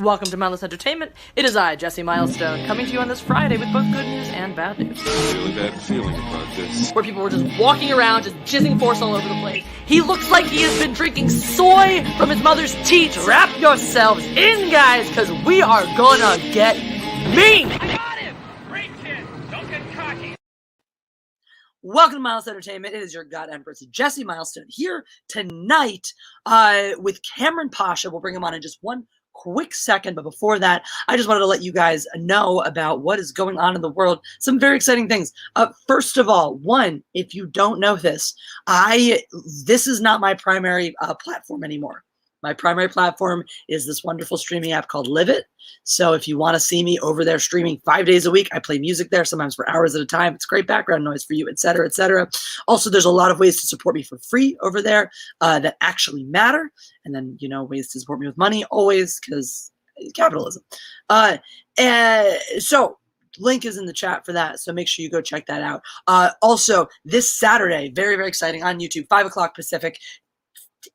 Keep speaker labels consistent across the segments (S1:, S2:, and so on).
S1: Welcome to Mindless Entertainment. It is I, Jesse Milestone, coming to you on this Friday with both good news and bad news.
S2: I have a really bad feeling about this.
S1: Where people were just walking around, just jizzing force all over the place. He looks like he has been drinking soy from his mother's teat. Wrap yourselves in, guys, because we are gonna get mean!
S3: I got him! Great kid! Don't get cocky!
S1: Welcome to Mindless Entertainment. It is your God Empress, Jesse Milestone, here tonight with Kamran Pasha. We'll bring him on in just one quick second, but before that, I just wanted to let you guys know about what is going on in the world. Some very exciting things. First of all, one, if you don't know this, this is not my primary platform anymore. My primary platform is this wonderful streaming app called LIVIT. So if you want to see me over there streaming 5 days a week, I play music there, sometimes for hours at a time. It's great background noise for you, etc., etc. Also, there's a lot of ways to support me for free over there that actually matter. And then, you know, ways to support me with money, always, because capitalism. So link is in the chat for that, so make sure you go check that out. Also, this Saturday, very, very exciting, on YouTube, 5 o'clock Pacific,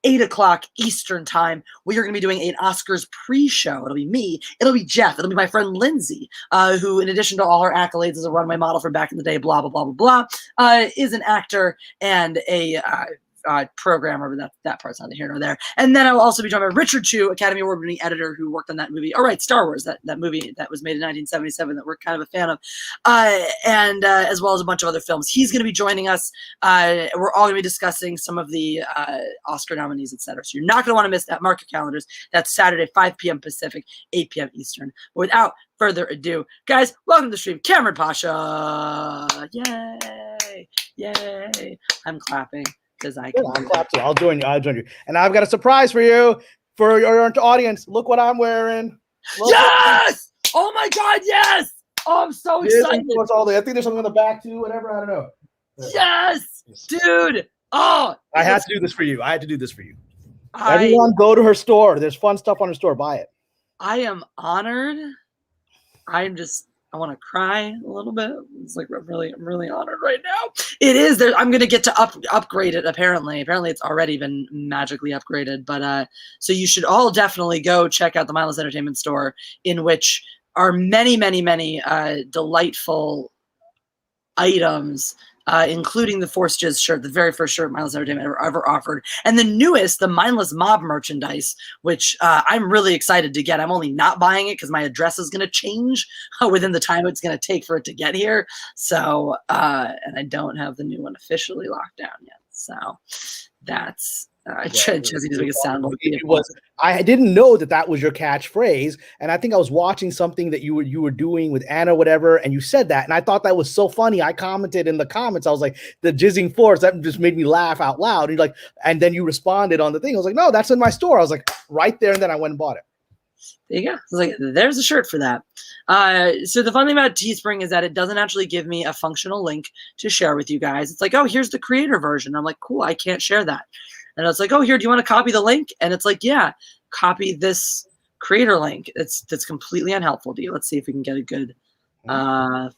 S1: 8 o'clock Eastern time, we are going to be doing an Oscars pre-show. It'll be me, it'll be Jeff, it'll be my friend Lindsay, who, in addition to all her accolades as a runway model from back in the day, blah, blah, blah, blah, blah, is an actor and a programmer, but that part's not here nor there. And then I will also be joined by Richard Chu, Academy Award-winning editor who worked on that movie. All right, Star Wars, that movie that was made in 1977 that we're kind of a fan of, and as well as a bunch of other films. He's going to be joining us. We're all going to be discussing some of the Oscar nominees, etc. So you're not going to want to miss that. Mark your calendars. That's Saturday, 5 p.m. Pacific, 8 p.m. Eastern. But without further ado, guys, welcome to the stream. Kamran Pasha. Yay. Yay. I'm clapping. I can
S4: I'll clap too. I'll join you. And I've got a surprise for you, for your audience. Look what I'm wearing.
S1: Yes! Oh my God, yes! Oh, I'm so excited.
S4: I think there's something on the back too, whatever. I don't know.
S1: Yes! Dude! Oh!
S4: I had to do this for you. Everyone go to her store. There's fun stuff on her store. Buy it.
S1: I am honored. I want to cry a little bit. It's like I'm really honored right now. It is there. I'm gonna get to upgrade it. Apparently, it's already been magically upgraded. But so you should all definitely go check out the Mindless Entertainment store, in which are many delightful items, including the Force Jizz shirt, the very first shirt Mindless Entertainment ever offered, and the newest, the Mindless Mob merchandise, which I'm really excited to get. I'm only not buying it because my address is going to change within the time it's going to take for it to get here. So, and I don't have the new one officially locked down yet. So that's Jesse's making a sound like
S4: it was. I didn't know that was your catchphrase, and I think I was watching something that you were doing with Anna, whatever, and you said that, and I thought that was so funny. I commented in the comments. I was like, "The jizzing force," that just made me laugh out loud. And like, and then you responded on the thing. I was like, "No, that's in my store." I was like, right there, and then I went and bought it.
S1: There you go. I was like, there's a shirt for that. So the fun thing about Teespring is that it doesn't actually give me a functional link to share with you guys. It's like, oh, here's the creator version. I'm like, cool, I can't share that. And it's like, oh, here, do you want to copy the link? And it's like, yeah, copy this creator link. That's completely unhelpful to you. Let's see if we can get a good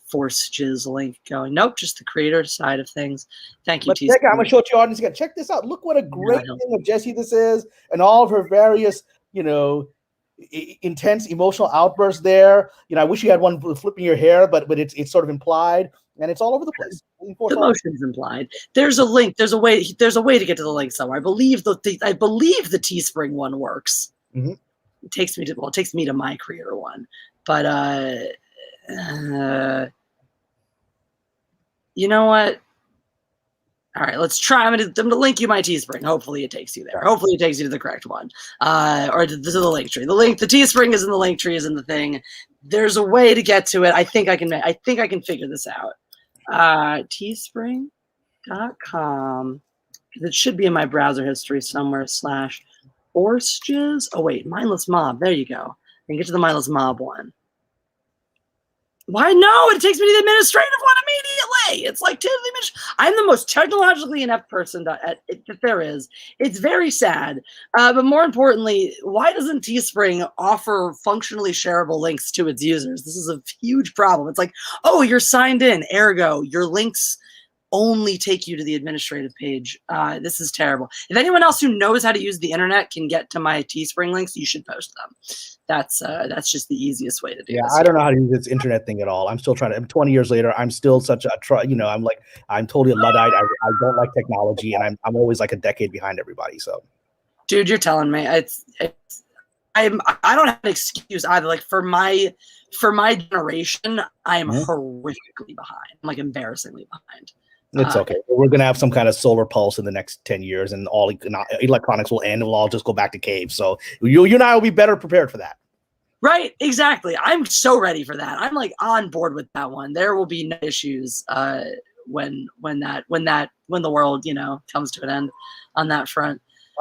S1: Force Jizz link going. Nope, just the creator side of things. Thank you, Teespring.
S4: I'm going to show it to your audience again. Check this out. Look what a great thing of Jessie this is, and all of her various, intense emotional outbursts there. I wish you had one flipping your hair, but it's sort of implied, and it's all over the place.
S1: The emotion's implied. There's a link. There's a way to get to the link somewhere. I believe the Teespring one works.
S4: Mm-hmm.
S1: It takes me to my creator one, but you know what? All right, let's try. I'm gonna link you my Teespring. Hopefully it takes you there. Hopefully it takes you to the correct one, or to the link tree. The Teespring is in the link tree, is in the thing. There's a way to get to it. I think I can figure this out. Teespring.com. It should be in my browser history somewhere. /Forces. Oh wait, Mindless Mob. There you go. I can get to the Mindless Mob one. Why no? It takes me to the administrative one immediately. It's like I'm the most technologically inept person that there is. It's very sad. But more importantly, why doesn't Teespring offer functionally shareable links to its users? This is a huge problem. It's like, oh, you're signed in, ergo your links only take you to the administrative page. This is terrible. If anyone else who knows how to use the internet can get to my Teespring links, you should post them. That's just the easiest way to do this.
S4: I don't know how to use this internet thing at all. I'm still trying to. 20 years later, I'm still such a I'm totally a luddite. I don't like technology, and I'm always like a decade behind everybody. So,
S1: dude, you're telling me I don't have an excuse either. Like for my generation, I am horrifically behind. I'm like embarrassingly behind.
S4: It's okay. We're gonna have some kind of solar pulse in the next 10 years, and all electronics will end, and we'll all just go back to caves. So you and I will be better prepared for that.
S1: Right, exactly. I'm so ready for that. I'm like on board with that one. There will be no issues when the world comes to an end on that front.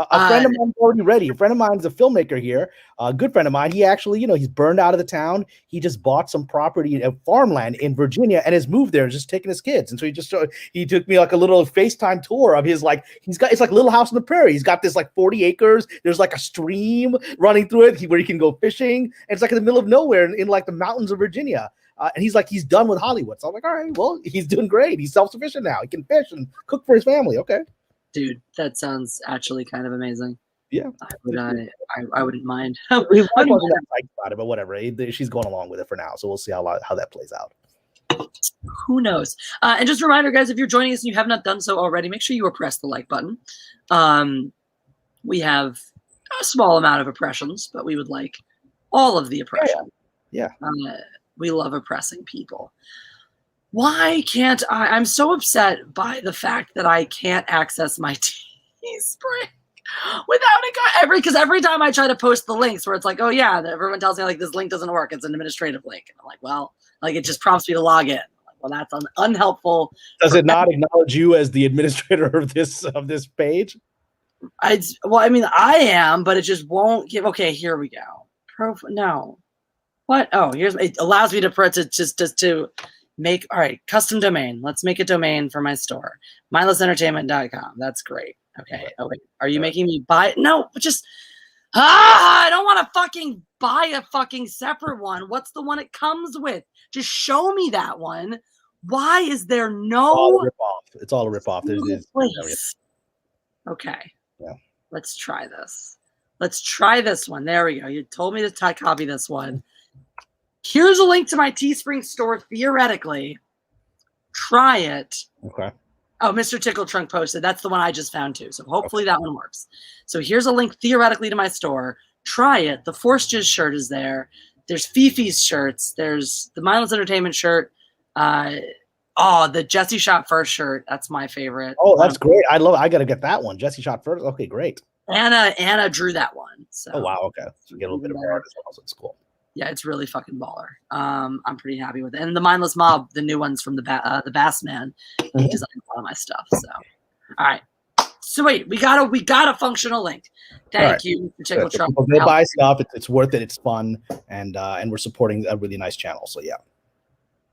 S4: A friend of mine's already ready. A friend of mine is a filmmaker here. A good friend of mine. He actually, he's burned out of the town. He just bought some property, farmland in Virginia, and has moved there, just taking his kids. And so he took me like a little FaceTime tour of his it's like Little House on the Prairie. He's got this like 40 acres. There's like a stream running through it where he can go fishing. And it's like in the middle of nowhere in like the mountains of Virginia. And he's done with Hollywood. So I'm like, all right, well, he's doing great. He's self-sufficient now. He can fish and cook for his family. Okay.
S1: Dude, that sounds actually kind of amazing.
S4: Yeah,
S1: I wouldn't mind.
S4: His wife wasn't that psyched about it, but whatever. She's going along with it for now, so we'll see how that plays out.
S1: Who knows? And just a reminder, guys, if you're joining us and you have not done so already, make sure you press the like button. We have a small amount of oppressions, but we would like all of the oppression.
S4: Yeah.
S1: We love oppressing people. Why can't I? I'm so upset by the fact that I can't access my Teespring without it. Because every time I try to post the links where it's like, oh yeah, everyone tells me like this link doesn't work. It's an administrative link. And I'm like, well, like it just prompts me to log in. I'm like, well, that's unhelpful.
S4: Does it not acknowledge you as the administrator of this page?
S1: I am, but it just won't give. Okay, here we go. No. What? Oh, it allows me to make, all right, custom domain. Let's make a domain for my store. Mindlessentertainment.com. That's great. Okay. Oh, wait. Are you making me buy? No, just, I don't want to fucking buy a fucking separate one. What's the one it comes with? Just show me that one. Why is there no?
S4: It's all a ripoff.
S1: Okay.
S4: Yeah.
S1: Let's try this. Let's try this one. There we go. You told me to copy this one. Here's a link to my Teespring store, theoretically. Try it.
S4: Okay.
S1: Oh, Mr. Tickle Trunk posted. That's the one I just found too. So hopefully that one works. So here's a link theoretically to my store. Try it. The Force Jizz shirt is there. There's Fifi's shirts. There's the Mindless Entertainment shirt. The Jesse Shot First shirt. That's my favorite.
S4: Oh, that's great. I got to get that one. Jesse Shot First. Okay, great.
S1: Anna drew that one. So.
S4: Oh, wow. Okay. So you get a little bit of art as well. So it's cool.
S1: Yeah, it's really fucking baller. I'm pretty happy with it. And the Mindless Mob, the new ones from the Bass Man, he designed a lot of my stuff. So, all right. So wait, we got a functional link. Thank you, Tickle Trump.
S4: Go buy stuff. It's worth it. It's fun, and we're supporting a really nice channel. So yeah.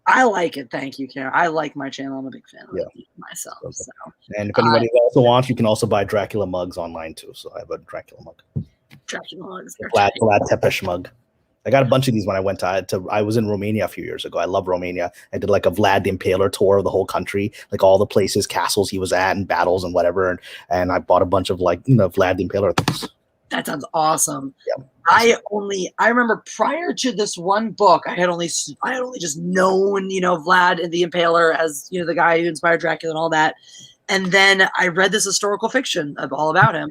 S1: I like it. Thank you, Karen. I like my channel. I'm a big fan of it myself. Okay. So,
S4: and if anybody also wants, you can also buy Dracula mugs online too. So I have a Dracula mug.
S1: Dracula mugs.
S4: Vlad Tepes mug. I got a bunch of these when I went I was in Romania a few years ago. I love Romania. I did like a Vlad the Impaler tour of the whole country, like all the places, castles he was at and battles and whatever. And I bought a bunch of Vlad the Impaler things.
S1: That sounds awesome.
S4: Yeah.
S1: I remember prior to this one book, I had only just known, Vlad the Impaler as, the guy who inspired Dracula and all that. And then I read this historical fiction all about him.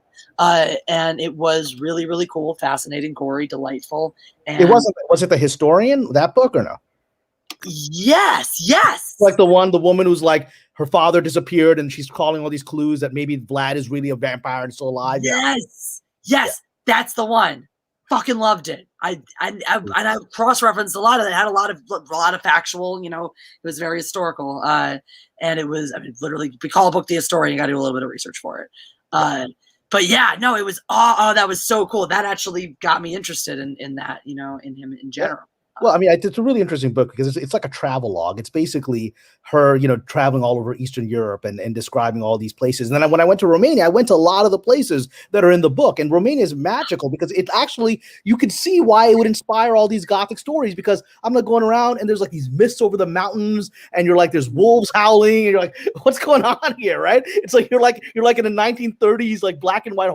S1: And it was really, really cool, fascinating, gory, delightful. And
S4: was it The Historian, that book, or no?
S1: Yes.
S4: Like the woman who's like, her father disappeared and she's calling all these clues that maybe Vlad is really a vampire and still alive.
S1: Yes. That's the one. Fucking loved it. I cross-referenced a lot of it. It had a lot of factual, it was very historical. And it was, literally, we call a book The Historian, you got to do a little bit of research for it. But yeah, no, it was, that was so cool. That actually got me interested in that, in him in general.
S4: Well, I mean, it's a really interesting book because it's like a travel log. It's basically her, traveling all over Eastern Europe and describing all these places. And then when I went to Romania, I went to a lot of the places that are in the book. And Romania is magical because it actually, you can see why it would inspire all these Gothic stories, because I'm like going around and there's like these mists over the mountains and you're like, there's wolves howling and you're like, what's going on here, right? It's like you're like in a 1930s like black and white,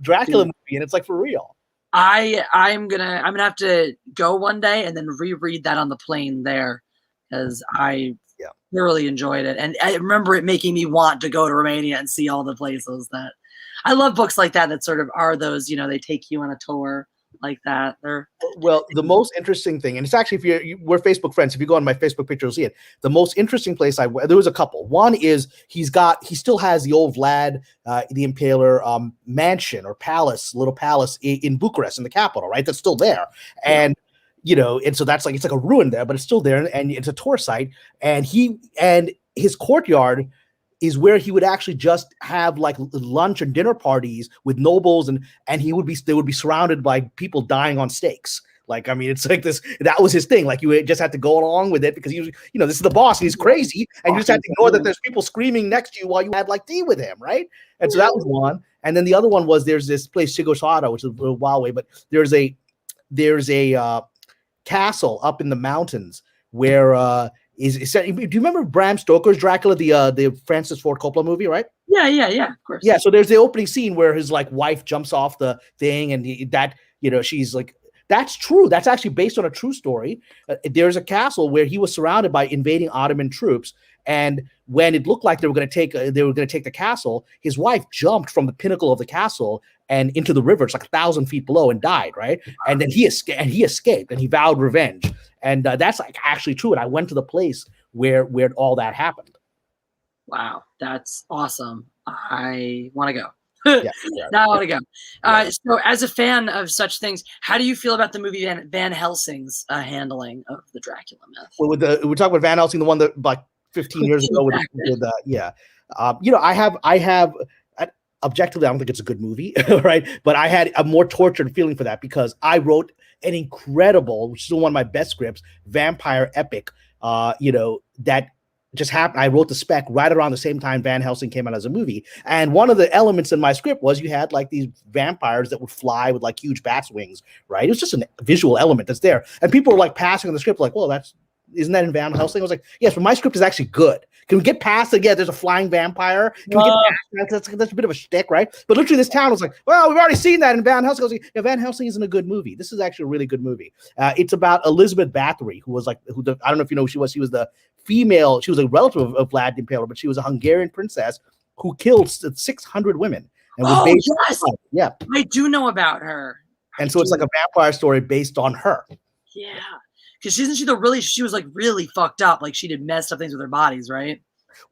S4: Dracula movie, and it's like for real.
S1: I'm gonna have to go one day and then reread that on the plane there, because I thoroughly enjoyed it, and I remember it making me want to go to Romania and see all the places that I love. Books like that sort of are those, they take you on a tour like that.
S4: Well, the most interesting thing, and it's actually, if we're Facebook friends, if you go on my Facebook picture, you'll see it. The most interesting place there was a couple. One is he still has the old Vlad the Impaler mansion or palace, little palace in Bucharest, in the capital, right? That's still there, and and so that's like, it's like a ruin there, but it's still there, and it's a tour site. And his courtyard is where he would actually just have like lunch and dinner parties with nobles, and they would be surrounded by people dying on stakes. Like, I mean, it's like this, that was his thing. Like, you just had to go along with it because he was, this is the boss and he's crazy. And you just had to ignore that there's people screaming next to you while you had like tea with him. Right. And so that was one. And then the other one was, there's this place, Sigosara, which is a little while away, but there's a castle up in the mountains where, do you remember Bram Stoker's Dracula, the Francis Ford Coppola movie, right?
S1: Yeah, of course.
S4: Yeah, so there's the opening scene where his like wife jumps off the thing, and she's like, that's true. That's actually based on a true story. There's a castle where he was surrounded by invading Ottoman troops, and when it looked like they were going to take the castle, his wife jumped from the pinnacle of the castle and into the river. It's like 1,000 feet below, and died. Right, and then he escaped, and he vowed revenge. And that's like actually true. And I went to the place where all that happened.
S1: Wow, that's awesome. I want to go.
S4: Yeah,
S1: now I want to go. So as a fan of such things, how do you feel about the movie Van Helsing's handling of the Dracula myth?
S4: Well, we're talking about Van Helsing, the one that like 15 years ago. I have objectively, I don't think it's a good movie, right? But I had a more tortured feeling for that because I wrote an incredible, which is one of my best scripts, vampire epic, that just happened. I wrote the spec right around the same time Van Helsing came out as a movie. And one of the elements in my script was you had like these vampires that would fly with like huge bat's wings, right? It was just a visual element that's there. And people were like passing on the script like, well, isn't that in Van Helsing? I was like, yes, but my script is actually good. Can we get past it? Yeah, there's a flying vampire. Can we get past that? That's a bit of a shtick, right? But literally this town was like, well, we've already seen that in Van Helsing. I was like, yeah, Van Helsing isn't a good movie. This is actually a really good movie. It's about Elizabeth Bathory, who was like, I don't know if you know who she was. She was the female, she was a relative of Vlad the Impaler, but she was a Hungarian princess who killed 600 women. And
S1: yes.
S4: Yeah.
S1: I do know about her.
S4: And so it's like a vampire story based on her.
S1: Yeah. Because she was like really fucked up. Like she did messed up things with her bodies, right?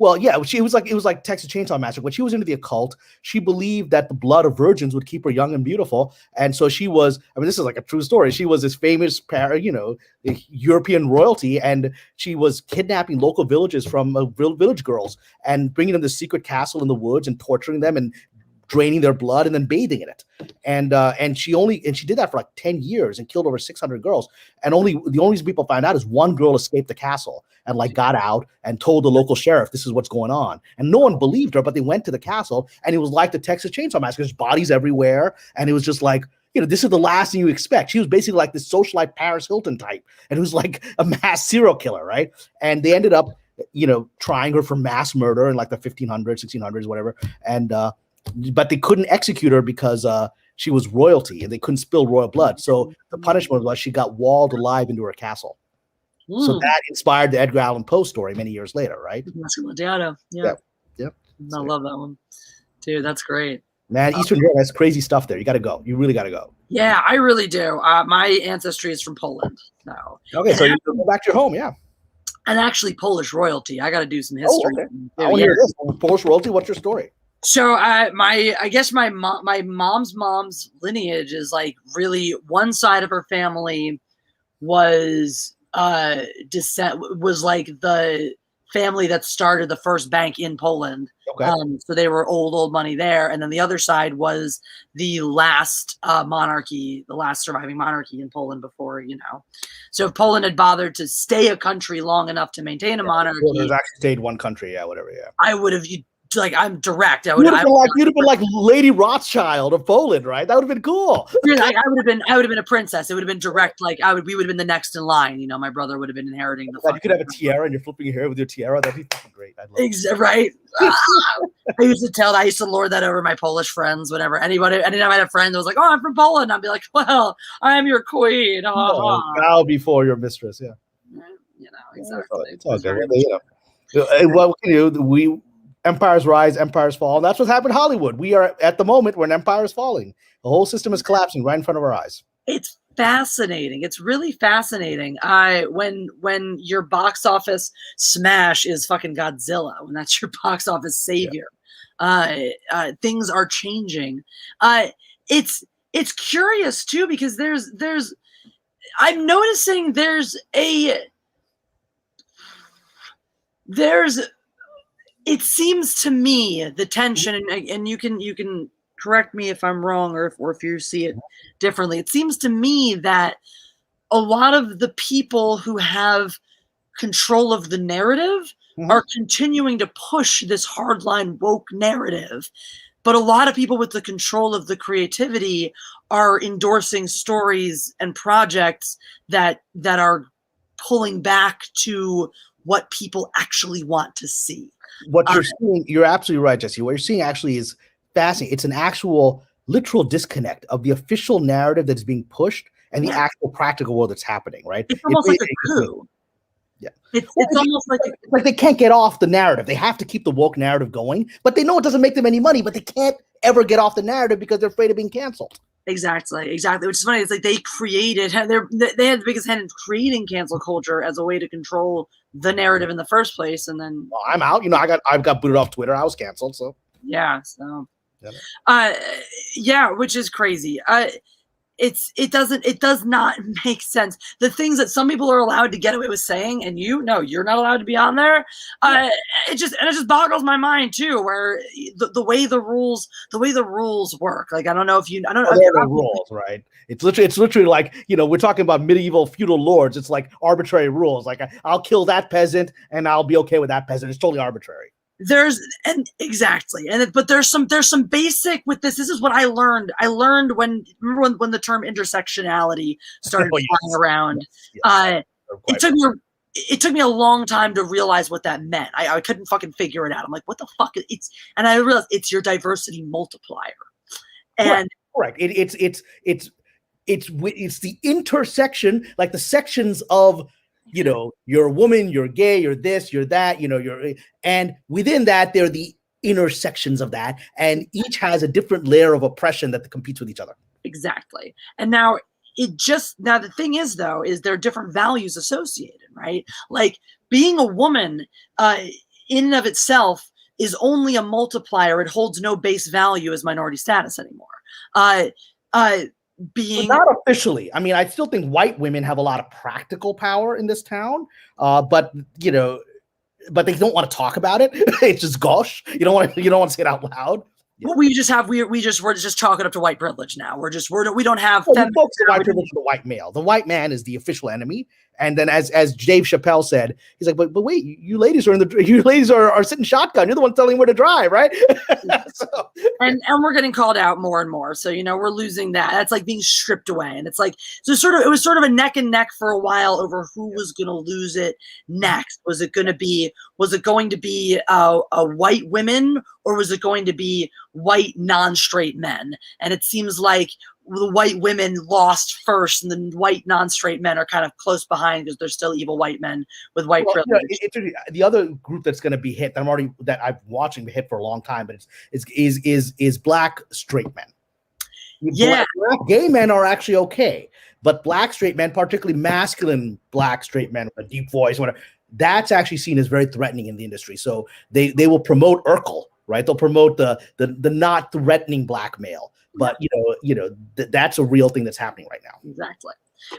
S4: Well, yeah, it was like Texas Chainsaw Massacre. When she was into the occult, she believed that the blood of virgins would keep her young and beautiful. And so she was, I mean, this is like a true story. She was this famous, European royalty, and she was kidnapping local villages from village girls and bringing them to this secret castle in the woods and torturing them and draining their blood and then bathing in it. And she did that for like 10 years and killed over 600 girls. And the only reason people find out is one girl escaped the castle and like got out and told the local sheriff, this is what's going on. And no one believed her, but they went to the castle and it was like the Texas Chainsaw Massacre. There's bodies everywhere. And it was just like, this is the last thing you expect. She was basically like this socialite Paris Hilton type. And it was like a mass serial killer, right? And they ended up, trying her for mass murder in like the 1500s, 1600s, whatever. And, but they couldn't execute her because she was royalty and they couldn't spill royal blood. So the punishment was she got walled alive into her castle. So that inspired the Edgar Allan Poe story many years later, right?
S1: Yeah.
S4: Yep.
S1: I love that one. Dude, that's great.
S4: Man, Eastern Europe, that's crazy stuff there. You got to go. You really got to go.
S1: Yeah, I really do. My ancestry is from Poland. So.
S4: Okay, so you go back to your home, yeah.
S1: And actually Polish royalty. I got to do some history.
S4: Oh, okay. I want to hear this. Polish royalty, what's your story?
S1: So I guess my mom's lineage is like really one side of her family was was like the family that started the first bank in Poland.
S4: Okay.
S1: So they were old money there. And then the other side was the last monarchy, the last surviving monarchy in Poland before, So if Poland had bothered to stay a country long enough to maintain a monarchy,
S4: There's actually stayed one country, yeah, whatever, yeah.
S1: I would have, I'm direct.
S4: You'd have been like Lady Rothschild of Poland, right? That would have been cool.
S1: I would have been a princess. It would have been direct. Like we would have been the next in line. My brother would have been inheriting the.
S4: You could have a tiara and you're flipping your hair with your tiara. That'd be fucking great. I'd love
S1: right. I used to lord that over my Polish friends. Whenever anytime I had a friend that was like, "Oh, I'm from Poland," I'd be like, "Well, I am your queen."
S4: Bow before your mistress. Yeah.
S1: Exactly.
S4: It's all good. What can you do? Empires rise, empires fall. And that's what's happened in Hollywood. We are at the moment where an empire is falling. The whole system is collapsing right in front of our eyes.
S1: It's fascinating. It's really fascinating. When your box office smash is fucking Godzilla, when that's your box office savior, things are changing. It's curious too, because I'm noticing it seems to me the tension, and you can correct me if I'm wrong or if you see it differently. It seems to me that a lot of the people who have control of the narrative are continuing to push this hardline woke narrative, but a lot of people with the control of the creativity are endorsing stories and projects that are pulling back to what people actually want to see.
S4: What you're seeing, you're absolutely right, Jesse. What you're seeing actually is fascinating. It's an actual literal disconnect of the official narrative that's being pushed and the actual practical world that's happening, right?
S1: It's almost like a coup.
S4: Yeah.
S1: It's almost like
S4: they can't get off the narrative. They have to keep the woke narrative going, but they know it doesn't make them any money, but they can't ever get off the narrative because they're afraid of being canceled.
S1: Exactly. Which is funny. It's like they had the biggest hand in creating cancel culture as a way to control the narrative in the first place, and then
S4: I'm out. I've got booted off Twitter. I was canceled. So
S1: yeah. So which is crazy. It does not make sense. The things that some people are allowed to get away with saying, and you're not allowed to be on there. It just boggles my mind too, where the way the rules work. Like I don't know.
S4: The rules, right? It's literally like, we're talking about medieval feudal lords. It's like arbitrary rules. Like I'll kill that peasant and I'll be okay with that peasant. It's totally arbitrary.
S1: But there's some basic with this. This is what I learned. when the term intersectionality started flying around. Yes. It took me a long time to realize what that meant. I couldn't fucking figure it out. I'm like, what the fuck? And I realized it's your diversity multiplier. And
S4: correct. It's the intersection, like the sections of, you're a woman, you're gay, you're this, you're that, and within that, there are the intersections of that, and each has a different layer of oppression that competes with each other.
S1: Exactly. And now the thing is, though, is there are different values associated, right? Like being a woman in and of itself is only a multiplier. It holds no base value as minority status anymore. But
S4: not officially. I mean, I still think white women have a lot of practical power in this town, but they don't want to talk about it. It's just gosh. You don't want to say it out loud.
S1: Yeah. We're just chalking up to white privilege now. We don't have
S4: the white privilege of the white male. The white man is the official enemy. And then as Dave Chappelle said, he's like, but wait, you ladies are sitting shotgun. You're the ones telling where to drive, right?
S1: And we're getting called out more and more. So we're losing that. That's like being stripped away. And it's like it was sort of a neck and neck for a while over who was going to lose it next. Was it going to be a white women, or was it going to be white non-straight men? And it seems like the white women lost first, and the white non-straight men are kind of close behind because they're still evil white men with white privilege.
S4: The other group that's going to be hit that I'm watching be hit for a long time, but is black straight men.
S1: Yeah,
S4: black gay men are actually okay, but black straight men, particularly masculine black straight men with a deep voice, whatever, that's actually seen as very threatening in the industry. So they will promote Urkel, right? They'll promote the not threatening black male. but that's a real thing that's happening right now.
S1: Exactly.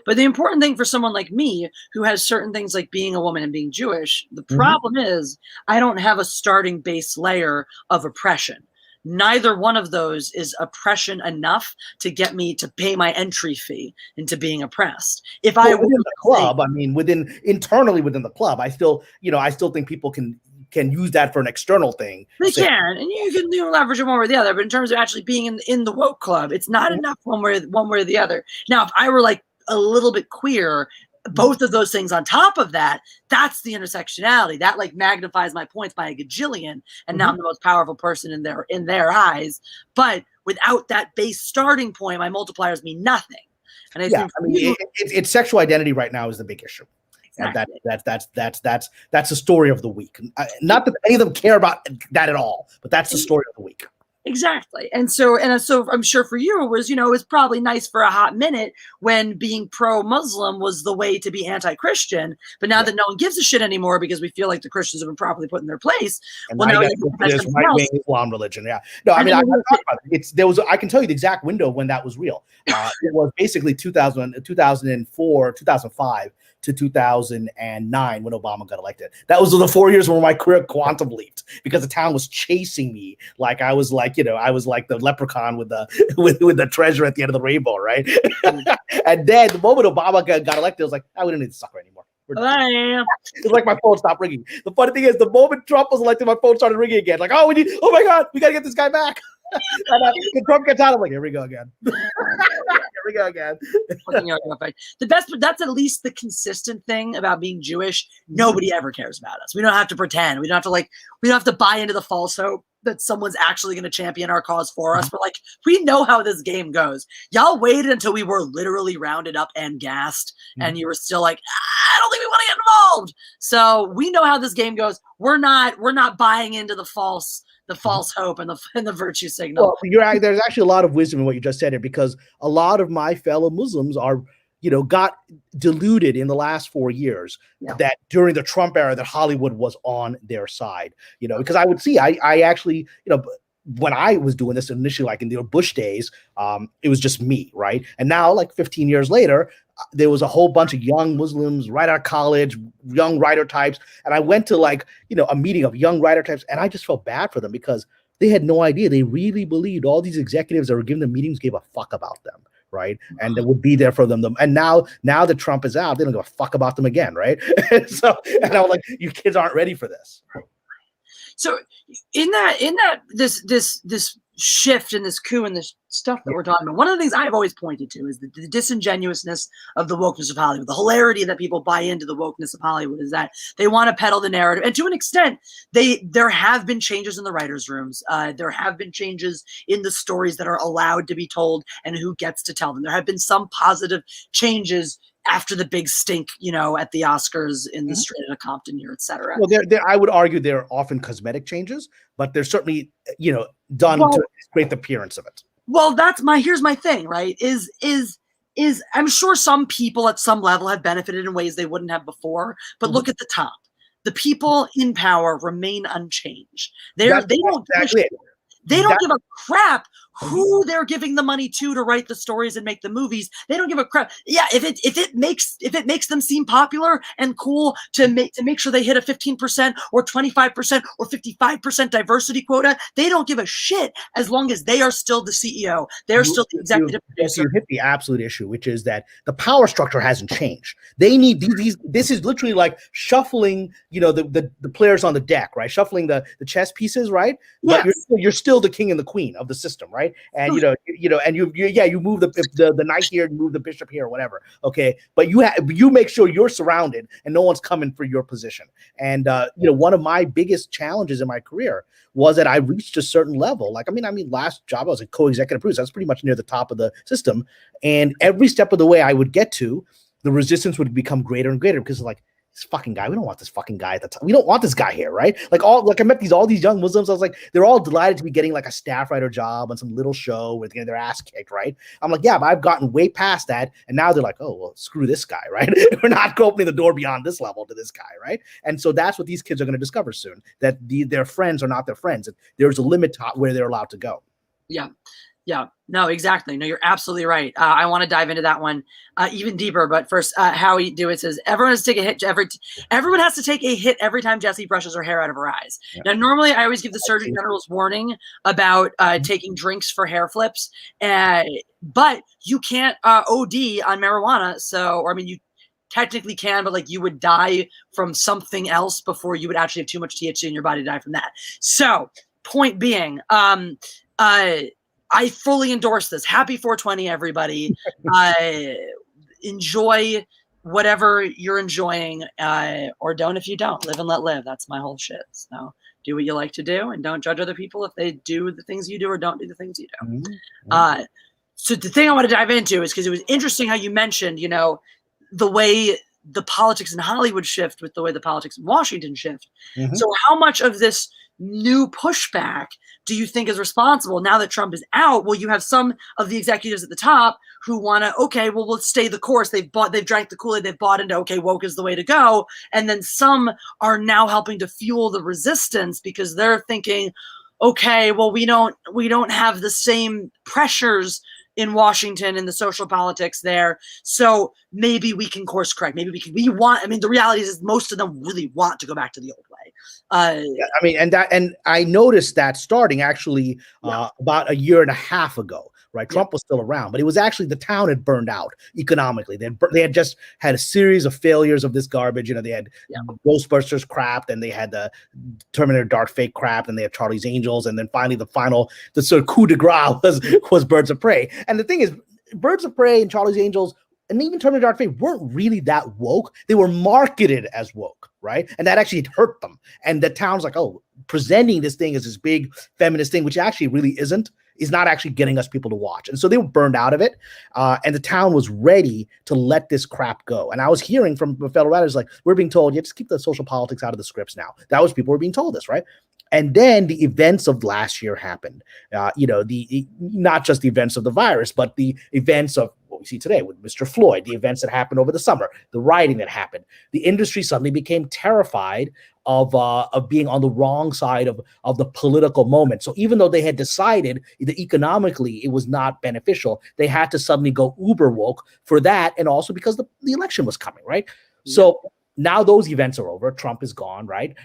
S1: But the important thing for someone like me who has certain things like being a woman and being Jewish, the problem is I don't have a starting base layer of oppression. Neither one of those is oppression enough to get me to pay my entry fee into being oppressed. If I
S4: within the club, I mean, internally within the club, I still think people can use that for an external thing.
S1: They can, and you can leverage it one way or the other. But in terms of actually being in the woke club, it's not enough one way or the other. Now, if I were like a little bit queer, both of those things on top of that, that's the intersectionality that like magnifies my points by a gajillion, and now I'm the most powerful person in their eyes. But without that base starting point, my multipliers mean nothing. And I think
S4: it's sexual identity right now is the big issue. Exactly. And that's the story of the week. Not that any of them care about that at all, but that's the story of the week.
S1: Exactly. And so I'm sure for you it was probably nice for a hot minute when being pro-Muslim was the way to be anti-Christian. But now that no one gives a shit anymore because we feel like the Christians have been properly put in their place.
S4: And well, now there's right-wing Islam religion. Yeah. No, I mean, I can tell you the exact window when that was real. It was basically 2004, 2005 to 2009 when Obama got elected. That was the 4 years where my career quantum leaped because the town was chasing me like I was like the leprechaun with the treasure at the end of the rainbow, right? And then the moment Obama got elected, I was like, we don't need this sucker anymore. It's like my phone stopped ringing. The funny thing is, the moment Trump was elected, my phone started ringing again. Like, oh my God, we got to get this guy back. And Trump gets out, I'm like, here we go again.
S1: The best, but that's at least the consistent thing about being Jewish. Nobody ever cares about us. We don't have to pretend. We don't have to buy into the false hope that someone's actually going to champion our cause for us. We're like, we know how this game goes. Y'all waited until we were literally rounded up and gassed, and you were still like, I don't think we want to get involved. So we know how this game goes. We're not buying into the false hope and the virtue signal.
S4: Well, there's actually a lot of wisdom in what you just said here, because a lot of my fellow Muslims are, got deluded in the last 4 years that during the Trump era that Hollywood was on their side, because I would see, I actually, when I was doing this initially, like in the Bush days, it was just me, right? And now, like 15 years later, there was a whole bunch of young Muslims right out of college, young writer types. And I went to a meeting of young writer types, and I just felt bad for them because they had no idea. They really believed all these executives that were giving them meetings gave a fuck about them, right? And they would be there for them. And now that Trump is out, they don't give a fuck about them again, right? and I was like, you kids aren't ready for this.
S1: So in this shift and this coup and this stuff that we're talking about, one of the things I've always pointed to is the disingenuousness of the wokeness of Hollywood. The hilarity that people buy into the wokeness of Hollywood is that they want to peddle the narrative. And to an extent, there have been changes in the writers' rooms. There have been changes in the stories that are allowed to be told and who gets to tell them. There have been some positive changes after the big stink, at the Oscars in the Straight Outta Compton year, et cetera.
S4: Well, I would argue they're often cosmetic changes, but they're certainly, done to create the appearance of it.
S1: Well, here's my thing, right? Is I'm sure some people at some level have benefited in ways they wouldn't have before, but look at the top. The people in power remain unchanged. They don't give a crap who they're giving the money to write the stories and make the movies. They don't give a crap. Yeah, if it makes them seem popular and cool to make sure they hit a 15% or 25% or 55% diversity quota, they don't give a shit as long as they are still the CEO. They're still the executive producer.
S4: You hit the absolute issue, which is that the power structure hasn't changed. They need these. This is literally like shuffling, the players on the deck, right? Shuffling the chess pieces, right?
S1: Yes.
S4: But you're still the king and the queen of the system, right? And you move the knight here, you move the bishop here, or whatever. Okay, but you make sure you're surrounded and no one's coming for your position. And one of my biggest challenges in my career was that I reached a certain level. Last job I was a co-executive producer. I was pretty much near the top of the system, and every step of the way I would get to, the resistance would become greater and greater because this fucking guy, we don't want this fucking guy at the top. We don't want this guy here, right? I met all these young Muslims. I was like, they're all delighted to be getting like a staff writer job on some little show where they're getting their ass kicked, right? I'm like, yeah, but I've gotten way past that, and now they're like, oh well, screw this guy, right? We're not opening the door beyond this level to this guy, right? And so that's what these kids are going to discover soon, that their friends are not their friends. There's a limit to where they're allowed to go.
S1: Yeah. Yeah, no, exactly. No, you're absolutely right. I want to dive into that one even deeper, but first, how we do it says everyone has to take a hit everyone has to take a hit every time Jessie brushes her hair out of her eyes.
S4: Yeah.
S1: Now, normally I always give the Surgeon General's warning about taking drinks for hair flips, but you can't OD on marijuana. So, or I mean, you technically can, but like you would die from something else before you would actually have too much THC in your body to die from that. So, point being, I fully endorse this. Happy 420, everybody. Enjoy whatever you're enjoying, or don't if you don't. Live and let live. That's my whole shit. So do what you like to do, and don't judge other people if they do the things you do or don't do the things you do.
S4: Mm-hmm.
S1: So the thing I want to dive into is because it was interesting how you mentioned, you know, the way the politics in Hollywood shift with the way the politics in Washington shift.
S4: Mm-hmm.
S1: So how much of this new pushback do you think is responsible now that Trump is out? Well, you have some of the executives at the top who want to, okay, well, let's stay the course. They've drank the Kool-Aid, they've bought into, okay, woke is the way to go. And then some are now helping to fuel the resistance because they're thinking, okay, well, we don't have the same pressures in Washington and the social politics there. So maybe we can course correct. Maybe the reality is most of them really want to go back to the old way.
S4: Yeah, I mean, and I noticed that starting actually about a year and a half ago, right? Trump was still around, but it was actually the town had burned out economically. They had just had a series of failures of this garbage. You know, they had Ghostbusters crap, and they had the Terminator Dark Fate crap, and they had Charlie's Angels, and then finally the sort of coup de grace was Birds of Prey. And the thing is, Birds of Prey and Charlie's Angels and even Terminator Dark Fate weren't really that woke. They were marketed as woke, right? And that actually hurt them. And the town's like, oh, presenting this thing as this big feminist thing, which actually really isn't, is not actually getting us people to watch. And so they were burned out of it. And the town was ready to let this crap go. And I was hearing from fellow writers, like, we're being told, just keep the social politics out of the scripts now. That was people were being told this, right? And then the events of last year happened. Not just the events of the virus, but the events of what we see today with Mr. Floyd, the events that happened over the summer, the rioting that happened. The industry suddenly became terrified of being on the wrong side of the political moment. So even though they had decided that economically it was not beneficial, they had to suddenly go uber woke for that, and also because the election was coming, right? Yeah. So now those events are over. Trump is gone, right?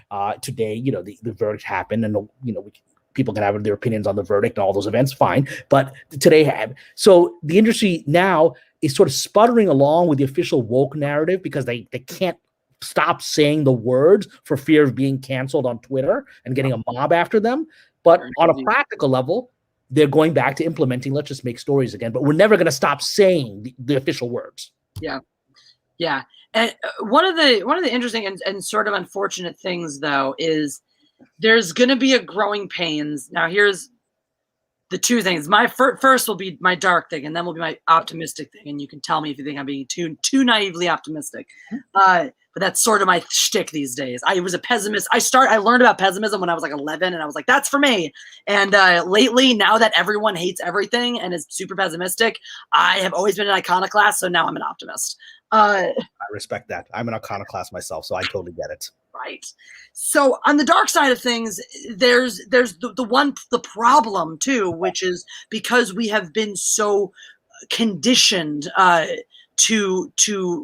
S4: Today, the verdict happened, and people can have their opinions on the verdict and all those events, fine. But today, so the industry now is sort of sputtering along with the official woke narrative because they can't stop saying the words for fear of being canceled on Twitter and getting a mob after them. But on a practical level, they're going back to implementing, let's just make stories again. But we're never going to stop saying the official words.
S1: Yeah. Yeah. And one of the interesting and sort of unfortunate things, though, is there's going to be a growing pains. Now, here's the two things. My first will be my dark thing, and then will be my optimistic thing. And you can tell me if you think I'm being too naively optimistic. But that's sort of my shtick these days. I was a pessimist. I learned about pessimism when I was like 11, and I was like, that's for me. And lately, now that everyone hates everything and is super pessimistic, I have always been an iconoclast, so now I'm an optimist.
S4: I respect that. I'm an iconoclast myself, so I totally get it.
S1: Right. So on the dark side of things, there's the problem too, which is because we have been so conditioned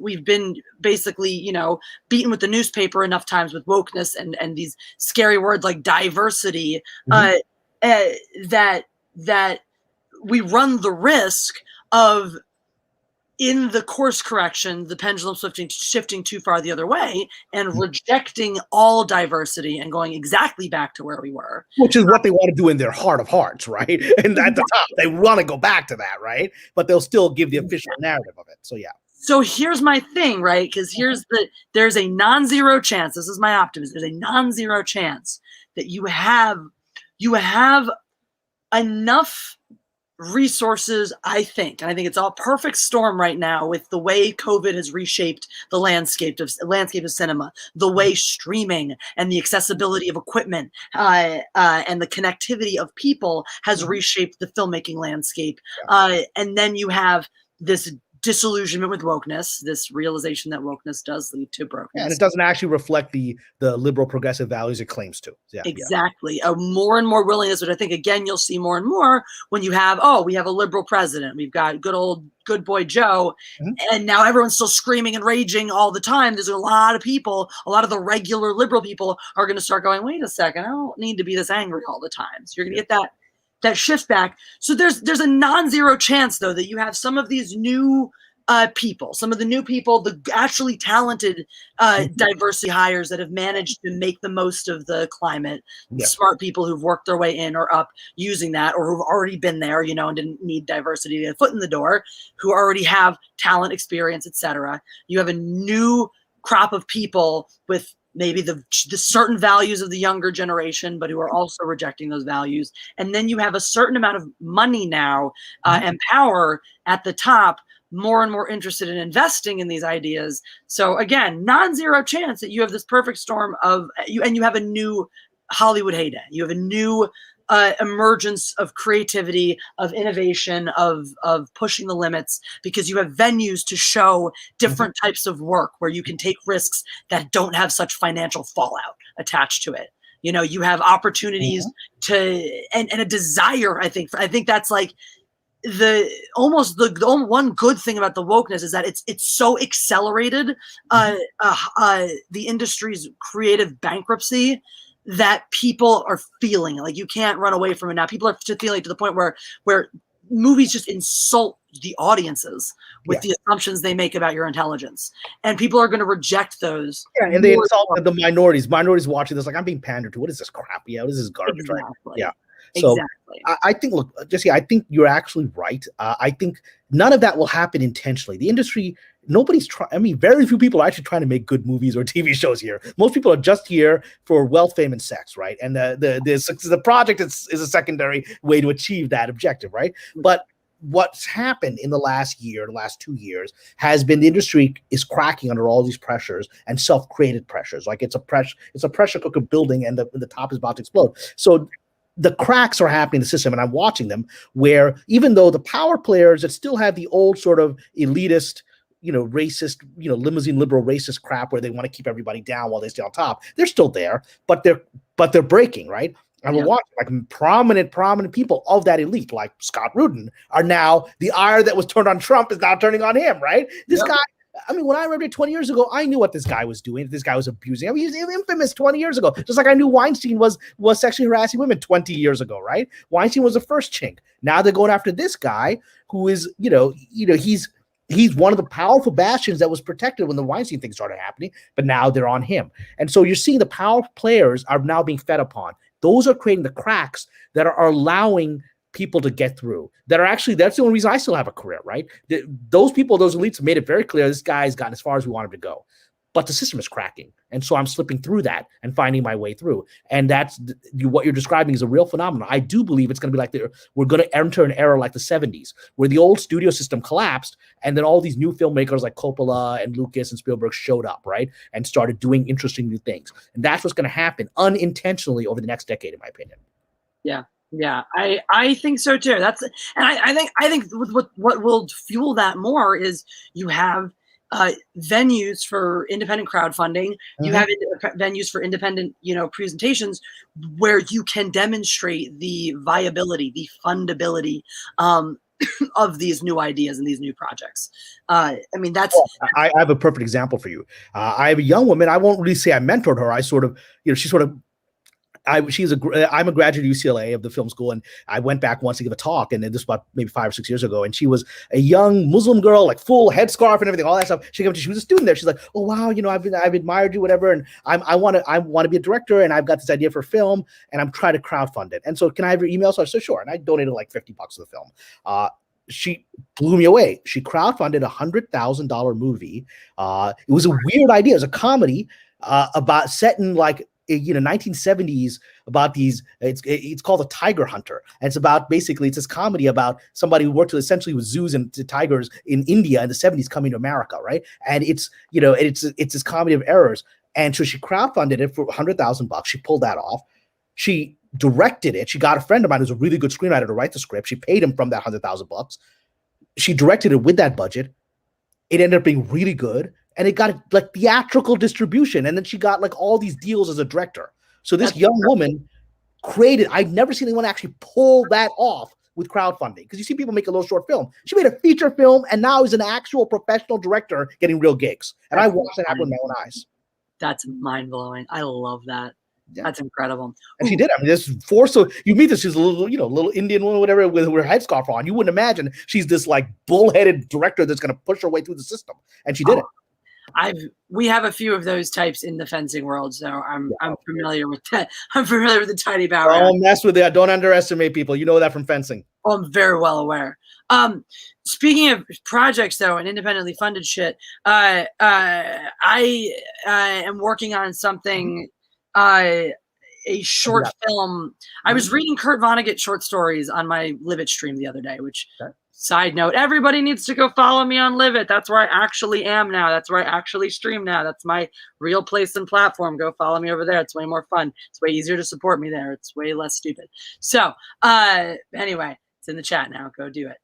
S1: we've been basically, beaten with the newspaper enough times with wokeness and these scary words like diversity, that we run the risk of, in the course correction, the pendulum shifting too far the other way and rejecting all diversity and going exactly back to where we were.
S4: Which is what they want to do in their heart of hearts, right? And at the top, they want to go back to that, right? But they'll still give the official narrative of it. So, yeah.
S1: So here's my thing, right? Because there's a non-zero chance. This is my optimism. There's a non-zero chance that you have enough resources, I think, and I think it's all perfect storm right now with the way COVID has reshaped the landscape of cinema, the way streaming and the accessibility of equipment and the connectivity of people has reshaped the filmmaking landscape. And then you have this disillusionment with wokeness, this realization that wokeness does lead to brokenness.
S4: And it doesn't actually reflect the liberal progressive values it claims to. Yeah,
S1: exactly. A more and more willingness, which I think, again, you'll see more and more when you have, we have a liberal president. We've got good boy Joe. And now everyone's still screaming and raging all the time. There's a lot of people, a lot of the regular liberal people are going to start going, wait a second, I don't need to be this angry all the time. So you're going to get that shift back. So there's a non-zero chance, though, that you have some of these new people, some of the new people, the actually talented diversity hires that have managed to make the most of the climate, smart people who've worked their way in or up using that, or who've already been there, and didn't need diversity to get a foot in the door, who already have talent, experience, etc. You have a new crop of people with maybe the certain values of the younger generation, but who are also rejecting those values. And then you have a certain amount of money now and power at the top, more and more interested in investing in these ideas. So again, non-zero chance that you have this perfect storm of you, and you have a new Hollywood heyday. You have a new emergence of creativity, of innovation, of pushing the limits, because you have venues to show different types of work where you can take risks that don't have such financial fallout attached to it. You have opportunities to, and a desire, I think that's like the one good thing about the wokeness is that it's so accelerated the industry's creative bankruptcy that people are feeling like you can't run away from it now. People are feeling to the point where movies just insult the audiences with the assumptions they make about your intelligence, and people are going to reject those.
S4: Yeah, and they insult the minorities. Minorities watching this like, I'm being pandered to. What is this crap? Yeah, what is this garbage?
S1: Exactly.
S4: Right? Yeah. So
S1: exactly.
S4: I think, look, Jesse, I think you're actually right. I think none of that will happen intentionally. The industry, nobody's trying. I mean, very few people are actually trying to make good movies or TV shows here. Most people are just here for wealth, fame, and sex, right? And the project is a secondary way to achieve that objective, right? But what's happened in the last 2 years, has been the industry is cracking under all these pressures and self-created pressures. Like it's a pressure cooker building, and the top is about to explode. So the cracks are happening in the system, and I'm watching them, where even though the power players that still have the old sort of elitist, racist, limousine liberal racist crap where they want to keep everybody down while they stay on top, they're still there, but they're breaking, right? And we're watching like prominent people of that elite, like Scott Rudin, are now, the ire that was turned on Trump is now turning on him, right? This guy, I mean, when I read it 20 years ago, I knew what this guy was doing. This guy was abusing. I mean, he was infamous 20 years ago, just like I knew Weinstein was sexually harassing women 20 years ago, right? Weinstein was the first chink. Now they're going after this guy who is, he's one of the powerful bastions that was protected when the Weinstein thing started happening, but now they're on him. And so you're seeing the power players are now being fed upon. Those are creating the cracks that are allowing people to get through, that are actually, that's the only reason I still have a career, right? Those people, those elites, have made it very clear this guy's gotten as far as we want him to go, but the system is cracking, and so I'm slipping through that and finding my way through. And that's what you're describing is a real phenomenon. I do believe it's going to be like we're going to enter an era like the 70s, where the old studio system collapsed, and then all these new filmmakers like Coppola and Lucas and Spielberg showed up, right, and started doing interesting new things. And that's what's going to happen unintentionally over the next decade, in my opinion.
S1: Yeah, I think so too. I think what will fuel that more is you have venues for independent crowdfunding. You have venues for independent, presentations where you can demonstrate the viability, the fundability of these new ideas and these new projects. I mean, I
S4: have a perfect example for you. I have a young woman. I won't really say I mentored her. I sort of, I'm a graduate of UCLA of the film school, and I went back once to give a talk, and this was about maybe 5 or 6 years ago, and she was a young Muslim girl, like full headscarf and everything, all that stuff. She was a student there. She's like, oh wow, I've admired you, whatever, and I want to be a director, and I've got this idea for film, and I'm trying to crowdfund it. And so, can I have your email? So I said, sure, and I donated like $50 to the film. She blew me away. She crowdfunded a $100,000 movie. It was a weird idea. It was a comedy about set in like 1970s, about these, it's called A Tiger Hunter, and it's about, basically it's this comedy about somebody who worked essentially with zoos and tigers in India in the 70s coming to America, right? And it's this comedy of errors. And so she crowdfunded it for $100,000. She pulled that off. She directed it. She got a friend of mine who's a really good screenwriter to write the script. She paid him from that $100,000. She directed it with that budget. it ended up being really good, and it got like theatrical distribution, and then she got like all these deals as a director. So this young woman created, I've never seen anyone actually pull that off with crowdfunding, because you see people make a little short film. She made a feature film and now is an actual professional director getting real gigs. And I watched that happen with my own eyes.
S1: That's mind-blowing. I love that. Yeah. That's incredible.
S4: And she did. I mean, this force. So you meet this, she's a little, little Indian woman, whatever, with her headscarf on. You wouldn't imagine she's this like bullheaded director that's going to push her way through the system. And she did it.
S1: We have a few of those types in the fencing world, so I'm familiar with that. I'm familiar with the tiny power.
S4: Don't mess with that. Don't underestimate people. You know that from fencing.
S1: Oh, I'm very well aware. Speaking of projects, though, and independently funded shit, I am working on something. A short film. I was reading Kurt Vonnegut short stories on my LIVIT stream the other day, which, side note, everybody needs to go follow me on LIVIT. That's where I actually am now. That's where I actually stream now. That's my real place and platform. Go follow me over there. It's way more fun. It's way easier to support me there. It's way less stupid. So anyway, it's in the chat now. Go do it.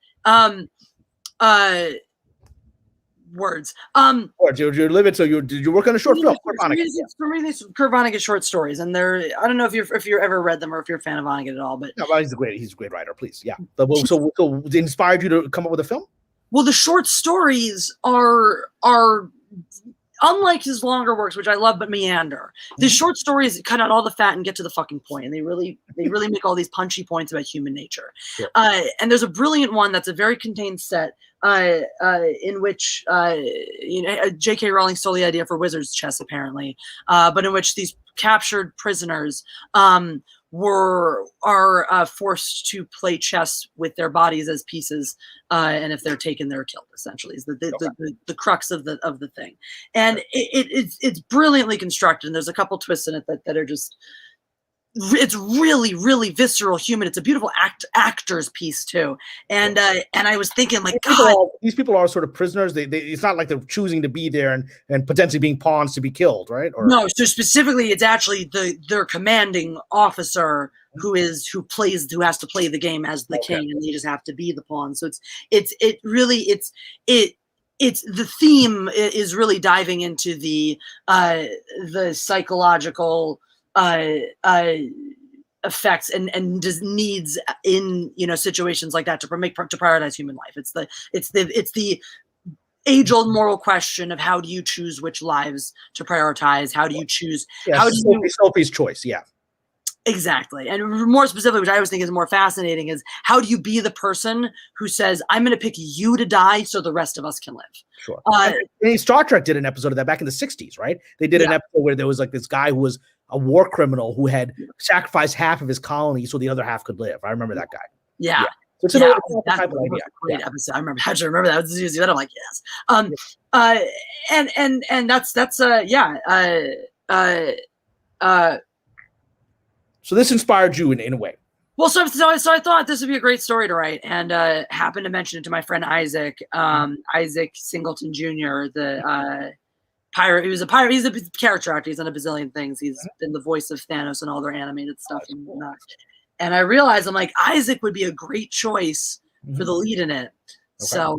S1: Words.
S4: You're LIVIT, so you work on a short film.
S1: For me, these Kurt Vonnegut short stories, and they're, I don't know if you've ever read them or if you're a fan of Vonnegut at all, but
S4: no, he's a great writer. Please, yeah. So it inspired you to come up with a film?
S1: Well, the short stories are unlike his longer works, which I love, but meander. The short stories cut out all the fat and get to the fucking point, and they really make all these punchy points about human nature. Sure. And there's a brilliant one that's a very contained set in which J.K. Rowling stole the idea for Wizard's Chess, apparently, but in which these captured prisoners are forced to play chess with their bodies as pieces, and if they're taken, they're killed. Essentially, is the crux of the thing, and it's brilliantly constructed. And there's a couple twists in it that are just. It's really, really visceral, human. It's a beautiful actor's piece too. And I was thinking, like,
S4: these people are sort of prisoners. It's not like they're choosing to be there and potentially being pawns to be killed, right? Or
S1: no. So specifically, it's actually their commanding officer who has to play the game as the king, and they just have to be the pawn. So it's the theme is really diving into the psychological effects and just needs in situations like that to prioritize human life. It's the age-old moral question of how do you choose which lives to prioritize? How do you choose?
S4: Sophie's choice, yeah.
S1: Exactly. And more specifically, which I always think is more fascinating, is how do you be the person who says, I'm going to pick you to die so the rest of us can live?
S4: Sure. Star Trek did an episode of that back in the 60s, right? They did an episode where there was like this guy who was a war criminal who had sacrificed half of his colony so the other half could live. I remember that guy.
S1: Yeah.
S4: So
S1: that was a great episode. I remember that. I was using that. I'm like, yes. And that's
S4: so this inspired you in a way.
S1: Well, so I thought this would be a great story to write, and happened to mention it to my friend Isaac, Isaac Singleton Jr., the pirate. He was a pirate. He's a character actor. He's done a bazillion things. He's been the voice of Thanos and all their animated stuff. And I realized, I'm like, Isaac would be a great choice for the lead in it. Okay. So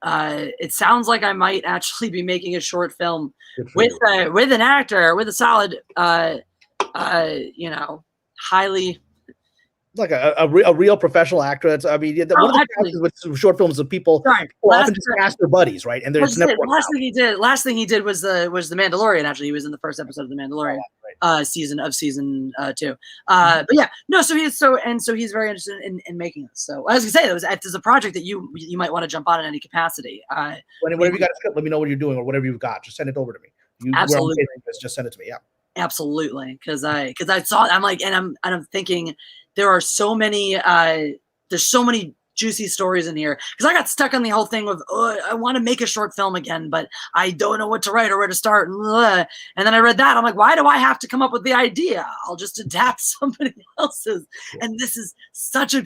S1: it sounds like I might actually be making a short film with an actor, with a solid, highly
S4: like a real professional actor. That's, I mean, one of the things with short films of people often just cast their buddies, right? And there's never
S1: last thing he did was the Mandalorian. Actually, he was in the first episode of the Mandalorian season 2. But yeah, no. So he's he's very interested in making this. So I was gonna say, there's a project that you might want to jump on in any capacity.
S4: Whenever you got a script, let me know what you're doing or whatever you've got. Just send it over to me.
S1: Absolutely,
S4: just send it to me. Yeah.
S1: Absolutely, because I saw it, I'm like, and I'm thinking there are so many there's so many juicy stories in here, because I got stuck on the whole thing of I want to make a short film again, but I don't know what to write or where to start, and then I read that, I'm like, why do I have to come up with the idea? I'll just adapt somebody else's. And this is such a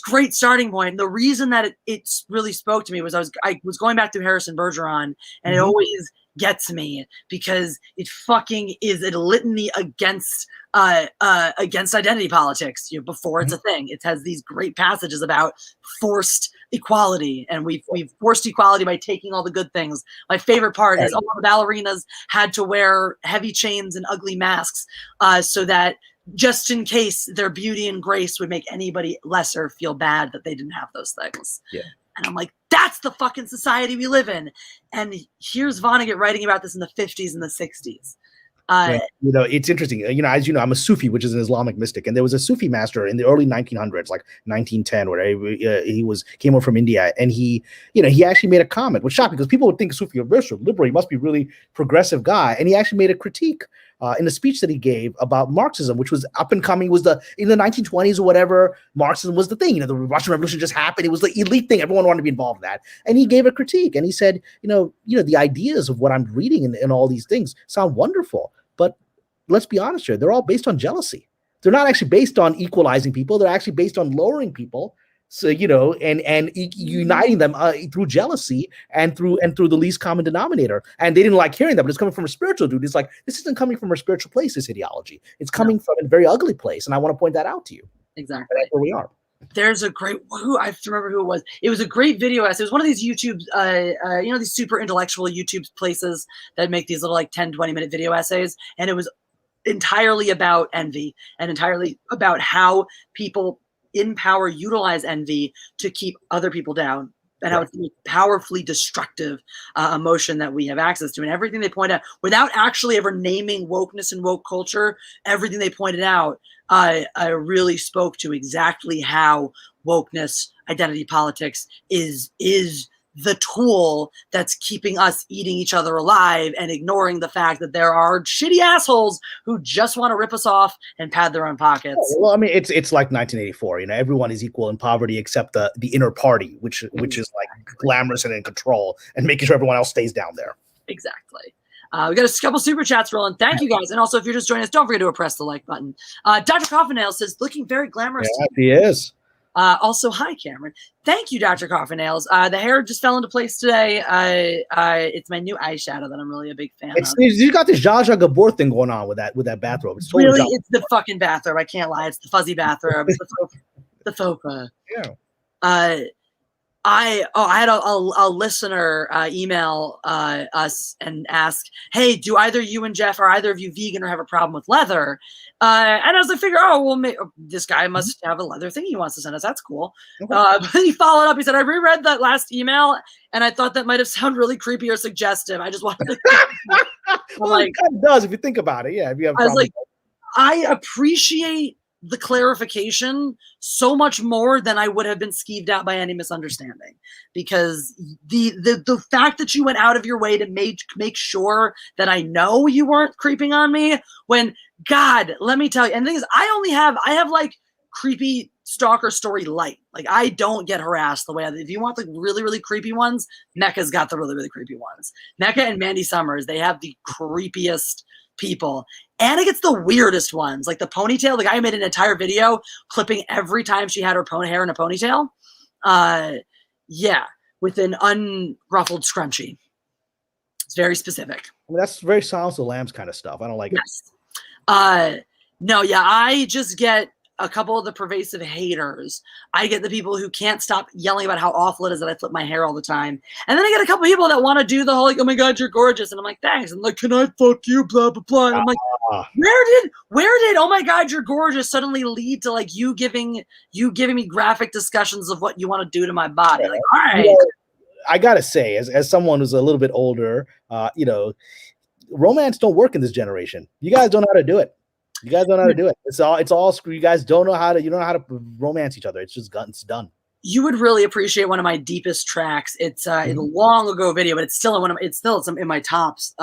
S1: great starting point. The reason that it really spoke to me was I was going back through Harrison Bergeron, and it always gets me because it fucking is a litany against identity politics. Before it's a thing, it has these great passages about forced equality, and we've forced equality by taking all the good things. My favorite part is all the ballerinas had to wear heavy chains and ugly masks so that just in case their beauty and grace would make anybody lesser feel bad that they didn't have those things.
S4: Yeah.
S1: And I'm like, that's the fucking society we live in. And here's Vonnegut writing about this in the 50s and the 60s.
S4: It's interesting. As you know, I'm a Sufi, which is an Islamic mystic, and there was a Sufi master in the early 1900s, like 1910, where he came over from India, and he actually made a comment, which shocked me because people would think Sufi is liberal, he must be a really progressive guy, and he actually made a critique in a speech that he gave about Marxism, which was up and coming, in the 1920s or whatever. Marxism was the thing. The Russian Revolution just happened. It was the elite thing. Everyone wanted to be involved in that. And he gave a critique, and he said, the ideas of what I'm reading and all these things sound wonderful, but let's be honest here, they're all based on jealousy. They're not actually based on equalizing people. They're actually based on lowering people. So, and uniting them through jealousy and through the least common denominator. And they didn't like hearing that, but it's coming from a spiritual dude. It's like, this isn't coming from a spiritual place, this ideology. It's coming from a very ugly place. And I want to point that out to you.
S1: Exactly.
S4: That's where we are.
S1: There's a great, I have to remember who it was. It was a great video essay. It was one of these YouTube, these super intellectual YouTube places that make these little 10, 20-minute video essays. And it was entirely about envy and entirely about how people in power utilize envy to keep other people down, and how it's a powerfully destructive emotion that we have access to. And everything they point out, without actually ever naming wokeness and woke culture, everything they pointed out I really spoke to exactly how wokeness, identity politics is the tool that's keeping us eating each other alive and ignoring the fact that there are shitty assholes who just want to rip us off and pad their own pockets.
S4: Well, I mean, it's like 1984. Everyone is equal in poverty except the inner party, which is like glamorous and in control and making sure everyone else stays down there.
S1: Exactly. We got a couple super chats rolling. Thank you guys. And also, if you're just joining us, don't forget to press the like button. Dr. Coffinail says, looking very glamorous.
S4: Yeah, he is.
S1: Also, hi, Cameron. Thank you, Dr. Coffinails. The hair just fell into place today. It's my new eyeshadow that I'm really a big fan of.
S4: You got this Zsa Zsa Gabor thing going on with that bathrobe. It's totally
S1: it's the fucking bathrobe. I can't lie. It's the fuzzy bathrobe. It's the faux pas.
S4: Yeah.
S1: I had a listener email us and ask, hey, do either you and Jeff, are either of you vegan or have a problem with leather? And I was like, this guy must have a leather thing he wants to send us. That's cool.
S4: Okay.
S1: But he followed up. He said, I reread that last email and I thought that might have sounded really creepy or suggestive. I just wanted to.
S4: Well, it kind of does if you think about it. Yeah. If you have
S1: I was like, I appreciate the clarification so much more than I would have been skeeved out by any misunderstanding, because the fact that you went out of your way to make sure that I know you weren't creeping on me, when, God, let me tell you, and the thing is, I have like creepy stalker story light. Like, I don't get harassed the way if you want the really, really creepy ones, Mecca's got the really, really creepy ones. Mecca and Mandy Summers, they have the creepiest people. Anna gets the weirdest ones, like the ponytail. The guy made an entire video clipping every time she had her hair in a ponytail. With an unruffled scrunchie. It's very specific.
S4: Well, that's very Silence of the Lambs kind of stuff. I don't like it.
S1: I just get a couple of the pervasive haters. I get the people who can't stop yelling about how awful it is that I flip my hair all the time. And then I get a couple of people that want to do the whole, like, oh my God, you're gorgeous. And I'm like, thanks. And like, can I fuck you? Blah, blah, blah. And I'm like, where did, oh my God, you're gorgeous suddenly lead to like you giving me graphic discussions of what you want to do to my body? Like, all right.
S4: I gotta say, as someone who's a little bit older, romance don't work in this generation. You guys don't know how to do it. You guys don't know how to do it. It's all screw. You guys don't know how to. You don't know how to romance each other. It's just done.
S1: You would really appreciate one of my deepest tracks. It's a long ago video, but it's still in my tops.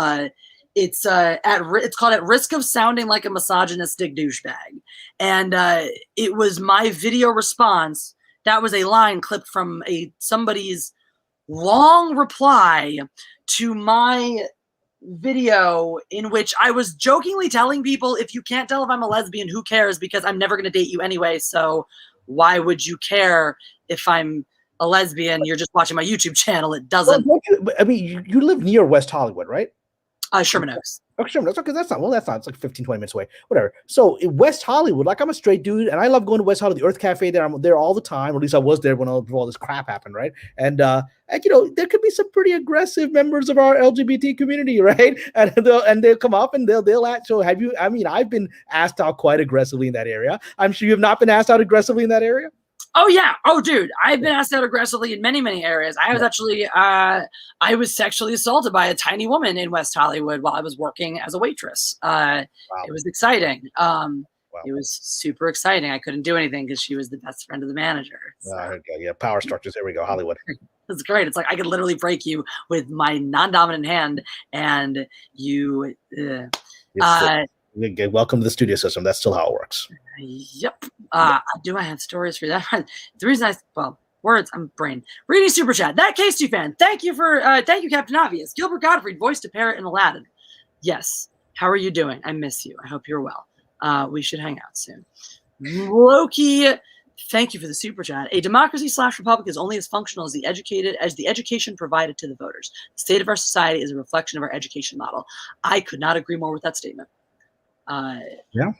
S1: It's called At Risk of Sounding Like a Misogynistic Douchebag, and it was my video response. That was a line clipped from somebody's long reply to my video, in which I was jokingly telling people, if you can't tell if I'm a lesbian, who cares, because I'm never going to date you anyway, so why would you care if I'm a lesbian? You're just watching my YouTube channel. It doesn't.
S4: I mean, you live near West Hollywood, right?
S1: Sherman Oaks.
S4: Oh, sure. That's okay. That's not, well, that's not, it's like 15, 20 minutes away, whatever. So in West Hollywood, like I'm a straight dude and I love going to West Hollywood, the Earth Cafe there. I'm there all the time, or at least I was there when all this crap happened, right? And you know, there could be some pretty aggressive members of our LGBT community, right? And they'll come up and they'll ask. So have you, I mean, I've been asked out quite aggressively in that area. I'm sure you have not been asked out aggressively in that area.
S1: Oh yeah. Oh dude, I've been asked out aggressively in many areas. I was actually I was sexually assaulted by a tiny woman in West Hollywood while I was working as a waitress.
S4: Wow.
S1: It was exciting.
S4: Wow.
S1: It was super exciting. I couldn't do anything because she was the best friend of the manager. So.
S4: Yeah, power structures. There we go, Hollywood.
S1: It's great. It's like I could literally break you with my non-dominant hand, and you.
S4: Welcome to the studio system. That's still how it works.
S1: Yep. Do I have stories for that? The reason words, I'm brain. Reading super chat. That K2 fan. Thank you for thank you, Captain Obvious. Gilbert Gottfried voiced a parrot in Aladdin. Yes. How are you doing? I miss you. I hope you're well. We should hang out soon. Loki, thank you for the super chat. A democracy/republic is only as functional as the education provided to the voters. The state of our society is a reflection of our education model. I could not agree more with that statement.
S4: Yeah.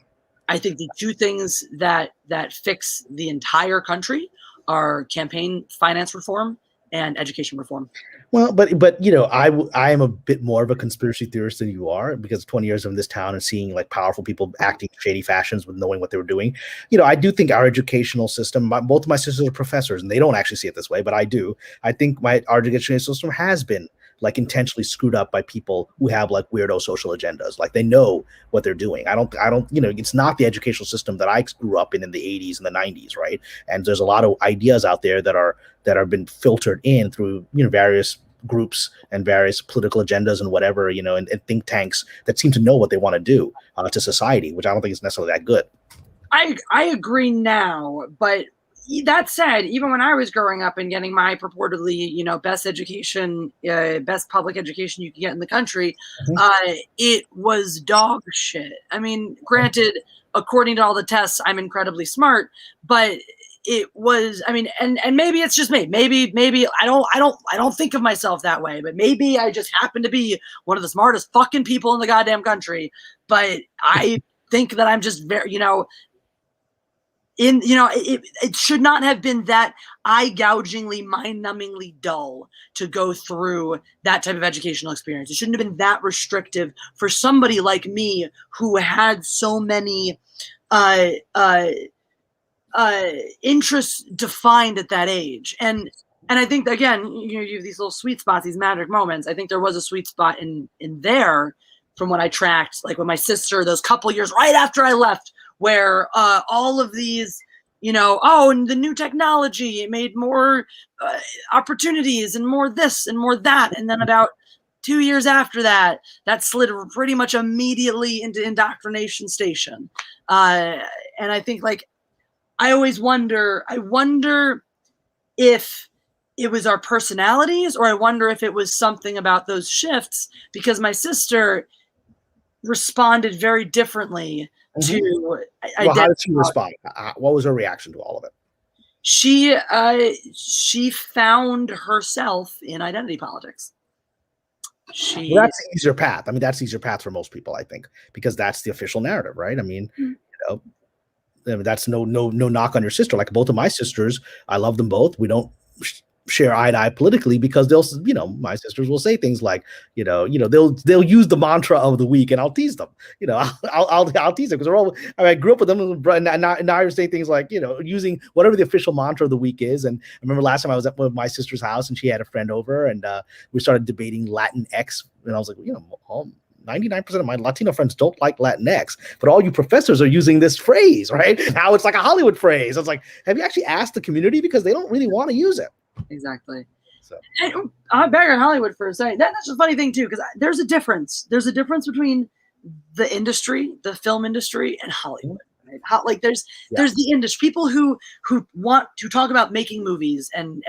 S1: I think the two things that fix the entire country are campaign finance reform and education reform.
S4: Well, but you know, I am a bit more of a conspiracy theorist than you are, because 20 years in this town and seeing like powerful people acting shady fashions with knowing what they were doing. You know, I do think our educational system, both of my sisters are professors and they don't actually see it this way, but I do. I think our educational system has been like intentionally screwed up by people who have like weirdo social agendas. Like they know what they're doing. I don't, you know, it's not the educational system that I grew up in the 80s and the 90s. Right. And there's a lot of ideas out there that are been filtered in through, you know, various groups and various political agendas and whatever, you know, and think tanks that seem to know what they want to do to society, which I don't think is necessarily that good.
S1: I agree now, but that said, even when I was growing up and getting my purportedly, you know, best education, best public education you could get in the country, it was dog shit. I mean, granted, according to all the tests, I'm incredibly smart, but it was, I mean, and maybe it's just me. Maybe I don't think of myself that way, but maybe I just happen to be one of the smartest fucking people in the goddamn country. But I think that I'm just very, you know, it should not have been that eye-gougingly, mind-numbingly dull to go through that type of educational experience. It shouldn't have been that restrictive for somebody like me who had so many interests defined at that age. And I think, again, you know, you have these little sweet spots, these magic moments. I think there was a sweet spot in there from what I tracked, like with my sister, those couple years right after I left, where all of these, you know, and the new technology, it made more opportunities and more this and more that. And then about 2 years after that, that slid pretty much immediately into indoctrination station. And I think, like, I wonder if it was our personalities, or I wonder if it was something about those shifts, because my sister responded very differently to.
S4: Well, how did she respond? What was her reaction to all of it?
S1: She found herself in identity politics.
S4: Well, that's the easier path. I mean, that's the easier path for most people, I think, because that's the official narrative, right? I mean, you know, that's no knock on your sister. Like both of my sisters, I love them both. We don't share eye to eye politically because they'll, you know, my sisters will say things like, you know, they'll use the mantra of the week, and I'll tease them. You know, I'll tease them because they're all. I mean, I grew up with them, and now I say things like, you know, using whatever the official mantra of the week is. And I remember last time I was at my sister's house, and she had a friend over, and we started debating Latinx, and I was like, you know, 99% of my Latino friends don't like Latinx, but all you professors are using this phrase, right? Now it's like a Hollywood phrase. I was like, have you actually asked the community? Because they don't really want to use it.
S1: Exactly.
S4: So
S1: I'm back on Hollywood for a second. That's a funny thing too, because there's a difference. There's a difference between the industry, the film industry, and Hollywood. Right? Like there's the industry, people who want to talk about making movies and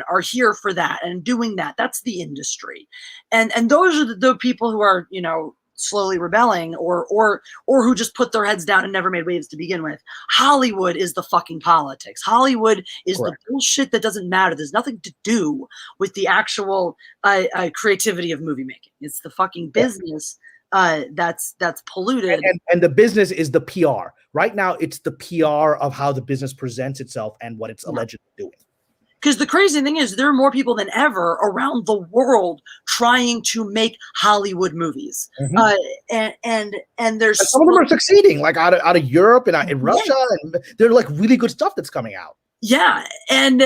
S1: are here for that and doing that. That's the industry, and those are the people who are, you know, slowly rebelling, or who just put their heads down and never made waves to begin with. Hollywood is the fucking politics. Hollywood is the bullshit that doesn't matter. There's nothing to do with the actual creativity of movie making. It's the fucking business that's polluted.
S4: And the business is the PR. Right now, it's the PR of how the business presents itself and what it's allegedly doing.
S1: Because the crazy thing is, there are more people than ever around the world trying to make Hollywood movies, and there's
S4: some of them are succeeding, like out of Europe and in Russia, and they're like really good stuff that's coming out.
S1: Yeah, and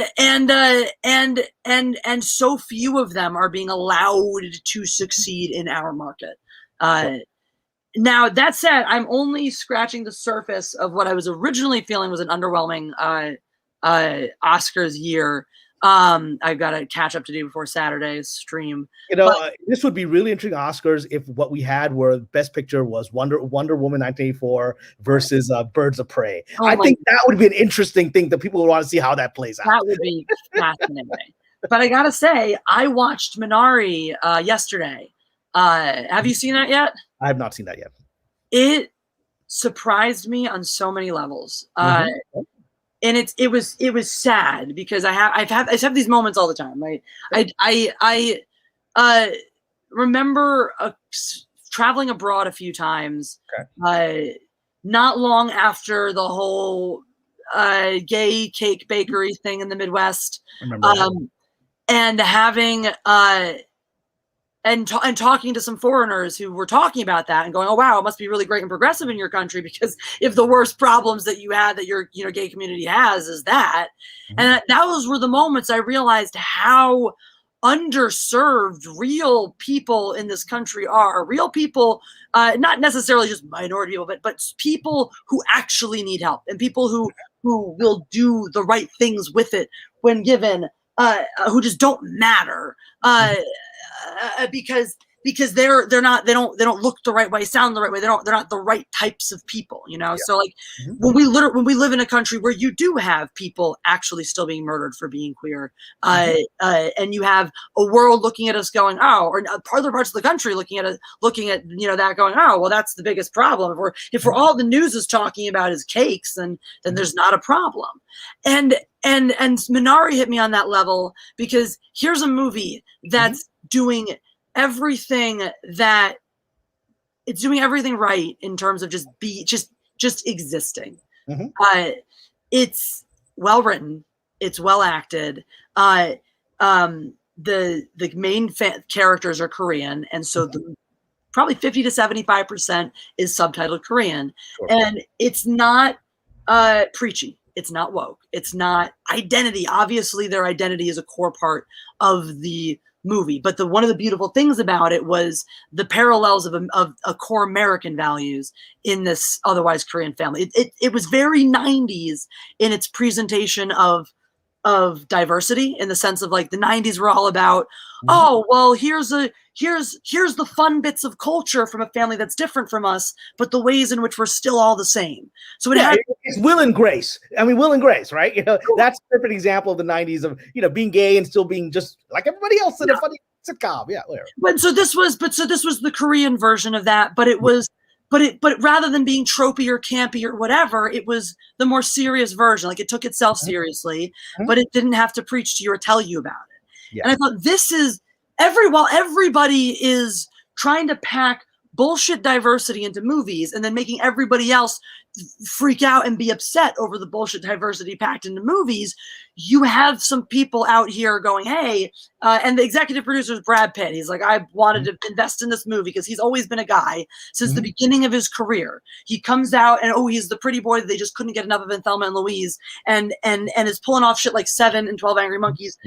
S1: so few of them are being allowed to succeed in our market. Now that said, I'm only scratching the surface of what I was originally feeling was an underwhelming Oscars year. I've got to catch up to do before Saturday's stream.
S4: This would be really interesting Oscars if what we had were Best Picture was Wonder Woman 1984 versus Birds of Prey. I think that would be an interesting thing that people would want to see how that plays out.
S1: That would be fascinating. But I gotta say, I watched Minari yesterday. Have you seen that yet?
S4: I have not seen that yet.
S1: It surprised me on so many levels. And it was sad because I have these moments all the time. Right? I remember traveling abroad a few times. Not long after the whole gay cake bakery thing in the Midwest, and having and talking to some foreigners who were talking about that and going, oh, wow, it must be really great and progressive in your country, because if the worst problems that you had that your gay community has is that. And those were the moments I realized how underserved real people in this country are. Real people, not necessarily just minority people, but people who actually need help, and people who will do the right things with it when given, who just don't matter. Because they don't look the right way, sound the right way. They're not the right types of people, So like when we live in a country where you do have people actually still being murdered for being queer, and you have a world looking at us going, oh, or other parts of the country looking at that going, oh, well, that's the biggest problem. If we're all the news is talking about is cakes, then there's not a problem. And Minari hit me on that level, because here's a movie that's doing everything right in terms of just existing. It's well written, it's well acted. The main characters are Korean, and so probably 50 to 75% is subtitled Korean. And it's not preachy. It's not woke. It's not identity. Obviously, their identity is a core part of the movie. But one of the beautiful things about it was the parallels of a core American values in this otherwise Korean family. It was very 90s in its presentation of diversity, in the sense of like the 90s were all about, oh, well, here's the fun bits of culture from a family that's different from us, but the ways in which we're still all the same. So
S4: it's Will and Grace. I mean, Will and Grace, right? That's a perfect example of the 90s of being gay and still being just like everybody else in a funny sitcom. Yeah, whatever. But
S1: so this was the Korean version of that, but it was. But rather than being tropey or campy or whatever, it was the more serious version. Like, it took itself seriously, but it didn't have to preach to you or tell you about it. And I thought, this is while everybody is trying to pack bullshit diversity into movies and then making everybody else freak out and be upset over the bullshit diversity packed into movies, you have some people out here going, hey, and the executive producer is Brad Pitt. He's like, I wanted to invest in this movie because he's always been a guy since the beginning of his career. He comes out and, he's the pretty boy that they just couldn't get enough of in Thelma and Louise, and is pulling off shit like 7 and 12 Angry Monkeys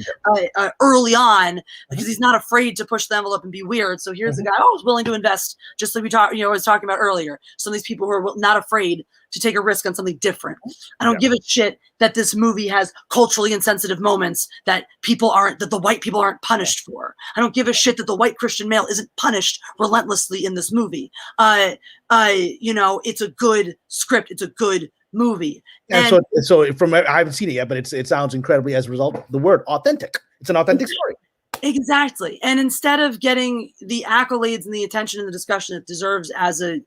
S1: early on, because he's not afraid to push the envelope and be weird. So here's a guy who's willing to invest, just like I was talking about earlier. Some of these people who are not afraid to take a risk on something different. I don't give a shit that this movie has culturally insensitive moments that the white people aren't punished for. I don't give a shit that the white Christian male isn't punished relentlessly in this movie. It's a good script. It's a good movie.
S4: And so I haven't seen it yet, but it sounds incredibly, as a result, the word authentic. It's an authentic story.
S1: Exactly. And instead of getting the accolades and the attention and the discussion it deserves as a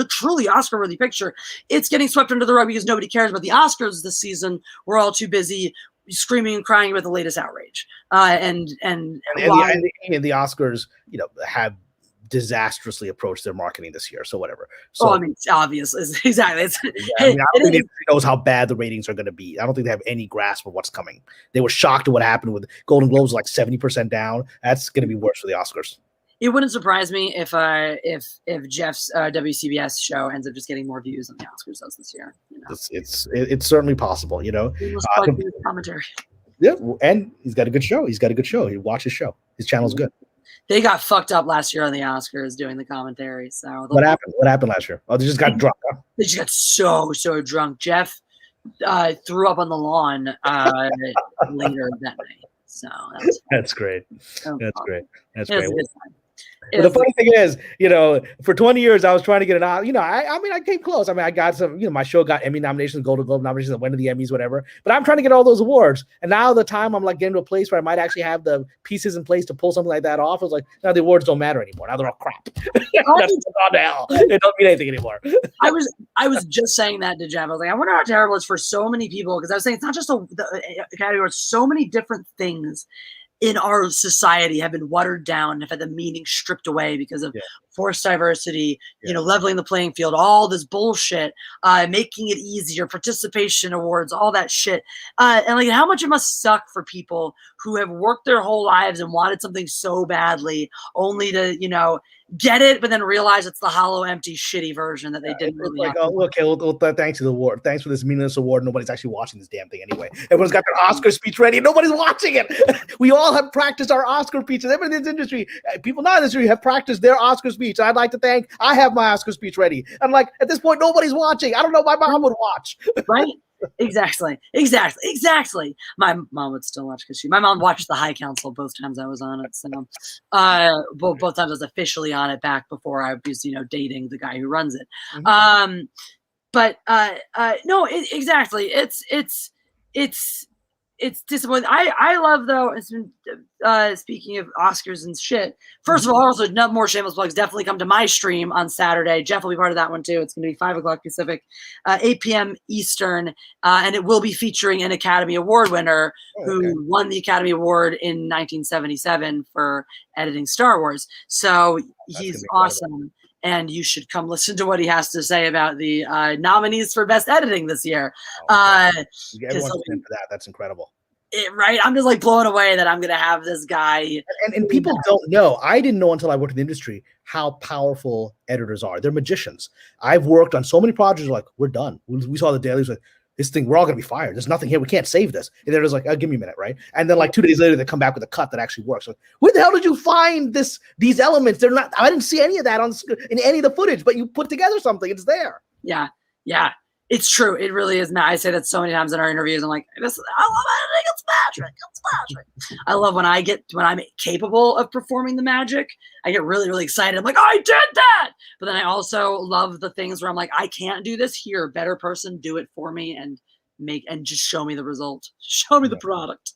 S1: truly Oscar-worthy picture, it's getting swept under the rug because nobody cares about the Oscars this season. We're all too busy screaming and crying about the latest outrage. And
S4: the Oscars, have disastrously approached their marketing this year. So whatever. So
S1: I mean, it's obvious. Exactly.
S4: I don't think anybody knows how bad the ratings are going to be. I don't think they have any grasp of what's coming. They were shocked at what happened with Golden Globes, like 70% down. That's going to be worse for the Oscars.
S1: It wouldn't surprise me if Jeff's WCBS show ends up just getting more views than the Oscars does this year.
S4: It's certainly possible.
S1: Commentary.
S4: Yeah, and he's got a good show. He watch his show. His channel's good.
S1: They got fucked up last year on the Oscars doing the commentary. So
S4: what happened? What happened last year? Oh, they just got drunk. Huh?
S1: They just got so drunk. Jeff threw up on the lawn later that night. So
S4: that's great. That's great.
S1: But
S4: the funny thing is, for 20 years I was trying to get I came close. I mean, I got some, my show got Emmy nominations, Golden Globe nominations, I went to the Emmys, whatever. But I'm trying to get all those awards. And now the time I'm like getting to a place where I might actually have the pieces in place to pull something like that off. I was like, now the awards don't matter anymore. Now they're all crap. That's gone to hell. They don't mean anything anymore.
S1: I was just saying that to Jeff. I was like, I wonder how terrible it's for so many people, because I was saying it's not just the Academy Awards, so many different things in our society have been watered down, have had the meaning stripped away because of forced diversity, leveling the playing field, all this bullshit, making it easier, participation awards, all that shit. And like how much it must suck for people who have worked their whole lives and wanted something so badly only to, get it, but then realize it's the hollow, empty, shitty version that they didn't really
S4: like, thanks to the award. Thanks for this meaningless award. Nobody's actually watching this damn thing anyway. Everyone's got their Oscar speech ready. Nobody's watching it. We all have practiced our Oscar speeches. Everybody in this industry, people not in this industry, have practiced their Oscar speech. I'd like to I have my Oscar speech ready. I'm like, at this point, nobody's watching. I don't know. My mom would watch.
S1: Right? Exactly. My mom would still watch because my mom watched the High Council both times I was on it. So, both times I was officially on it back before I was, dating the guy who runs it. Mm-hmm. No, exactly. It's disappointing. I love, though, speaking of Oscars and shit, first of all, also no more shameless plugs. Definitely come to my stream on Saturday. Jeff will be part of that one too. It's going to be 5 o'clock Pacific, 8 p.m. Eastern, and it will be featuring an Academy Award winner who won the Academy Award in 1977 for editing Star Wars. So he's awesome. And you should come listen to what he has to say about the nominees for Best Editing this year.
S4: Everyone's in for that. That's incredible.
S1: Right? I'm just like blown away that I'm going to have this guy.
S4: And people don't know. I didn't know until I worked in the industry how powerful editors are. They're magicians. I've worked on so many projects like, we're done. We saw the dailies like, this thing, we're all going to be fired. There's nothing here. We can't save this. And they're just like, give me a minute, right? And then like 2 days later, they come back with a cut that actually works. Like, where the hell did you find these elements? They're not. I didn't see any of that in any of the footage, but you put together something. It's there.
S1: Yeah. It's true. It really is. Matt, I say that so many times in our interviews. I'm like, I love editing. It's magic. I love when I'm capable of performing the magic. I get really, really excited. I'm like, I did that. But then I also love the things where I'm like, I can't do this here. Better person, do it for me and just show me the result. Show me the product.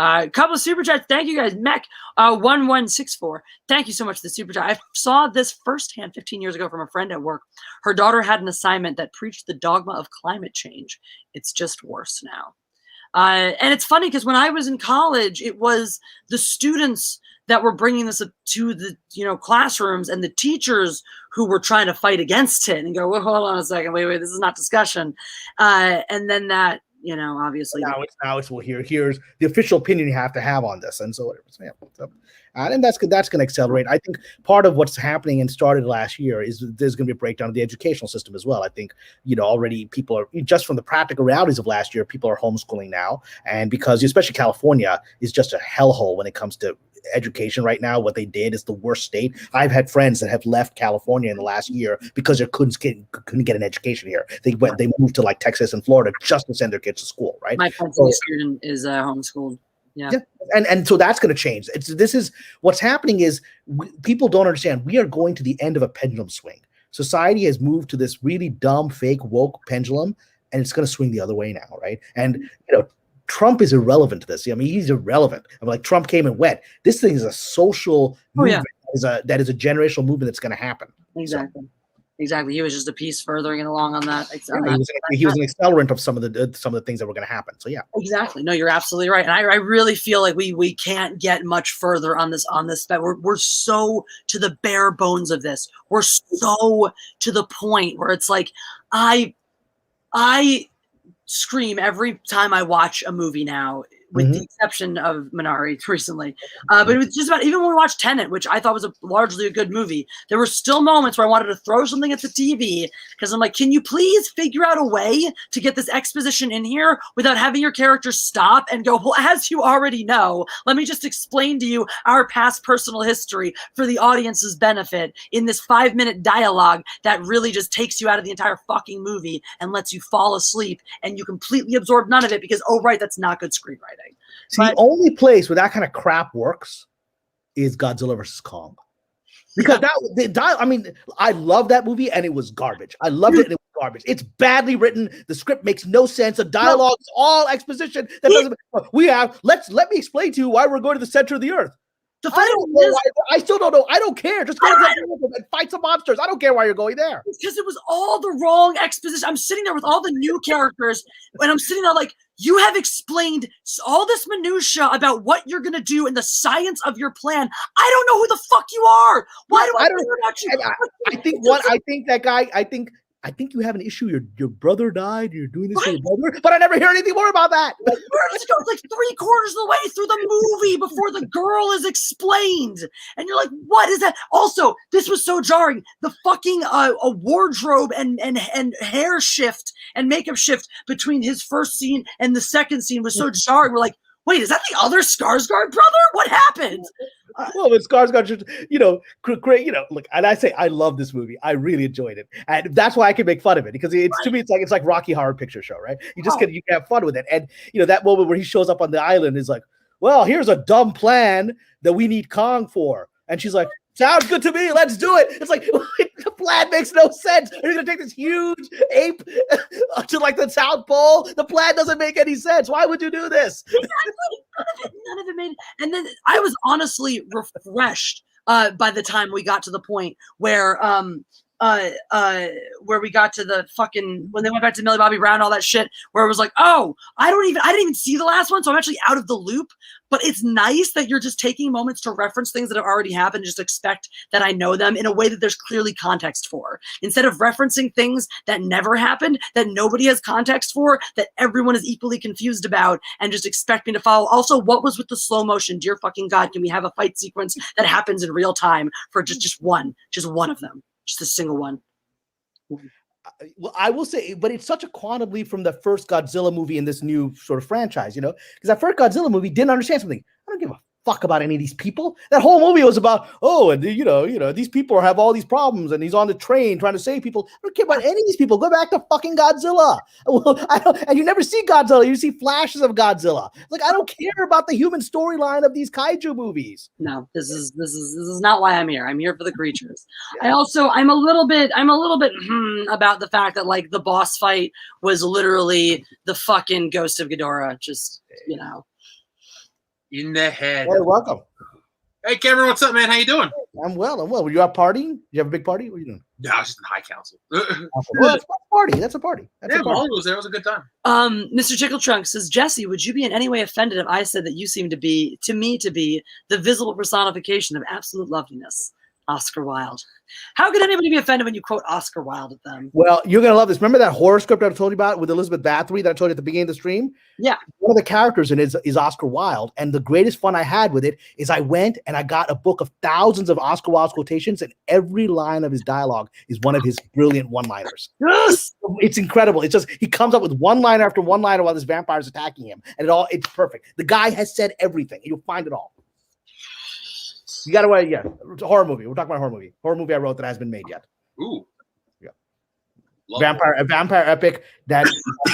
S1: A couple of super chats. Thank you guys. Mech 1164. Thank you so much for the super chat. I saw this firsthand 15 years ago from a friend at work. Her daughter had an assignment that preached the dogma of climate change. It's just worse now. And it's funny because when I was in college, it was the students that were bringing this up to the classrooms and the teachers who were trying to fight against it and go, well, hold on a second, wait, this is not discussion. And then that. Obviously
S4: now it's well, here's the official opinion you have to have on this, and so whatever. And that's going to accelerate. I think part of what's happening and started last year is there's going to be a breakdown of the educational system as well. I think already people are, just from the practical realities of last year, people are homeschooling now, and because especially California is just a hellhole when it comes to education right now. What they did is the worst state. I've had friends that have left California in the last year because they couldn't get an education here. They moved to like Texas and Florida just to send their kids to school, right?
S1: My pencil student is homeschooled. Yeah.
S4: And so that's going to change. This is what's happening is people don't understand. We are going to the end of a pendulum swing. Society has moved to this really dumb, fake, woke pendulum, and it's going to swing the other way now, right? And Trump is irrelevant to this. I mean, he's irrelevant. I'm like, Trump came and went. This thing is a social movement. That is a generational movement that's going to happen.
S1: Exactly. Exactly. He was just a piece furthering it along on that.
S4: He was an accelerant of some of the things that were going to happen. So yeah.
S1: Exactly. No, you're absolutely right. And I really feel like we can't get much further on this but we're so to the bare bones of this. We're so to the point where it's like I scream every time I watch a movie now, with the exception of Minari recently. But it was just about, even when we watched Tenet, which I thought was largely a good movie, there were still moments where I wanted to throw something at the TV because I'm like, can you please figure out a way to get this exposition in here without having your character stop and go, well, as you already know, let me just explain to you our past personal history for the audience's benefit in this 5-minute dialogue that really just takes you out of the entire fucking movie and lets you fall asleep and you completely absorb none of it because, oh, right, that's not good screenwriting.
S4: See, the only place where that kind of crap works is Godzilla versus Kong. Because I mean, I love that movie and it was garbage. I loved it and it was garbage. It's badly written. The script makes no sense. The dialogue is all exposition. That doesn't. Let me explain to you why we're going to the center of the earth. I still don't know. I don't care. Just go and fight some monsters. I don't care why you're going there.
S1: Because it was all the wrong exposition. I'm sitting there with all the new characters, and I'm sitting there like, you have explained all this minutia about what you're going to do and the science of your plan. I don't know who the fuck you are. Why do I care about you?
S4: I think you have an issue. Your brother died. You're doing this for your brother, but I never hear anything more about that.
S1: We're just going like 3/4 of the way through the movie before the girl is explained, and you're like, "What is that?" Also, this was so jarring. The fucking a wardrobe and hair shift and makeup shift between his first scene and the second scene was so jarring. We're like, "Wait, is that the other Skarsgård brother? What happened?"
S4: Well, but Skarsgård just, great, look, and I say I love this movie. I really enjoyed it, and that's why I can make fun of it because to me it's like Rocky Horror Picture Show, right? You can have fun with it, and that moment where he shows up on the island is like, well, here's a dumb plan that we need Kong for, and she's like, sounds good to me. Let's do it. It's like the plan makes no sense. Are you gonna take this huge ape to like the South Pole? The plan doesn't make any sense. Why would you do this?
S1: None of it made. And then I was honestly refreshed by the time we got to the point where we got to the fucking when they went back to Millie Bobby Brown, all that shit, where it was like, oh, I didn't even see the last one, so I'm actually out of the loop. But it's nice that you're just taking moments to reference things that have already happened and just expect that I know them in a way that there's clearly context for. Instead of referencing things that never happened, that nobody has context for, that everyone is equally confused about, and just expect me to follow. Also, what was with the slow motion? Dear fucking God, can we have a fight sequence that happens in real time for just one of them? Just a single one.
S4: Well, I will say, but it's such a quantum leap from the first Godzilla movie in this new sort of franchise, because that first Godzilla movie didn't understand something. I don't give a fuck about any of these people. That whole movie was about, and these people have all these problems, and he's on the train trying to save people. I don't care about any of these people. Go back to fucking Godzilla. Well, and you never see Godzilla. You see flashes of Godzilla. Like, I don't care about the human storyline of these kaiju movies.
S1: No, this is not why I'm here. I'm here for the creatures. Yeah. I'm a little bit about the fact that like the boss fight was literally the fucking Ghost of Ghidorah. Just
S5: in the head.
S4: Hey, welcome.
S5: Hey, Cameron, what's up, man? How you doing?
S4: I'm well. Were you out partying? Did you have a big party? What are you doing?
S5: No, I was just in high council.
S4: Well, that's a party. That's a party.
S5: Molly was there. It was a good time.
S1: Mr. Chickle Trunk says, Jesse, would you be in any way offended if I said that you seem to be the visible personification of absolute loveliness? Oscar Wilde. How could anybody be offended when you quote Oscar Wilde at them?
S4: Well, you're going to love this. Remember that horror script I told you about with Elizabeth Bathory that I told you at the beginning of the stream?
S1: Yeah.
S4: One of the characters in it is Oscar Wilde. And the greatest fun I had with it is I went and I got a book of thousands of Oscar Wilde's quotations, and every line of his dialogue is one of his brilliant one-liners.
S1: Yes!
S4: It's incredible. It's just, he comes up with one line after one liner while this vampire is attacking him. And it's perfect. The guy has said everything. You'll find it all. You got to wait. Yeah, it's a horror movie. We're talking about a horror movie. Horror movie I wrote that hasn't been made yet.
S5: Ooh,
S4: yeah. A vampire epic that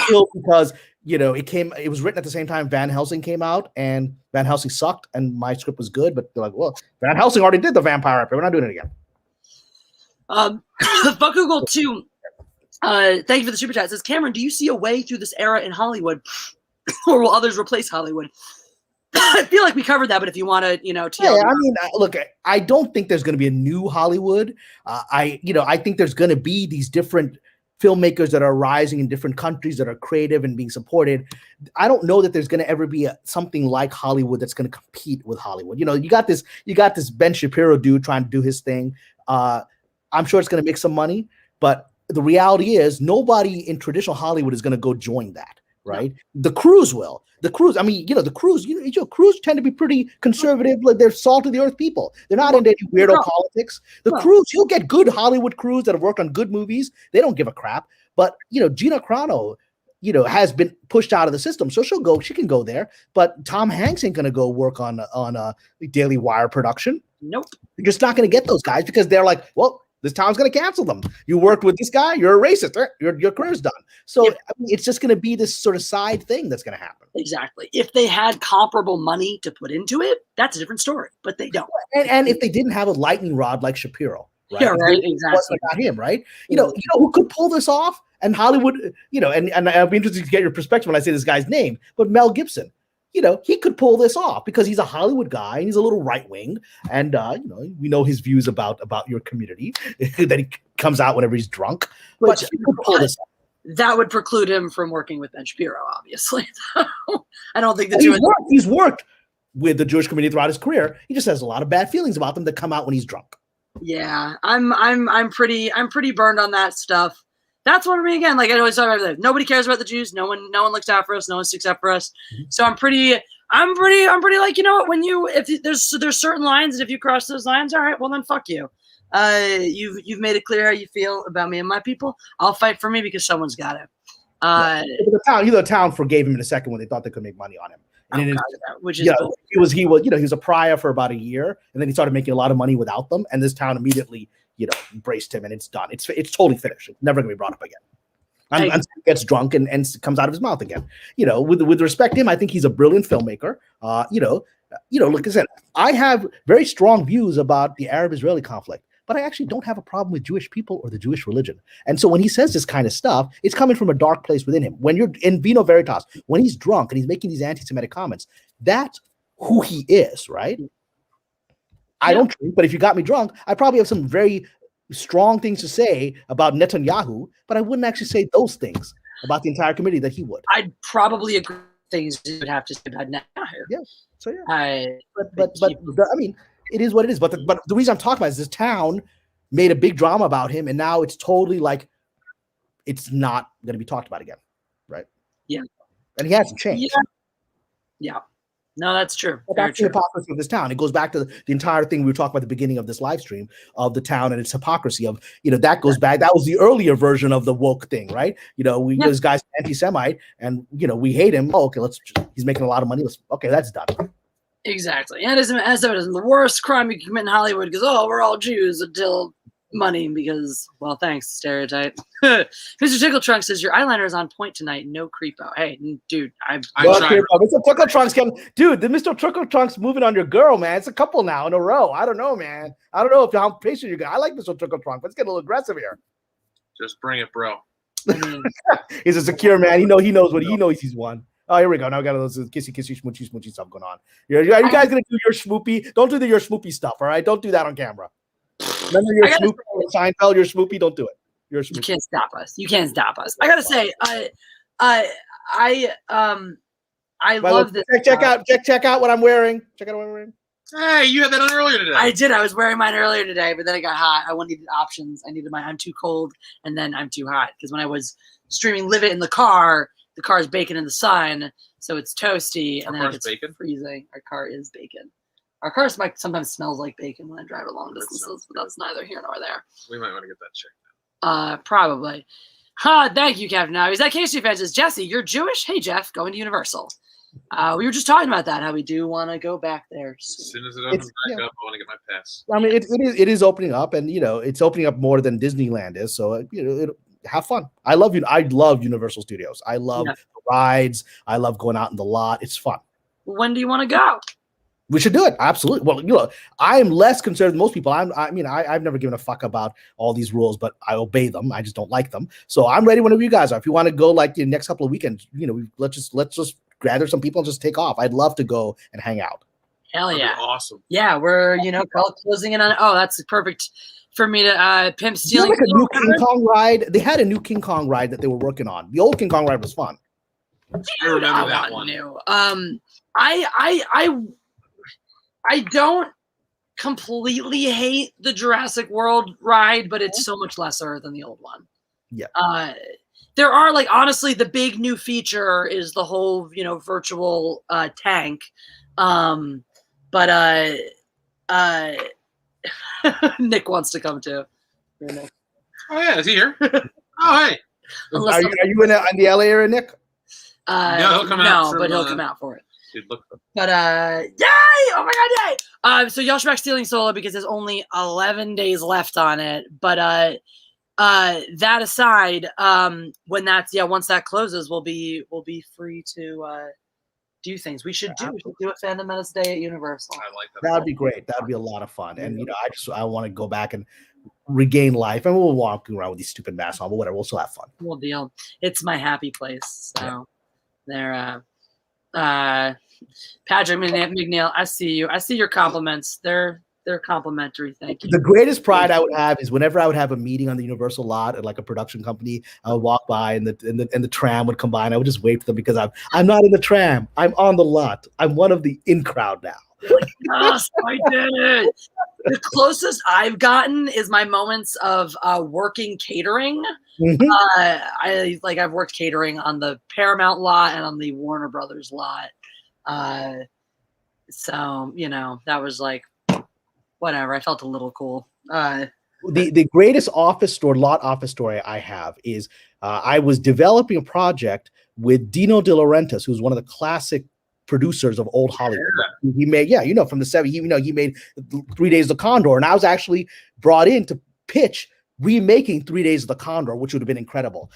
S4: killed because it was written at the same time Van Helsing came out, and Van Helsing sucked, and my script was good, but they're like, well, Van Helsing already did the vampire epic. We're not doing it again.
S1: Fuck Google 2. Thank you for the super chat. It says, Cameron, do you see a way through this era in Hollywood? or will others replace Hollywood? I feel like we covered that, but if you want to,
S4: Yeah, I mean, look, I don't think there's going to be a new Hollywood. I think there's going to be these different filmmakers that are rising in different countries that are creative and being supported. I don't know that there's going to ever be something like Hollywood that's going to compete with Hollywood. You got this Ben Shapiro dude trying to do his thing. I'm sure it's going to make some money, but the reality is nobody in traditional Hollywood is going to go join that. Right, the crews will. The crews. I mean, the crews. Crews tend to be pretty conservative. Like they're salt of the earth people. They're not into any weirdo politics. The crews. You'll get good Hollywood crews that have worked on good movies. They don't give a crap. But Gina Carano, has been pushed out of the system, so she'll go. She can go there. But Tom Hanks ain't gonna go work on a Daily Wire production.
S1: Nope.
S4: You're just not gonna get those guys because they're like, well, this town's going to cancel them. You worked with this guy, you're a racist. Your career's done. So I mean, it's just going to be this sort of side thing that's going to happen.
S1: Exactly. If they had comparable money to put into it, that's a different story. But they don't.
S4: And if they didn't have a lightning rod like Shapiro, right?
S1: Yeah, right. Exactly.
S4: Not him, right? You know who could pull this off? And Hollywood, and I'll be interested to get your perspective when I say this guy's name. But Mel Gibson. He could pull this off because he's a Hollywood guy and he's a little right wing. And, we know his views about your community that he comes out whenever he's drunk. But he could pull this off.
S1: That would preclude him from working with Ben Shapiro, obviously. I don't think
S4: he's worked with the Jewish community throughout his career. He just has a lot of bad feelings about them that come out when he's drunk.
S1: Yeah, I'm pretty burned on that stuff. That's one of me again. Like I always talk about, nobody cares about the Jews. No one looks out for us. No one sticks up for us. So I'm pretty like, what, if there's certain lines, and if you cross those lines, all right, well then fuck you. You've made it clear how you feel about me and my people. I'll fight for me because someone's got it.
S4: The town forgave him in a second when they thought they could make money on him. And
S1: which is
S4: he was a pariah for about a year, and then he started making a lot of money without them. And this town immediately embraced him, and it's done. It's totally finished. It's never going to be brought up again. Until he gets drunk and comes out of his mouth again. With respect to him, I think he's a brilliant filmmaker. Like I said, I have very strong views about the Arab-Israeli conflict, but I actually don't have a problem with Jewish people or the Jewish religion. And so when he says this kind of stuff, it's coming from a dark place within him. When you're in Vino Veritas, when he's drunk and he's making these anti-Semitic comments, that's who he is, right? I don't drink, but if you got me drunk, I probably have some very strong things to say about Netanyahu, but I wouldn't actually say those things about the entire committee that he would.
S1: I'd probably agree with things you would have to say about Netanyahu.
S4: Yeah. So
S1: but
S4: I mean, it is what it is. But the reason I'm talking about is this town made a big drama about him, and now it's totally like it's not going to be talked about again, right?
S1: Yeah.
S4: And he hasn't changed.
S1: Yeah. No, that's true.
S4: But that's the hypocrisy of this town. It goes back to the entire thing we were talking about at the beginning of this live stream of the town and its hypocrisy of, that goes back. That was the earlier version of the woke thing, right? This guy's anti-Semite and, we hate him. Oh, okay, he's making a lot of money. Okay, that's done.
S1: Exactly. And as the worst crime you can commit in Hollywood because, we're all Jews until money because, well, thanks, stereotype. Mr. Tickle Trunk says your eyeliner is on point tonight. No creepo. Hey, dude, I'm
S4: trying. Mr. Tickle Trunks dude, the Mr. Tickle Trunks moving on your girl, man. It's a couple now in a row. I don't know, man. I don't know how patient you're I like Mr. Tickle Trunk. Let's get a little aggressive here.
S5: Just bring it, bro.
S4: He's a secure man. He knows what he knows. He's won. Oh, here we go. Now we got those kissy, smoochy stuff going on. Are you guys gonna do your schmoopy? Don't do your schmoopy stuff, all right? Don't do that on camera. Remember your Snoopy, Seinfeld, your Snoopy, don't do it. You
S1: can't stop us. I gotta say, I love this.
S4: Check out what I'm wearing. Check out what I'm wearing.
S5: Hey, you had that on earlier today.
S1: I did. I was wearing mine earlier today, but then it got hot. I needed options. I needed I'm too cold, and then I'm too hot. Because when I was streaming LIVIT in the car is baking in the sun, so it's toasty, and then it's freezing. Our car is bacon. Our car sometimes smells like bacon when I drive long distances, but that's neither here nor there.
S5: We might want to get that checked.
S1: Probably. Thank you, Captain Now. Is that Casey fan says, Jesse, you're Jewish? Hey, Jeff, going to Universal. We were just talking about that, how we do want to go back there.
S5: As soon as it opens back up, I want to get my pass.
S4: I mean, it is opening up, and it's opening up more than Disneyland is. So have fun. I love Universal Studios. I love the rides. I love going out in the lot. It's fun.
S1: When do you want to go?
S4: We should do it. Absolutely. Well, I am less concerned than most people. I've never given a fuck about all these rules, but I obey them. I just don't like them. So I'm ready whenever you guys are. If you want to go like the next couple of weekends, let's just gather some people and just take off. I'd love to go and hang out.
S1: Hell
S5: That'd be
S1: yeah.
S5: awesome.
S1: Yeah, we're closing in on. Oh, that's perfect for me to pimp
S4: You know,
S1: stealing.
S4: like a new King Kong ride. They had a new King Kong ride that they were working on. The old King Kong ride was fun.
S5: I remember that
S1: want
S5: one.
S1: new. I don't completely hate the Jurassic World ride, but it's so much lesser than the old one.
S4: Yeah.
S1: There are like honestly the big new feature is the whole virtual tank. But Nick wants to come too.
S5: Oh yeah, is he here? Oh hey.
S4: Are you in the LA area, Nick?
S5: No, he'll come out.
S1: No, but he'll come out for it.
S5: Dude, look.
S1: But yay! Oh my god, yay! So Y'all should back stealing solo because there's only 11 days left on it. But that aside, when once that closes, we'll be free to do things. We should do a Phantom Menace Day at Universal.
S5: I like that.
S4: That would be great. That would be a lot of fun. And I want to go back and regain life. And we'll walk around with these stupid masks on, but whatever. We'll still have fun.
S1: Cool deal. It's my happy place. So they're Patrick McNeil, I see you. I see your compliments. They're complimentary. Thank you.
S4: The greatest pride I would have is whenever I would have a meeting on the Universal lot at like a production company, I would walk by and the tram would come by and I would just wave to them because I'm not in the tram. I'm on the lot. I'm one of the in crowd now.
S1: Yes, I did it. The closest I've gotten is my moments of working catering.
S4: Mm-hmm.
S1: I've worked catering on the Paramount lot and on the Warner Brothers lot. So that was like whatever. I felt a little cool.
S4: The greatest office story I have is I was developing a project with Dino De Laurentiis, who's one of the classic producers of old Hollywood. He made, from the 70s, he made 3 Days of the Condor, and I was actually brought in to pitch remaking 3 Days of the Condor, which would have been incredible.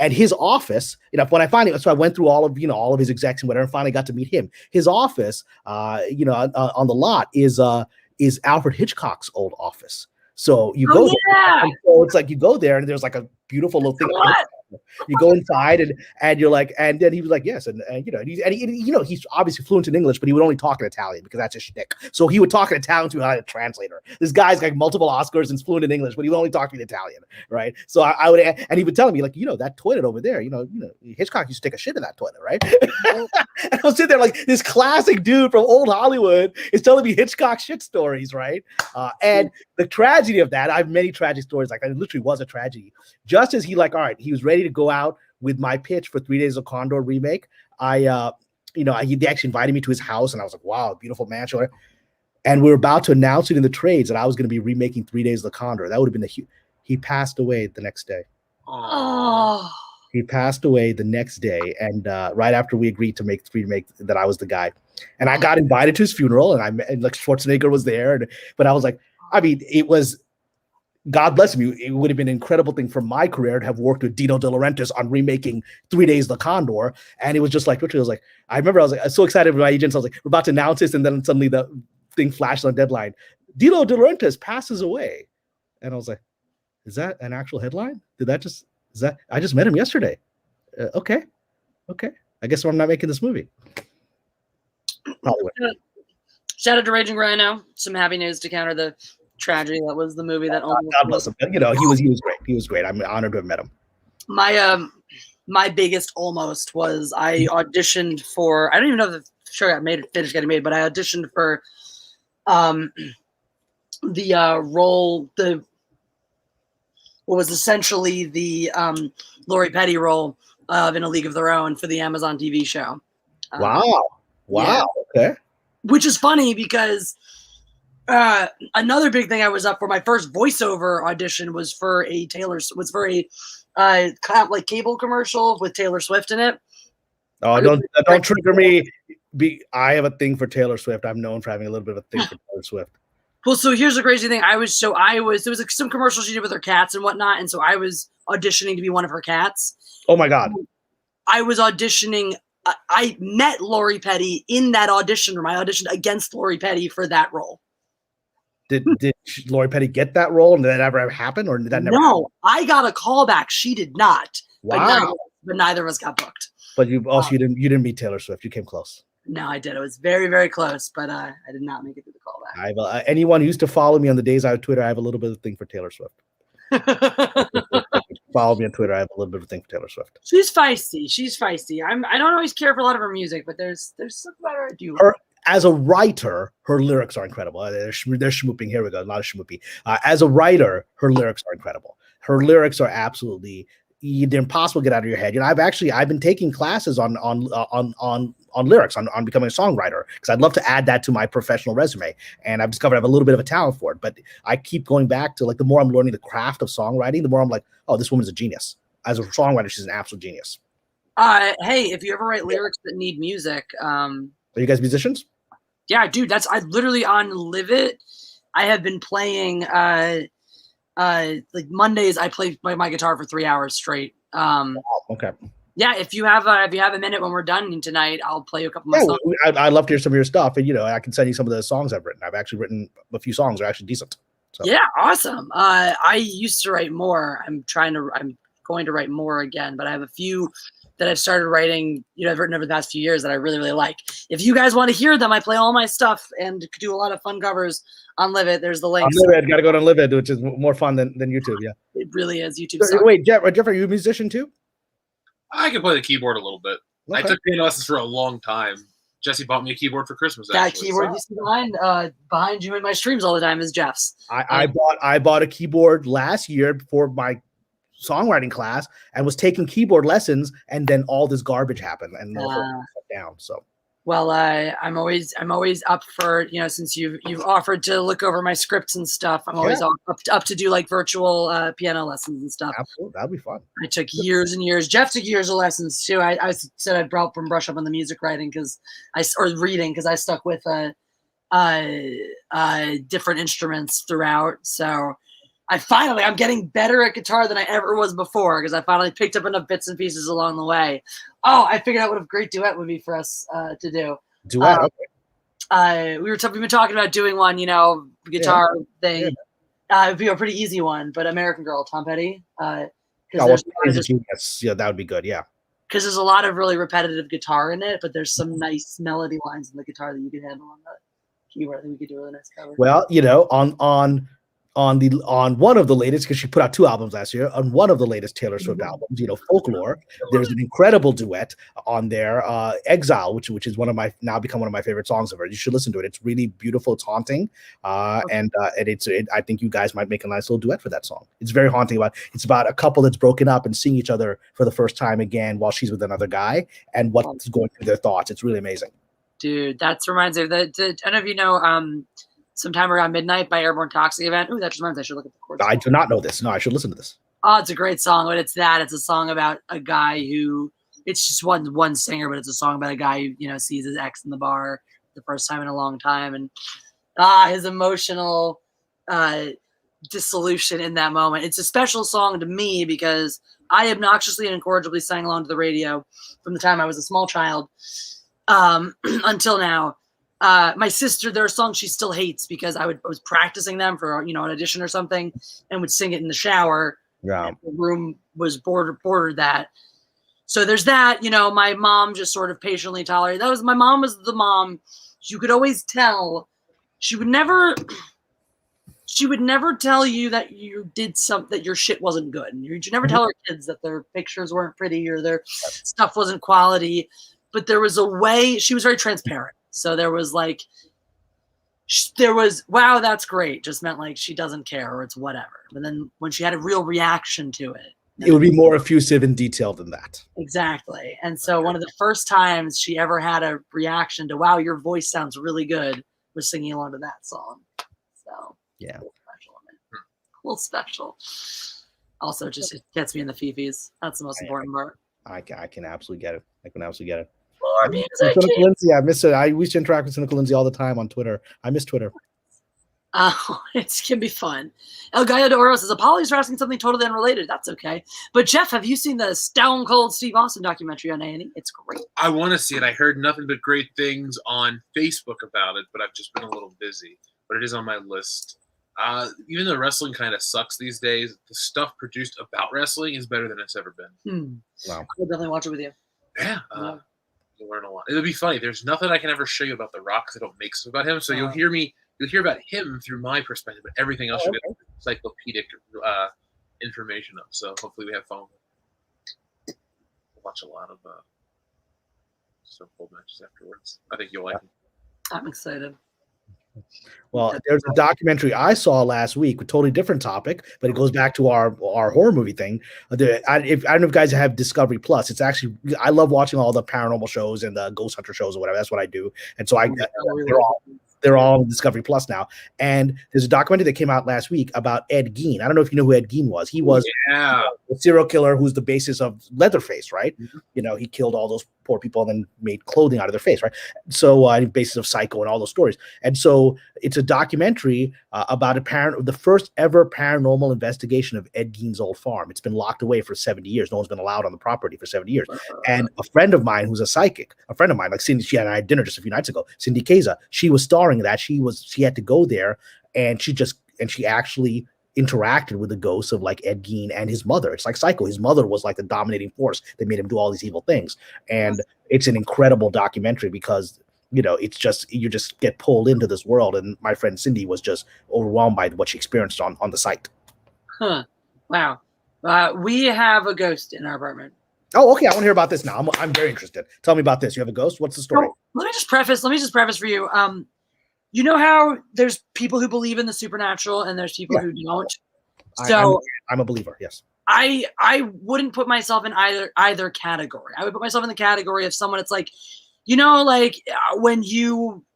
S4: And his office, when I finally, so I went through all of his execs and whatever, and finally got to meet him. His office, on the lot is Alfred Hitchcock's old office. So you go there, and so it's like you go there, and there's like a beautiful little thing. You go inside, and you're like, and then he was like, yes, and he's obviously fluent in English, but he would only talk in Italian because that's his shtick. So he would talk in Italian to a translator. This guy's got multiple Oscars and is fluent in English, but he would only talk in Italian, right? So I would, and he would tell me like, that toilet over there, Hitchcock used to take a shit in that toilet, right? And I was sitting there like this classic dude from old Hollywood is telling me Hitchcock shit stories, right? And the tragedy of that, I have many tragic stories like that. It literally was a tragedy. Just as he he was ready to go out with my pitch for 3 Days of Condor remake. He actually invited me to his house, and I was like, wow, beautiful mansion. And we were about to announce it in the trades that I was going to be remaking 3 Days of the Condor. That would have been he passed away the next day.
S1: Oh.
S4: He passed away the next day, and right after we agreed to make that I was the guy. And I got invited to his funeral, and like Schwarzenegger was there, but I was like, it was, God bless him. It would have been an incredible thing for my career to have worked with Dino De Laurentiis on remaking 3 Days of the Condor. And it was just like, literally, I remember I was so excited with my agents. I was like, we're about to announce this. And then suddenly the thing flashed on deadline. Dino De Laurentiis passes away. And I was like, is that an actual headline? I just met him yesterday. Okay. I guess I'm not making this movie. Probably.
S1: Shout out to Raging Rhino. Some happy news to counter the tragedy that was the movie that almost.
S4: God bless him. He was great. He was great. I'm honored to have met him.
S1: My biggest almost was I auditioned for. I don't even know if the show finished getting made, but I auditioned for the role, what was essentially the Lori Petty role of In a League of Their Own for the Amazon TV show.
S4: Wow.
S1: Yeah.
S4: Okay.
S1: Which is funny because another big thing I was up for, my first voiceover audition was for a cable commercial with Taylor Swift in it.
S4: Oh, don't trigger me. I have a thing for Taylor Swift. I'm known for having a little bit of a thing for Taylor Swift.
S1: Well, so here's the crazy thing. there was like some commercials she did with her cats and whatnot, and so I was auditioning to be one of her cats.
S4: Oh my God.
S1: I was auditioning. I met Lori Petty in that audition room. I auditioned against Lori Petty for that role.
S4: Did Lori Petty get that role, and did that ever happen, or did that never?
S1: No, I got a call back. She did not.
S4: Wow.
S1: But neither of us got booked.
S4: But you didn't meet Taylor Swift. You came close.
S1: No, I did. It was very, very close, but I did not make it through the callback.
S4: Anyone who used to follow me on the days I have Twitter, I have a little bit of a thing for Taylor Swift. Follow me on Twitter. I have a little bit of a thing for Taylor Swift.
S1: She's feisty. I don't always care for a lot of her music, but there's something about her I do.
S4: As a writer, her lyrics are incredible. They're schmooping. Here we go. A lot of schmoopy. As a writer, her lyrics are incredible. Her lyrics are absolutely they're impossible to get out of your head. I've been taking classes on lyrics, on becoming a songwriter, because I'd love to add that to my professional resume. And I've discovered I have a little bit of a talent for it. But I keep going back to, like, the more I'm learning the craft of songwriting, the more I'm like, oh, this woman's a genius. As a songwriter, she's an absolute genius.
S1: Hey, if you ever write lyrics that need music,
S4: are you guys musicians?
S1: Yeah, dude, I literally on LIVIT. I have been playing like Mondays. I play my guitar for 3 hours straight.
S4: Okay.
S1: Yeah, if you have a minute when we're done tonight, I'll play you a couple more songs.
S4: I'd love to hear some of your stuff, and I can send you some of the songs I've written. I've actually written a few songs that are actually decent. So.
S1: Yeah, awesome. I used to write more. I'm going to write more again, but I have a few that I've started writing, I've written over the past few years that I really, really like. If you guys want to hear them, I play all my stuff and do a lot of fun covers on LIVIT. There's the links.
S4: On LIVIT, got to go to LIVIT, which is more fun than YouTube. Yeah,
S1: it really is. YouTube.
S4: Wait, Jeff, are you a musician too?
S5: I can play the keyboard a little bit. Okay. I took piano lessons for a long time. Jesse bought me a keyboard for Christmas.
S1: That keyboard you see behind you in my streams all the time is Jeff's.
S4: I bought a keyboard last year for my songwriting class and was taking keyboard lessons, and then all this garbage happened and down. So, well,
S1: I'm always up for, since you've offered to look over my scripts and stuff, I'm always up to do like virtual piano lessons and stuff.
S4: Absolutely, that'd be fun.
S1: I took years and years. Jeff took years of lessons too. I said I'd brush up on the music writing or reading because I stuck with different instruments throughout. So I'm getting better at guitar than I ever was before because I finally picked up enough bits and pieces along the way. Oh, I figured out what a great duet would be for us to do.
S4: Duet, okay.
S1: We've been talking about doing one, guitar thing. Yeah. It'd be a pretty easy one, but American Girl, Tom Petty.
S4: That would be good, yeah.
S1: Because there's a lot of really repetitive guitar in it, but there's some nice melody lines in the guitar that you can handle on the keyboard. I think we could do a really nice cover.
S4: Well, on one of the latest, because she put out 2 albums last year, on one of the latest Taylor Swift albums, Folklore, there's an incredible duet on there, Exile, which is now become one of my favorite songs of her. You should listen to it. It's really beautiful. It's haunting. And I think you guys might make a nice little duet for that song. It's very haunting. It's about a couple that's broken up and seeing each other for the first time again while she's with another guy and what's going through their thoughts. It's really amazing.
S1: Dude, that reminds me of I don't know if you know, Sometime Around Midnight by Airborne Toxic Event. Ooh, that just reminds me I should look at the chords.
S4: I do not know this. No, I should listen to this.
S1: Oh, it's a great song, but it's a song about a guy who, it's just one singer, but it's a song about a guy who, sees his ex in the bar the first time in a long time. And his emotional dissolution in that moment. It's a special song to me because I obnoxiously and incorrigibly sang along to the radio from the time I was a small child until now. My sister, there are songs she still hates because I was practicing them for an audition or something and would sing it in the shower.
S4: Yeah,
S1: the room was bordered that. So there's that. My mom just sort of patiently tolerated. My mom was the mom. You could always tell. She would never tell you that you did something, that your shit wasn't good. You'd never tell her kids that their pictures weren't pretty or their stuff wasn't quality. But there was a way. She was very transparent. So there was wow, that's great. Just meant like she doesn't care or it's whatever. But then when she had a real reaction to it,
S4: it would be more effusive and detailed than that.
S1: Exactly. And so one of the first times she ever had a reaction to, wow, your voice sounds really good, was singing along to that song. So
S4: yeah,
S1: a little special. Also, just it gets me in the fifis. That's the most important part.
S4: I can absolutely get it.
S1: More music.
S4: Cynical Lindsay, I miss it. I used to interact with Cynical Lindsay all the time on Twitter. I miss Twitter.
S1: It can be fun. El Gallo de Oro says, apologies for asking something totally unrelated. That's okay. But Jeff, have you seen the Stone Cold Steve Austin documentary on A&E? It's great.
S5: I want to see it. I heard nothing but great things on Facebook about it, but I've just been a little busy. But it is on my list. Even though wrestling kind of sucks these days, the stuff produced about wrestling is better than it's ever been.
S1: Wow. I'll definitely watch it with you.
S5: Yeah. You'll learn a lot. It'll be funny. There's nothing I can ever show you about The Rock because I don't make stuff about him. So you'll hear about him through my perspective, but everything else you'll get encyclopedic information of. So hopefully we have fun. We'll watch a lot of Stone Cold matches afterwards. I think you'll like them.
S1: I'm excited.
S4: Well, there's a documentary I saw last week with a totally different topic, but it goes back to our horror movie thing. I don't know if you guys have Discovery Plus. It's actually, I love watching all the paranormal shows and the ghost hunter shows or whatever. That's what I do. And so they're all on Discovery Plus now. And there's a documentary that came out last week about Ed Gein. I don't know if you know who Ed Gein was. He was a serial killer who's the basis of Leatherface, right? Mm-hmm. You know, he killed all those poor people and then made clothing out of their face, right? So basis of Psycho and all those stories. And so it's a documentary about the first ever paranormal investigation of Ed Gein's old farm. It's been locked away for 70 years. No one's been allowed on the property for 70 years. And a friend of mine who's a psychic, like Cindy, she and I had dinner just a few nights ago, Cindy Keza, she was starring in that. She had to go there and she actually interacted with the ghosts of like Ed Gein and his mother. It's like Psycho. His mother was like the dominating force that made him do all these evil things. And it's an incredible documentary because it's just, you just get pulled into this world. And my friend Cindy was just overwhelmed by what she experienced on the site.
S1: Huh. Wow. We have a ghost in our apartment.
S4: Oh, okay. I want to hear about this now. I'm very interested. Tell me about this. You have a ghost? What's the story?
S1: Well, let me just preface for you. You know how there's people who believe in the supernatural and there's people who don't. So
S4: I'm a believer. Yes.
S1: I wouldn't put myself in either category. I would put myself in the category of someone. It's like,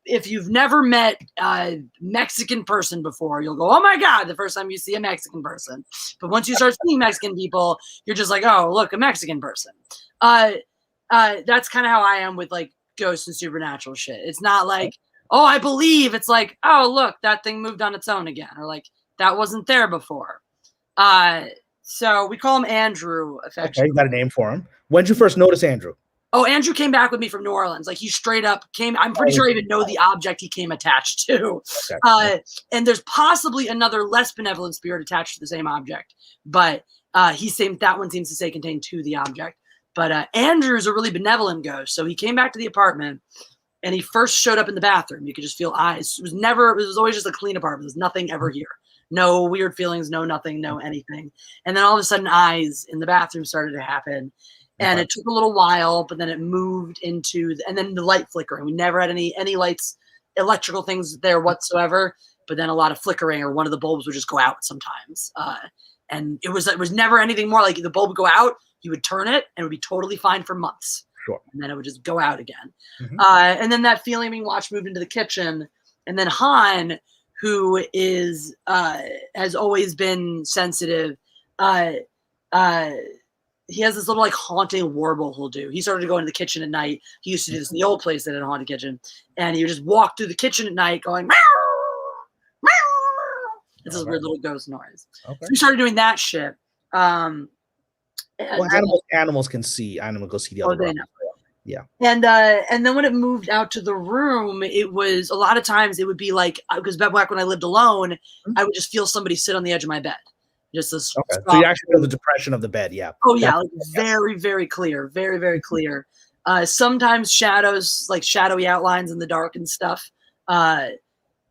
S1: if you've never met a Mexican person before, you'll go, oh my God, the first time you see a Mexican person. But once you start seeing Mexican people, you're just like, oh, look, a Mexican person. That's kind of how I am with like ghosts and supernatural shit. It's not like, oh, I believe. It's like, oh, look, that thing moved on its own again. Or like, that wasn't there before. So we call him Andrew, affectionately.
S4: Okay, you got a name for him. When did you first notice Andrew?
S1: Oh, Andrew came back with me from New Orleans. Like he straight up came. I'm pretty sure I even know the object he came attached to. Okay. And there's possibly another less benevolent spirit attached to the same object. But that one seems to say contained to the object. But Andrew's a really benevolent ghost. So he came back to the apartment and he first showed up in the bathroom. You could just feel eyes. It was always just a clean apartment. There's nothing ever here. No weird feelings, no nothing, no anything. And then all of a sudden eyes in the bathroom started to happen. And it took a little while, but then it moved into, and then the light flickering. We never had any lights, electrical things there whatsoever. But then a lot of flickering, or one of the bulbs would just go out sometimes. And it was never anything more. Like the bulb would go out, you would turn it, and it would be totally fine for months.
S4: Sure.
S1: And then it would just go out again. Mm-hmm. And then that feeling being watched moved into the kitchen, and then Han, who has always been sensitive. He has this little like haunting warble he'll do. He started to go into the kitchen at night. He used to do this in the old place that had a haunted kitchen. And he would just walk through the kitchen at night going, meow, meow. It's this weird little ghost noise. Okay. So he started doing that shit.
S4: Animals can see. Animals go see the other one. Yeah.
S1: And then when it moved out to the room, it was a lot of times it would be like, because back when I lived alone, I would just feel somebody sit on the edge of my bed. Just this.
S4: Okay. So you actually feel the depression of the bed, yeah.
S1: Oh yeah, like very, very clear, very, very clear. Sometimes shadows, like shadowy outlines in the dark and stuff. And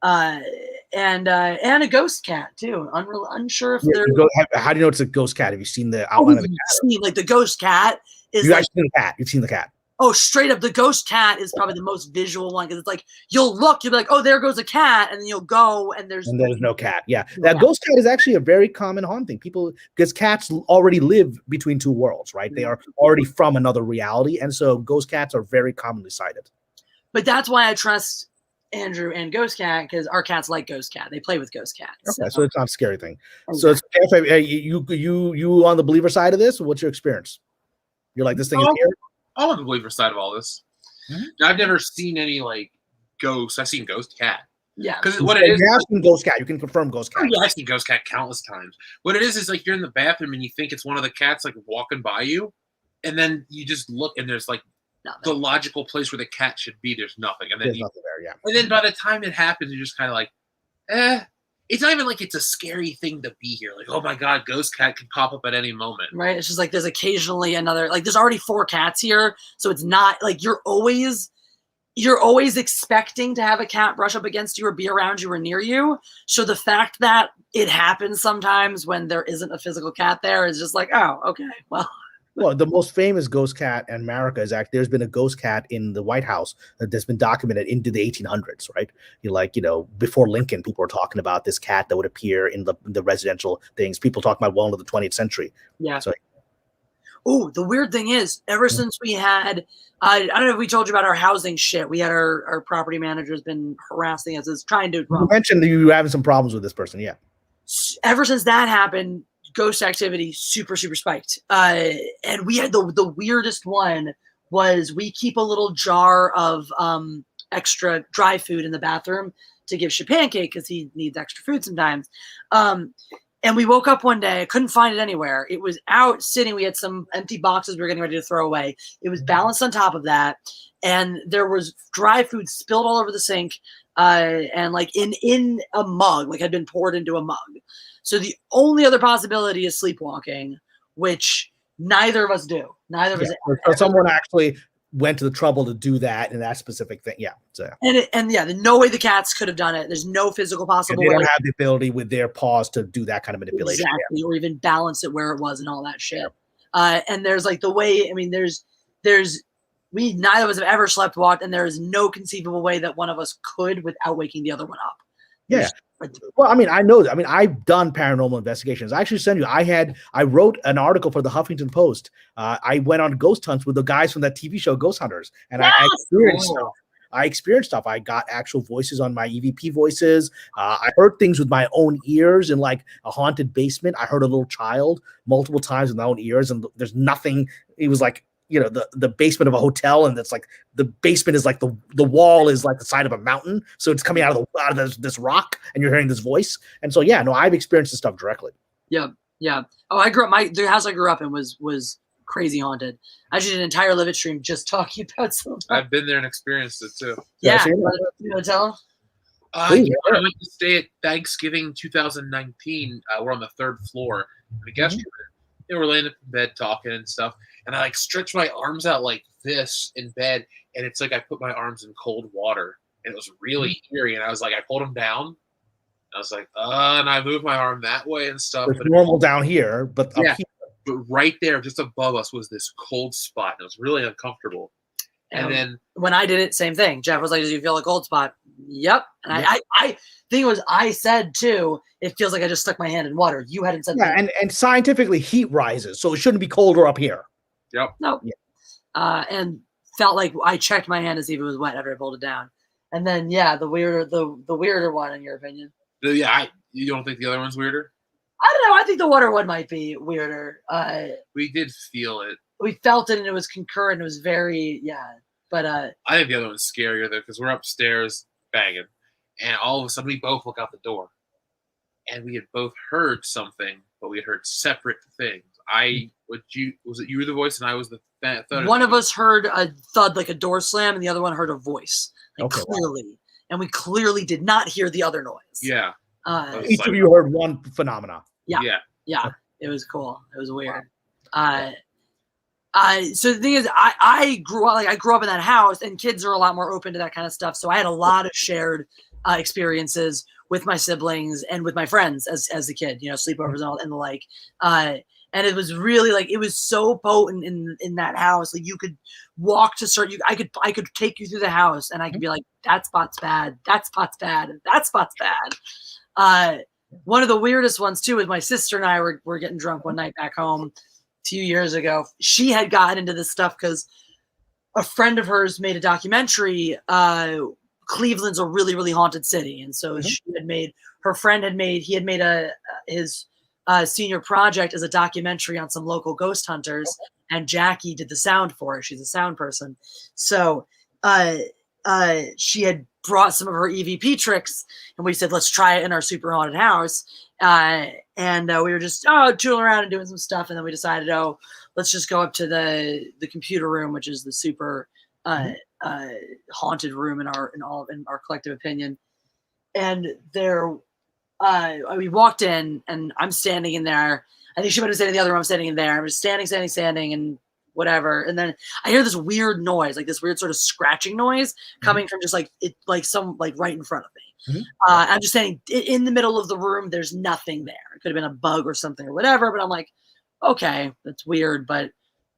S1: a ghost cat too. Unsure if they're.
S4: How do you know it's a ghost cat? Have you seen the outline of the cat?
S1: Like the ghost cat is.
S4: You've actually seen the cat. You've seen the cat.
S1: Oh, straight up, the ghost cat is probably the most visual one because it's like you'll be like, oh, there goes a cat, and then you'll go and there's
S4: no cat. Yeah, that ghost cat is actually a very common haunting. People, because cats already live between two worlds, right? They are already from another reality, and so ghost cats are very commonly sighted.
S1: But that's why I trust Andrew and Ghost Cat, because our cats like Ghost Cat. They play with Ghost Cat.
S4: Okay, so it's not a scary thing. Okay. So it's you on the believer side of this? What's your experience? You're like, this thing is here?
S5: I'm on the believer side of all this. Mm-hmm. Now, I've never seen any like ghosts. I've seen Ghost Cat.
S1: Yeah.
S5: Because what it is,
S4: you have seen Ghost Cat. You can confirm Ghost Cat.
S5: Oh, yeah, I've seen Ghost Cat countless times. What it is like you're in the bathroom and you think it's one of the cats like walking by you, and then you just look and there's like the logical place where the cat should be. There's nothing, and then
S4: there's nothing there. Yeah.
S5: And then by the time it happens, you're just kind of like, it's not even like it's a scary thing to be here. Like, oh my god, ghost cat can pop up at any moment.
S1: Right? It's just like there's occasionally another, like there's already 4 cats here, so it's not like you're always expecting to have a cat brush up against you or be around you or near you. So the fact that it happens sometimes when there isn't a physical cat there is just like, oh, okay, well.
S4: Well, the most famous ghost cat in America is actually there's been a ghost cat in the White House that's been documented into the 1800s, right? Before Lincoln, people were talking about this cat that would appear in the residential things. People talk about well into the 20th century.
S1: Yeah.
S4: So,
S1: oh, the weird thing is, ever since we had, I don't know if we told you about our housing shit. We had our property manager's been harassing us, is trying to.
S4: You mentioned that you were having some problems with this person, yeah.
S1: Ever since that happened, ghost activity super spiked. And we had the weirdest one was we keep a little jar of extra dry food in the bathroom to give Pancake because he needs extra food sometimes. And we woke up one day, I couldn't find it anywhere. It was out sitting. We had some empty boxes we were getting ready to throw away. It was balanced on top of that. And there was dry food spilled all over the sink and like in a mug, like had been poured into a mug. So the only other possibility is sleepwalking, which neither of us do. Neither of us.
S4: So someone actually went to the trouble to do that in that specific thing. Yeah. So.
S1: And no way the cats could have done it. There's no physical possible
S4: way. They don't
S1: way.
S4: have the ability with their paws to do that kind of manipulation.
S1: Exactly. Or even balance it where it was and all that shit. And there's like the way, I mean, neither of us have ever slept walked, and there is no conceivable way that one of us could without waking the other one up.
S4: Yeah. Well, I mean, I know that. I mean, I've done paranormal investigations. I actually sent you. I wrote an article for the Huffington Post. I went on ghost hunts with the guys from that TV show Ghost Hunters, and I experienced stuff. I experienced stuff. I got actual voices on my EVP voices. I heard things with my own ears in like a haunted basement. I heard a little child multiple times with my own ears, and there's nothing. It was like, the basement of a hotel, and it's like the basement is like the wall is like the side of a mountain, so it's coming out of this rock, and you're hearing this voice. And so I've experienced this stuff directly.
S1: Yeah. Oh, the house I grew up in was crazy haunted. I did an entire LIVIT stream just talking about something.
S5: I've been there and experienced it too.
S1: Yeah, you want to tell them?
S5: I went to stay at Thanksgiving 2019. We're on the 3rd floor. The guest room. We're laying in bed talking and stuff, and I like stretch my arms out like this in bed, and it's like I put my arms in cold water, and it was really eerie. And I was like, I pulled them down. I was like, and I moved my arm that way and stuff.
S4: It's normal down here, but up here.
S5: But right there, just above us, was this cold spot, and it was really uncomfortable. And then
S1: when I did it, same thing. Jeff was like, "Do you feel a cold spot?" Yep. And I thing was, I said too, it feels like I just stuck my hand in water. You hadn't said that.
S4: And scientifically, heat rises, so it shouldn't be colder up here.
S5: Yep.
S1: No. Yeah. And felt like I checked my hand to see if it was wet after I pulled it down. And then the weirder one, in your opinion.
S5: Yeah, you don't think the other one's weirder?
S1: I don't know. I think the water one might be weirder.
S5: We did feel it.
S1: We felt it, and it was concurrent. It was very But
S5: I think the other one's scarier though, because we're upstairs banging, and all of a sudden we both look out the door, and we had both heard something, but we had heard separate things. Was it you were the voice, and I was the thud?
S1: One of us heard a thud like a door slam, and the other one heard a voice, clearly, and we clearly did not hear the other noise.
S5: Yeah.
S4: Each of you heard one phenomena.
S1: Yeah. It was cool. It was weird. So the thing is, I grew up in that house, and kids are a lot more open to that kind of stuff. So I had a lot of shared experiences with my siblings and with my friends as a kid, sleepovers and all and the like. And it was really like, it was so potent in that house. Like you could walk to I could take you through the house, and I could be like, that spot's bad, that spot's bad, and that spot's bad. One of the weirdest ones too is my sister and I were getting drunk one night back home 2 years ago. She had gotten into this stuff because a friend of hers made a documentary. Cleveland's a really, really haunted city. And so his senior project as a documentary on some local ghost hunters, and Jackie did the sound for it. She's a sound person. So she had brought some of her EVP tricks, and we said, let's try it in our super haunted house. And we were just tooling around and doing some stuff, and then we decided, let's just go up to the computer room, which is the super haunted room in our collective opinion. And there, we walked in, and I'm standing in there. I think she might have standing in the other room. I'm standing in there. I'm just standing, and whatever. And then I hear this weird noise, like this weird sort of scratching noise coming from just like it, like some like right in front of me. I'm just standing in the middle of the room. There's nothing there. It could have been a bug or something or whatever. But I'm like, okay, that's weird, but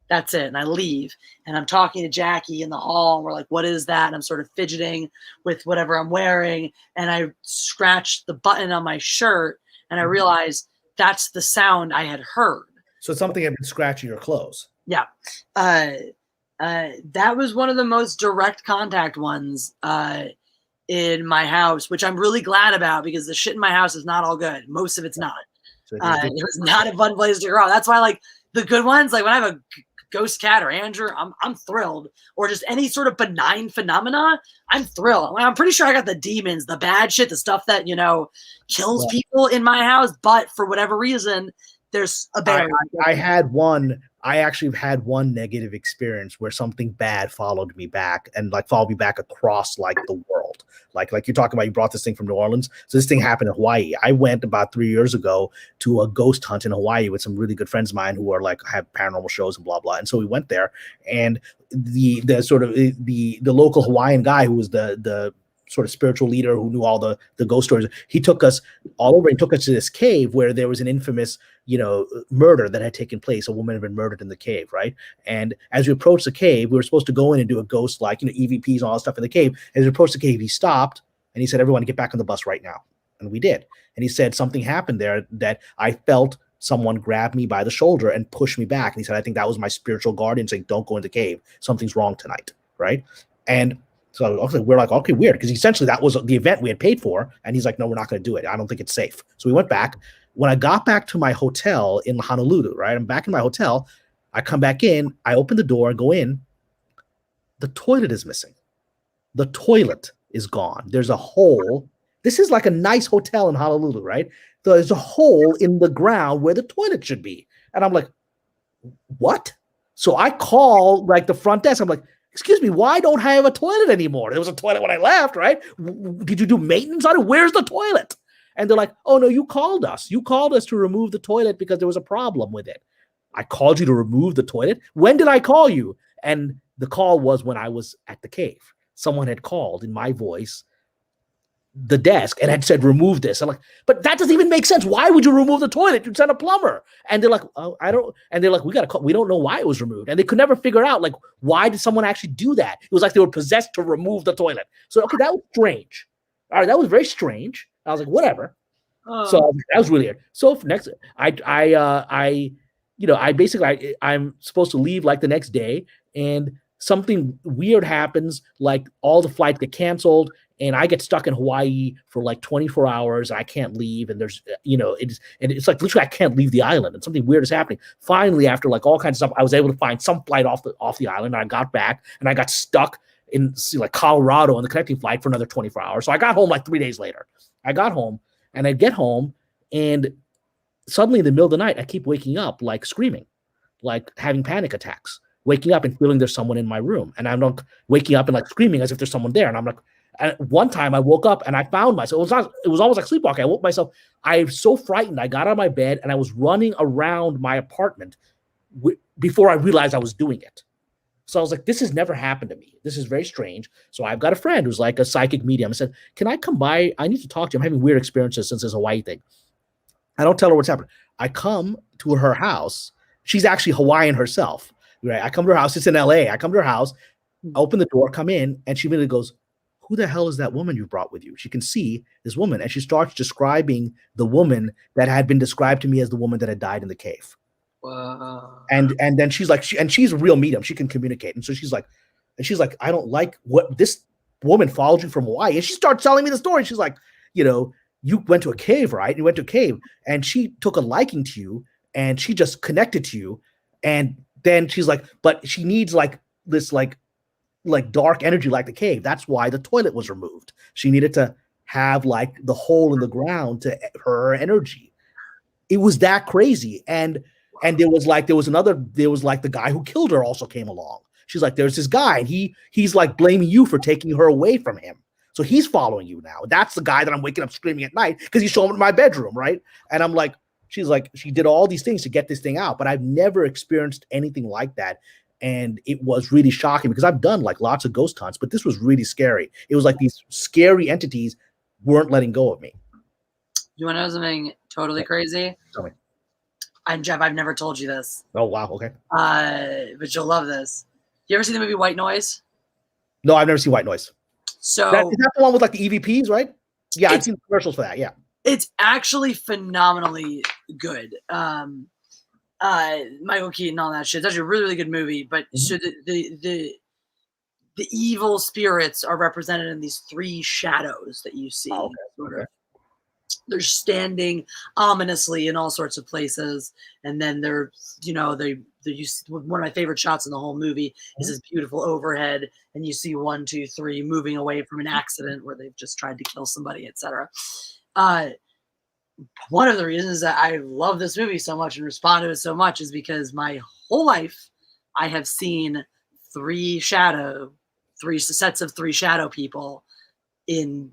S1: that's it. And I leave, and I'm talking to Jackie in the hall, and we're like, what is that? And I'm sort of fidgeting with whatever I'm wearing, and I scratch the button on my shirt, and I realize that's the sound I had heard.
S4: So something had been scratching your clothes.
S1: Yeah. That was one of the most direct contact ones in my house, which I'm really glad about, because the shit in my house is not all good. Most of it's not.
S4: So
S1: It was not a fun place to grow up. That's why, like, the good ones, like when I have a ghost cat or Andrew, I'm thrilled. Or just any sort of benign phenomena, I'm thrilled. I'm pretty sure I got the demons, the bad shit, the stuff that, you know, kills people in my house. But for whatever reason, there's a barrier.
S4: I actually had one negative experience where something bad followed me back, and like followed me back across like the world. Like you're talking about, you brought this thing from New Orleans. So this thing happened in Hawaii. I went about 3 years ago to a ghost hunt in Hawaii with some really good friends of mine who are like have paranormal shows and blah blah. And so we went there, and the local Hawaiian guy who was the sort of spiritual leader who knew all the ghost stories, he took us all over and took us to this cave where there was an infamous, you know, murder that had taken place. A woman had been murdered in the cave, right? And as we approached the cave, we were supposed to go in and do a ghost, like, you know, EVPs and all that stuff in the cave. As we approached the cave, he stopped and he said, everyone get back on the bus right now. And we did. And he said something happened there that I felt someone grabbed me by the shoulder and pushed me back. And he said, I think that was my spiritual guardian saying, don't go in the cave. Something's wrong tonight, right? And so we're like, okay, weird, because essentially that was the event we had paid for. And he's like, no, we're not going to do it. I don't think it's safe. So we went back. When I got back to my hotel in Honolulu, right? I'm back in my hotel. I come back in. I open the door and go in. The toilet is missing. The toilet is gone. There's a hole. This is like a nice hotel in Honolulu, right? There's a hole in the ground where the toilet should be. And I'm like, what? So I call like the front desk. I'm like, excuse me, why don't I have a toilet anymore? There was a toilet when I left, right? Did you do maintenance on it? Where's the toilet? And they're like, oh, no, you called us. You called us to remove the toilet because there was a problem with it. I called you to remove the toilet? When did I call you? And the call was when I was at the cave. Someone had called in my voice the desk and had said, remove this. I'm like, but that doesn't even make sense. Why would you remove the toilet? You'd send a plumber. And they're like, oh, I don't. And they're like, we got to call. We don't know why it was removed. And they could never figure out, like, why did someone actually do that? It was like they were possessed to remove the toilet. So, okay, that was strange. All right, that was very strange. I was like, whatever. So that was really weird. So next, I'm supposed to leave like the next day, and something weird happens. Like all the flights get canceled, and I get stuck in Hawaii for like 24 hours. I can't leave, and there's, you know, it's like literally I can't leave the island, and something weird is happening. Finally, after like all kinds of stuff, I was able to find some flight off the island. And I got back, and I got stuck in like Colorado on the connecting flight for another 24 hours. So I got home like 3 days later. I got home, and I get home, and suddenly in the middle of the night, I keep waking up like screaming, like having panic attacks, waking up and feeling there's someone in my room. And I'm like waking up and like screaming as if there's someone there. And I'm like, and one time I woke up and I found myself. It was almost like sleepwalking. I woke myself. I was so frightened. I got out of my bed and I was running around my apartment before I realized I was doing it. So I was like, this has never happened to me. This is very strange. So I've got a friend who's like a psychic medium. I said, can I come by? I need to talk to you. I'm having weird experiences since this Hawaii thing. I don't tell her what's happening. I come to her house. She's actually Hawaiian herself. Right? I come to her house. It's in LA. I come to her house, open the door, come in, and she immediately goes, who the hell is that woman you brought with you? She can see this woman. And she starts describing the woman that had been described to me as the woman that had died in the cave.
S1: Wow.
S4: And then she's like, she's a real medium. She can communicate. And so she's like, I don't like what this woman followed you from Hawaii. And she starts telling me the story. She's like, you know, you went to a cave, right? You went to a cave, and she took a liking to you, and she just connected to you. And then she's like, but she needs like this, like dark energy, like the cave. That's why the toilet was removed. She needed to have like the hole in the ground to her energy. It was that crazy. And there was like the guy who killed her also came along. She's like, there's this guy, and he's like blaming you for taking her away from him. So he's following you now. That's the guy that I'm waking up screaming at night because he's showing up in my bedroom, right? And I'm like, she's like, she did all these things to get this thing out, but I've never experienced anything like that. And it was really shocking because I've done like lots of ghost hunts, but this was really scary. It was like these scary entities weren't letting go of me.
S1: You want to know something totally crazy?
S4: Tell me.
S1: And Jeff, I've never told you this.
S4: Oh, wow. Okay.
S1: But you'll love this. You ever seen the movie White Noise?
S4: No, I've never seen White Noise.
S1: So
S4: Is that the one with like the EVPs, right? Yeah, I've seen the commercials for that. Yeah.
S1: It's actually phenomenally good. Michael Keaton, all that shit. It's actually a really, really good movie. But so the evil spirits are represented in these three shadows that you see.
S4: Oh, okay.
S1: They're standing ominously in all sorts of places, and then they're one of my favorite shots in the whole movie is this beautiful overhead, and you see 1, 2, 3 moving away from an accident where they've just tried to kill somebody, etc. One of the reasons that I love this movie so much and respond to it so much is because my whole life I have seen three sets of three shadow people in,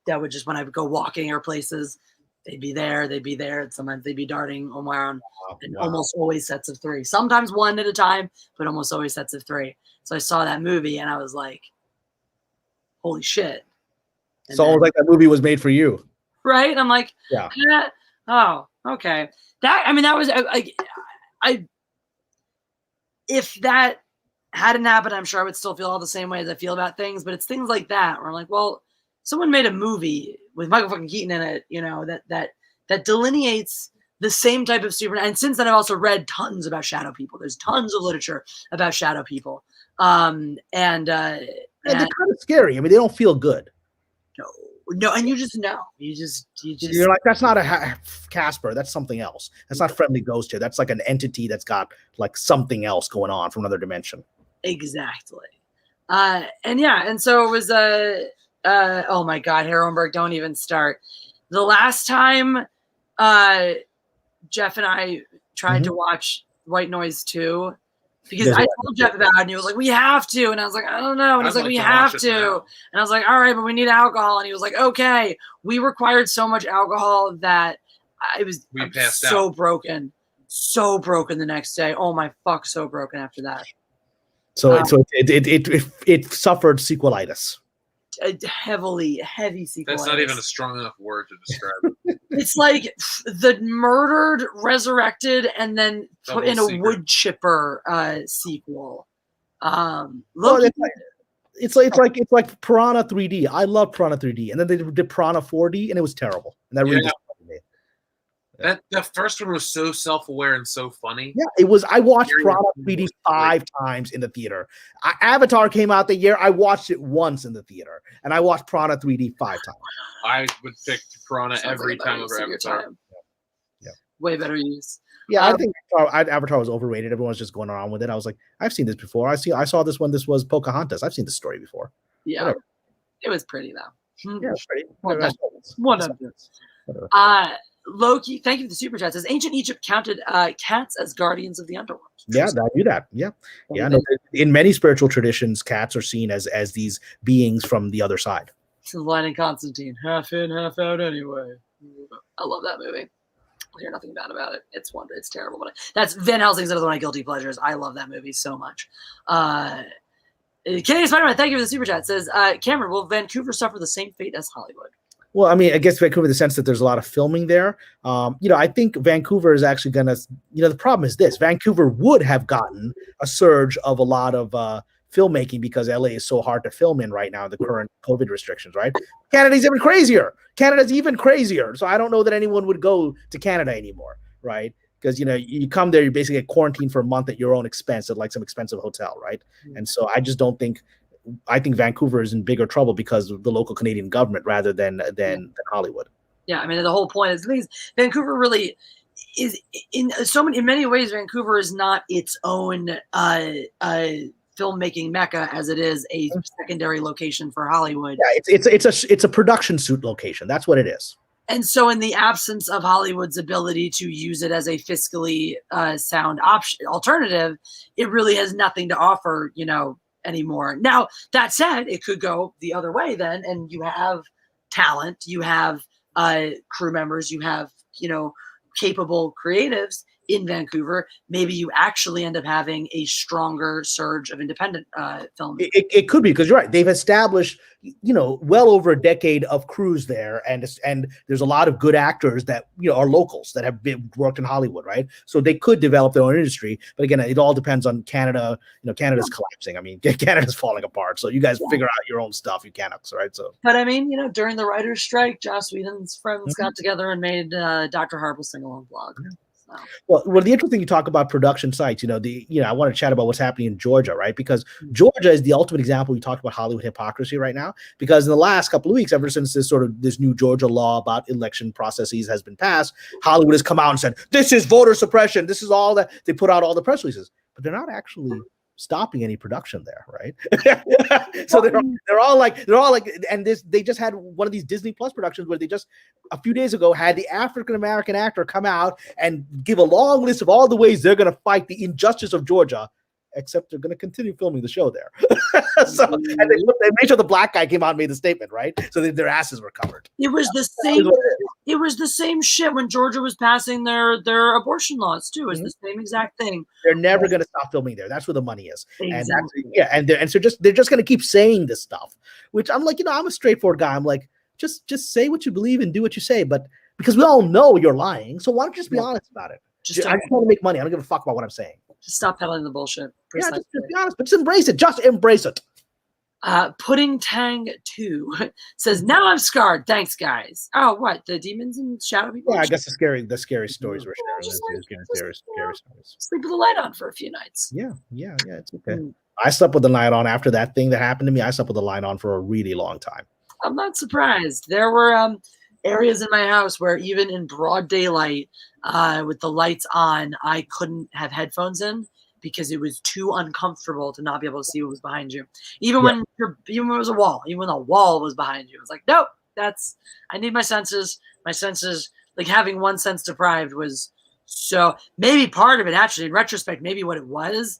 S1: that would just, when I would go walking or places, they'd be there, and sometimes they'd be darting around, and almost always sets of three. Sometimes one at a time, but almost always sets of three. So I saw that movie and I was like, holy shit. And
S4: so almost like that movie was made for you.
S1: Right? And I'm like,
S4: yeah.
S1: Oh, okay. That was if that hadn't happened, I'm sure I would still feel all the same way as I feel about things. But it's things like that where I'm like, well, someone made a movie with Michael fucking Keaton in it, that delineates the same type of supernatural. And since then, I've also read tons about shadow people. There's tons of literature about shadow people. And they're
S4: kind of scary. I mean, they don't feel good.
S1: No, and you just know.
S4: You're like, that's not a Casper. That's something else. That's not Friendly Ghost here. That's like an entity that's got like something else going on from another dimension.
S1: Exactly. And so it was oh my God, Herrenberg, don't even start. The last time Jeff and I tried to watch White Noise 2, because I told Jeff about it, and he was like, we have to. And I was like, I don't know. And he's like, we have to. And I was like, all right, but we need alcohol. And he was like, okay. We required so much alcohol that we passed so out. So broken the next day. Oh my fuck, so broken after that.
S4: So it suffered sequelitis.
S1: Heavy sequelitis.
S5: That's not even a strong enough word to describe it.
S1: It's like the murdered, resurrected, and then put in a wood chipper sequel.
S4: It's like Piranha 3D. I love Piranha 3D, and then they did Piranha 4D, and it was terrible. And that really disappointed me.
S5: That first one was so self-aware and so funny.
S4: Yeah, it was. I watched Piranha 3D 5 times in the theater. Avatar came out the year. I watched it once in the theater, and I watched Piranha 3D 5 times.
S5: I would pick Piranha every time over Avatar.
S1: Yeah. Way better use.
S4: Yeah, I think Avatar was overrated. Everyone's just going around with it. I was like, I've seen this before. I saw this one. This was Pocahontas. I've seen this story before.
S1: Yeah, whatever. It was pretty though.
S4: Yeah, it's pretty.
S1: One of them. Loki, thank you for the super chat. Says ancient Egypt counted cats as guardians of the underworld.
S4: Yeah, I do that. Yeah. No, in many spiritual traditions, cats are seen as these beings from the other side.
S1: This is Line and Constantine, half in, half out. Anyway, I love that movie. I hear nothing bad about it. It's terrible, but that's Van Helsing's another one of my guilty pleasures. I love that movie so much. Canadian Spider-Man, thank you for the super chat. Says Cameron, will Vancouver suffer the same fate as Hollywood?
S4: Well, I mean, I guess Vancouver in the sense that there's a lot of filming there. I think Vancouver is actually going to, the problem is this. Vancouver would have gotten a surge of a lot of filmmaking because LA is so hard to film in right now, the current COVID restrictions, right? Canada's even crazier. So I don't know that anyone would go to Canada anymore, right? Because, you come there, you basically get quarantined for a month at your own expense at like some expensive hotel, right? Mm-hmm. And so I just don't think, I think Vancouver is in bigger trouble because of the local Canadian government rather than Hollywood.
S1: Yeah, I mean, the whole point is Vancouver really is in many ways. Vancouver is not its own filmmaking mecca as it is a secondary location for Hollywood.
S4: Yeah, it's a production suit location. That's what it is.
S1: And so, in the absence of Hollywood's ability to use it as a fiscally sound alternative, it really has nothing to offer. anymore. Now, that said, it could go the other way then, and you have talent, you have crew members, you have, capable creatives in Vancouver. Maybe you actually end up having a stronger surge of independent film.
S4: It could be, because you're right. They've established, well over a decade of crews there, and there's a lot of good actors that are locals that have worked in Hollywood, right? So they could develop their own industry. But again, it all depends on Canada. Canada's collapsing. I mean, Canada's falling apart. So you guys figure out your own stuff, you Canucks, right? So,
S1: but I mean, during the writer's strike, Joss Whedon's friends got together and made Dr. Harple sing-along blog.
S4: Well, the interesting you talk about production sites, I want to chat about what's happening in Georgia, right? Because Georgia is the ultimate example. We talked about Hollywood hypocrisy right now, because in the last couple of weeks, ever since this new Georgia law about election processes has been passed, Hollywood has come out and said, this is voter suppression. This is all that. They put out all the press releases, but they're not actually stopping any production there, right? So they're all like, and they just had one of these Disney Plus productions where they just a few days ago had the African American actor come out and give a long list of all the ways they're going to fight the injustice of Georgia, except they're going to continue filming the show there. So, and they made sure the black guy came out and made the statement, right? So their asses were covered.
S1: It was the same. It was the same shit when Georgia was passing their abortion laws too. It's the same exact thing.
S4: They're never going to stop filming there. That's where the money is.
S1: Exactly.
S4: And so they're just going to keep saying this stuff, which I'm like, I'm a straightforward guy. I'm like, just say what you believe and do what you say, but because we all know you're lying, so why don't you just be honest about it? I just want to make money. I don't give a fuck about what I'm saying.
S1: Just stop peddling the bullshit.
S4: Yeah, just be honest, but just embrace it. Just embrace it.
S1: Pudding Tang 2 says, now I'm scarred. Thanks, guys. Oh, what? The demons and shadow people?
S4: Yeah, I guess the scary stories we're sharing. Scary stories.
S1: Sleep with the light on for a few nights.
S4: Yeah, it's okay. I slept with the light on after that thing that happened to me. I slept with the light on for a really long time.
S1: I'm not surprised. There were areas in my house where even in broad daylight, with the lights on, I couldn't have headphones in, because it was too uncomfortable to not be able to see what was behind you. Even when it was a wall, even when a wall was behind you, it was like, nope, I need my senses. My senses, like having one sense deprived was so, maybe part of it actually, in retrospect, maybe what it was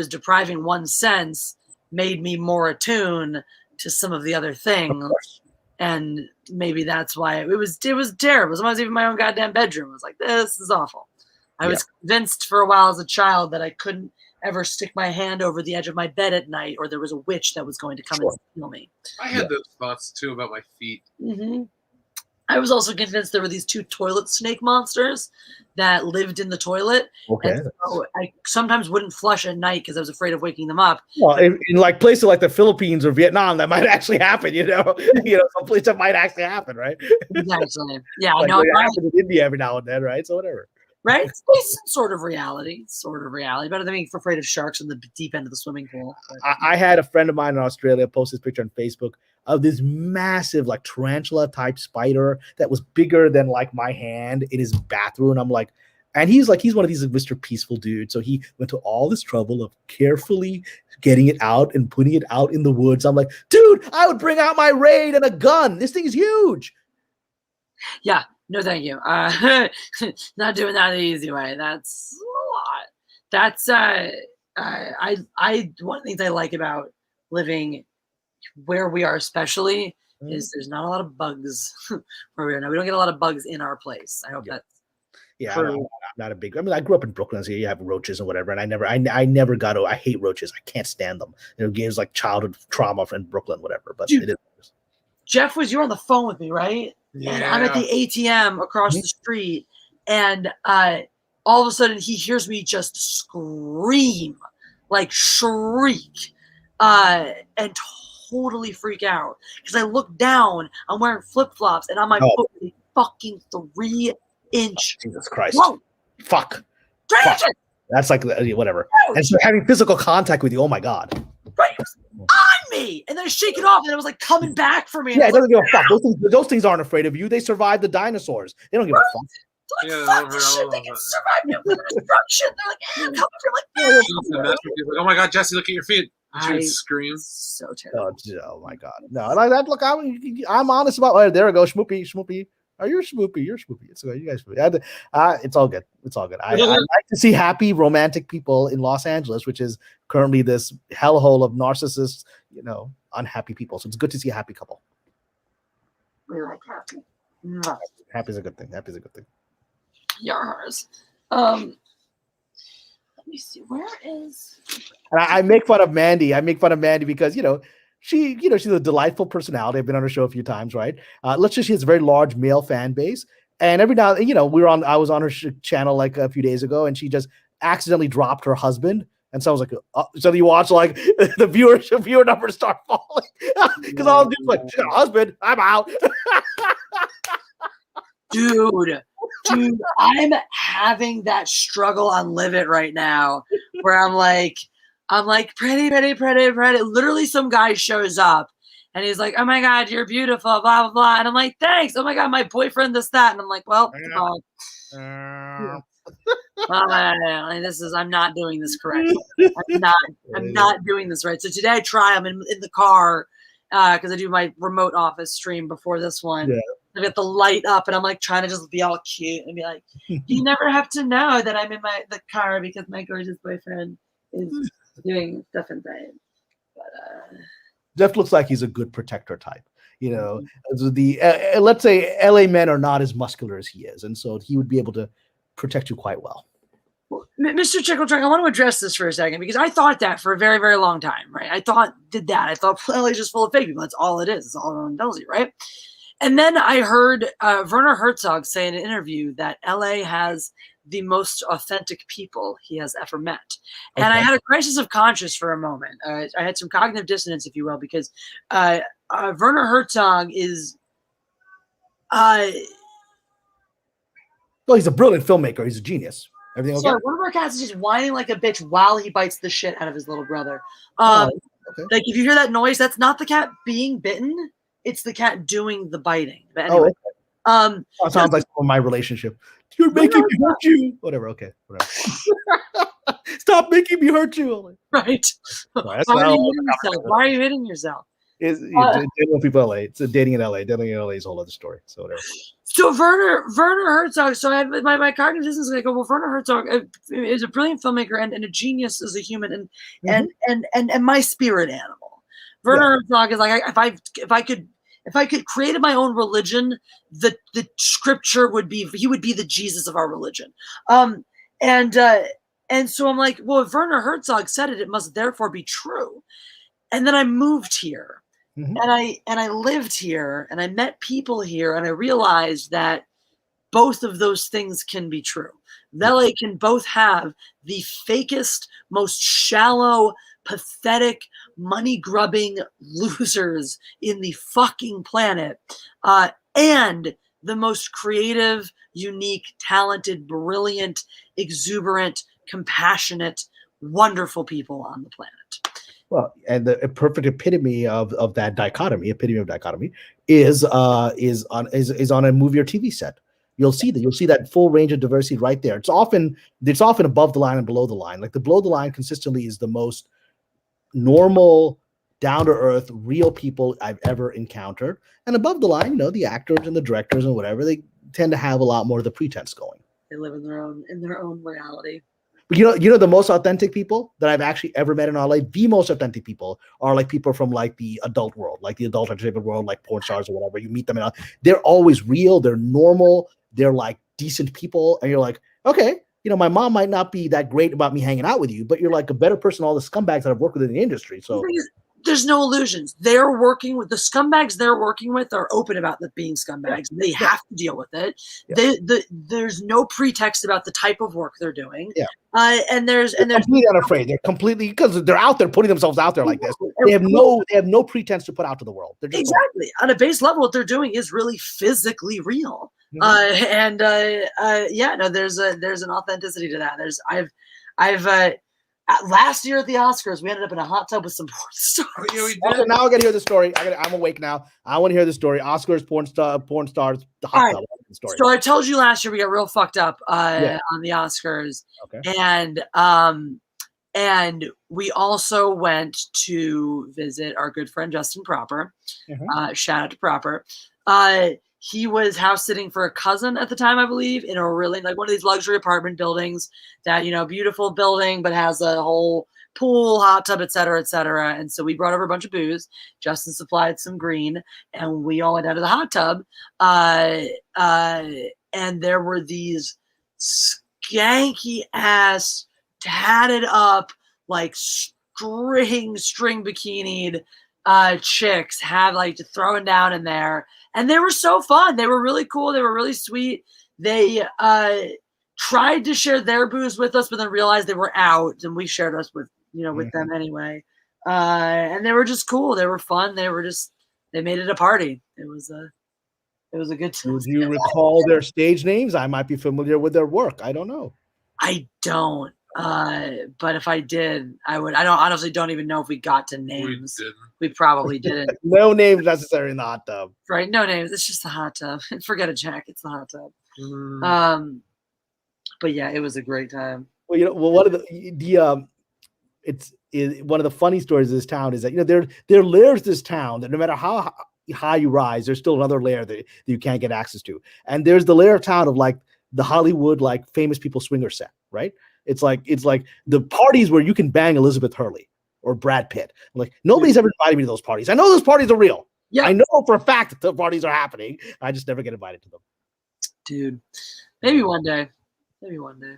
S1: depriving one sense made me more attuned to some of the other things. And maybe that's why it was terrible. Sometimes even my own goddamn bedroom was like, this is awful. I was convinced for a while as a child that I couldn't ever stick my hand over the edge of my bed at night, or there was a witch that was going to come and steal me.
S5: I had those thoughts too about my feet.
S1: Mm-hmm. I was also convinced there were these two toilet snake monsters that lived in the toilet.
S4: Okay.
S1: And so I sometimes wouldn't flush at night because I was afraid of waking them up.
S4: Well, in like places like the Philippines or Vietnam, that might actually happen. Some place that might actually happen, right?
S1: Exactly. Yeah,
S4: like,
S1: I know.
S4: It happens in India every now and then, right? So whatever.
S1: Right? It's sort of reality. Better than being afraid of sharks in the deep end of the swimming pool.
S4: I had a friend of mine in Australia post this picture on Facebook of this massive, like, tarantula type spider that was bigger than like my hand in his bathroom. And I'm like, and he's one of these Mr. Peaceful dudes. So he went to all this trouble of carefully getting it out and putting it out in the woods. I'm like, dude, I would bring out my raid and a gun. This thing is huge.
S1: Yeah. No, thank you. Not doing that the easy way. That's a lot. That's one of the things I like about living where we are, especially, is there's not a lot of bugs where we are now. We don't get a lot of bugs in our place. I hope that's
S4: I'm not a big. I mean, I grew up in Brooklyn, so you have roaches and whatever, and I never got to. I hate roaches. I can't stand them. Games like childhood trauma in Brooklyn, whatever. But it is.
S1: Jeff, you're on the phone with me, right?
S5: Yeah.
S1: And I'm at the ATM across the street, and all of a sudden he hears me just scream, like shriek, and totally freak out. Because I look down, I'm wearing flip-flops, and on my foot is a fucking 3-inch.
S4: Jesus Christ.
S1: Whoa.
S4: Fuck.
S1: 3 inches!
S4: That's like, whatever. And so having physical contact with you, oh my God.
S1: Right. On me, and then I shake it off, and it was like coming back for me.
S4: Yeah, it doesn't give a fuck. Those things aren't afraid of you. They survived the dinosaurs. They don't give a fuck.
S1: They're like, fuck this shit. They can survive nuclear destruction. They're like,
S5: oh my God, Jesse, look at your feet. She would scream.
S1: So terrible.
S4: Oh my God. No, look, I'm honest about. Oh, there we go, Schmoopy. Oh, you're swoopy. You're swoopy. It's good. You guys, it's all good. It's all good. I like to see happy romantic people in Los Angeles, which is currently this hellhole of narcissists, unhappy people. So it's good to see a happy couple.
S1: We like happy. Mwah.
S4: Happy is a good thing. Happy is a good thing.
S1: Yars. Let me see. Where is?
S4: And I make fun of Mandy. I make fun of Mandy because she's a delightful personality. I've been on her show a few times, right? Let's just, she has a very large male fan base. And every now, I was on her channel like a few days ago, and she just accidentally dropped her husband. And so I was like, so you watch like the viewer numbers start falling because all I'm like, she got a husband, I'm out.
S1: Dude, I'm having that struggle on LIVIT right now, where I'm like, pretty. Literally, some guy shows up, and he's like, "Oh my God, you're beautiful," blah blah blah, and I'm like, "Thanks." Oh my God, my boyfriend this that, and I'm like, "Well, I'm not doing this correctly. I'm not doing this right." So today I try. I'm in the car because I do my remote office stream before this one. Yeah. I got the light up, and I'm like trying to just be all cute and be like, "You never have to know that I'm in the car because my gorgeous boyfriend is doing stuff inside." But
S4: Jeff looks like he's a good protector type. Let's say LA men are not as muscular as he is, and so he would be able to protect you quite well.
S1: Mr. Chickletruck, I want to address this for a second because I thought that for a very, very long time, right? I thought LA's just full of fake people. That's all it is. It's all everyone tells you, right? And then I heard Werner Herzog say in an interview that LA has the most authentic people he has ever met. Okay. And I had a crisis of conscience for a moment. I had some cognitive dissonance, if you will, because Werner Herzog is... well,
S4: he's a brilliant filmmaker. He's a genius. Everything okay?
S1: So one of our cats is just whining like a bitch while he bites the shit out of his little brother.
S4: Okay.
S1: Like, if you hear that noise, that's not the cat being bitten. It's the cat doing the biting. But anyway,
S4: it sounds like my relationship. You're making me hurt you. Whatever. Okay. Whatever. Stop making me hurt you.
S1: Right. Why are you hitting yourself?
S4: Dating with people in LA. It's dating in LA. Dating in LA is a whole other story. So whatever.
S1: So Werner Herzog. So I have my cognitive dissonance. I go, well, Werner Herzog is a brilliant filmmaker and a genius as a human and my spirit animal. Werner Herzog is like, if I could create my own religion, the scripture would be, he would be the Jesus of our religion. And so I'm like, well, if Werner Herzog said it, it must therefore be true. And then I moved here, and I lived here, and I met people here, and I realized that both of those things can be true. LA can both have the fakest, most shallow, pathetic, money-grubbing losers in the fucking planet, and the most creative, unique, talented, brilliant, exuberant, compassionate, wonderful people on the planet.
S4: Well, and the perfect epitome of that dichotomy, is on a movie or TV set. You'll see that full range of diversity right there. It's often above the line and below the line. Like the below the line consistently is the most normal, down to earth, real people I've ever encountered. And above the line, the actors and the directors and whatever, they tend to have a lot more of the pretense going.
S1: They live in their own reality.
S4: But the most authentic people that I've actually ever met in LA, the most authentic people are like people from like the adult world, like the adult entertainment world, like porn stars or whatever. You meet them, they're always real. They're normal. They're like decent people. And you're like, okay, my mom might not be that great about me hanging out with you, but you're like a better person than all the scumbags that I've worked with in the industry. So
S1: there's no illusions. They're working with the scumbags they're working with are open about being scumbags. Yeah. They have to deal with it. Yeah. There's no pretext about the type of work they're doing.
S4: Yeah.
S1: And they're
S4: completely unafraid. They're completely, because they're out there putting themselves out there like this. They have no pretense to put out to the world. They're just
S1: exactly on a base level. What they're doing is really physically real. Mm-hmm. There's an authenticity to that. I've last year at the Oscars, we ended up in a hot tub with some porn stars.
S4: Okay, now I got to hear the story. I'm awake now. I want to hear the story. Oscars, porn stars, the hot tub. Story.
S1: So I told you last year we got real fucked up on the Oscars, and we also went to visit our good friend Justin Proper. Shout out to Proper. he was house sitting for a cousin at the time, I believe, in a really like one of these luxury apartment buildings that, beautiful building, but has a whole pool, hot tub, et cetera, et cetera. And so we brought over a bunch of booze. Justin supplied some green, and we all went down to the hot tub. And there were these skanky ass, tatted up, like string bikinied chicks have like throwing down in there. And they were so fun. They were really cool. They were really sweet. They tried to share their booze with us, but then realized they were out, and we shared us with with them anyway. And they were just cool. They were fun. They made it a party. It was a good time.
S4: Do you recall their stage names? I might be familiar with their work. I don't know.
S1: I don't. But if I did, I would. I honestly don't even know if we got to names. We probably didn't.
S4: No names necessary in the hot tub.
S1: Right, no names. It's just the hot tub. Forget a check. It's the hot tub. But yeah, it was a great time.
S4: Well, one of it's one of the funny stories of this town is that there layers this town that no matter how high you rise, there's still another layer that you can't get access to. And there's the layer of town of like the Hollywood like famous people swinger set, right? It's like the parties where you can bang Elizabeth Hurley or Brad Pitt. Like nobody's ever invited me to those parties. I know those parties are real. Yeah, I know for a fact that the parties are happening. I just never get invited to them.
S1: Dude, maybe one day. Maybe one day.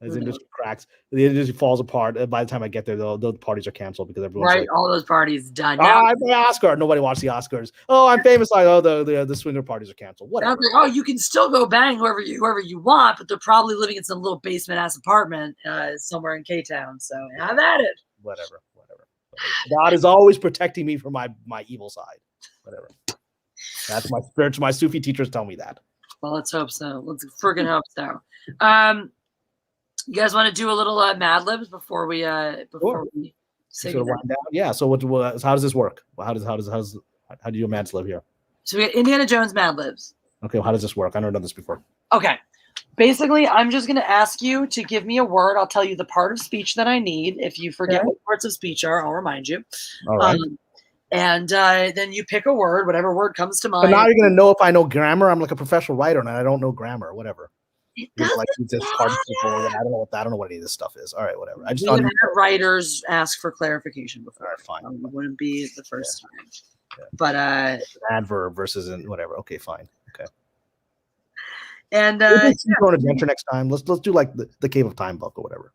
S4: As industry cracks, the industry falls apart. By the time I get there, the parties are canceled because everyone's
S1: right.
S4: Like,
S1: all those parties done.
S4: I'm the Oscar. Nobody watched the Oscars. Oh, I'm famous. Like, the swinger parties are canceled. Whatever.
S1: Like, you can still go bang whoever you want, but they're probably living in some little basement ass apartment somewhere in K-Town. So have at it.
S4: Whatever. God is always protecting me from my evil side. Whatever. That's my spiritual. My Sufi teachers tell me that. Well,
S1: let's hope so. Let's friggin' hope so. You guys want to do a little Mad Libs before we say
S4: wind down? Yeah. So how does this work? How do you Mad Lib here?
S1: So we got Indiana Jones Mad Libs.
S4: Okay. Well, how does this work? I've never done this before.
S1: Okay. Basically, I'm just going to ask you to give me a word. I'll tell you the part of speech that I need. If you forget what parts of speech are, I'll remind you.
S4: All right.
S1: And then you pick a word, whatever word comes to mind.
S4: But now you're going to know if I know grammar. I'm like a professional writer, and I don't know grammar. Whatever. Like just participle. I don't know what any of this stuff is. All right, whatever. I just
S1: had writers ask for clarification before.
S4: All right, fine.
S1: It wouldn't be the first time. Yeah. But
S4: an adverb versus an whatever. Okay, fine. Okay.
S1: And
S4: go on adventure next time. Let's do like the Cave of Time book or whatever.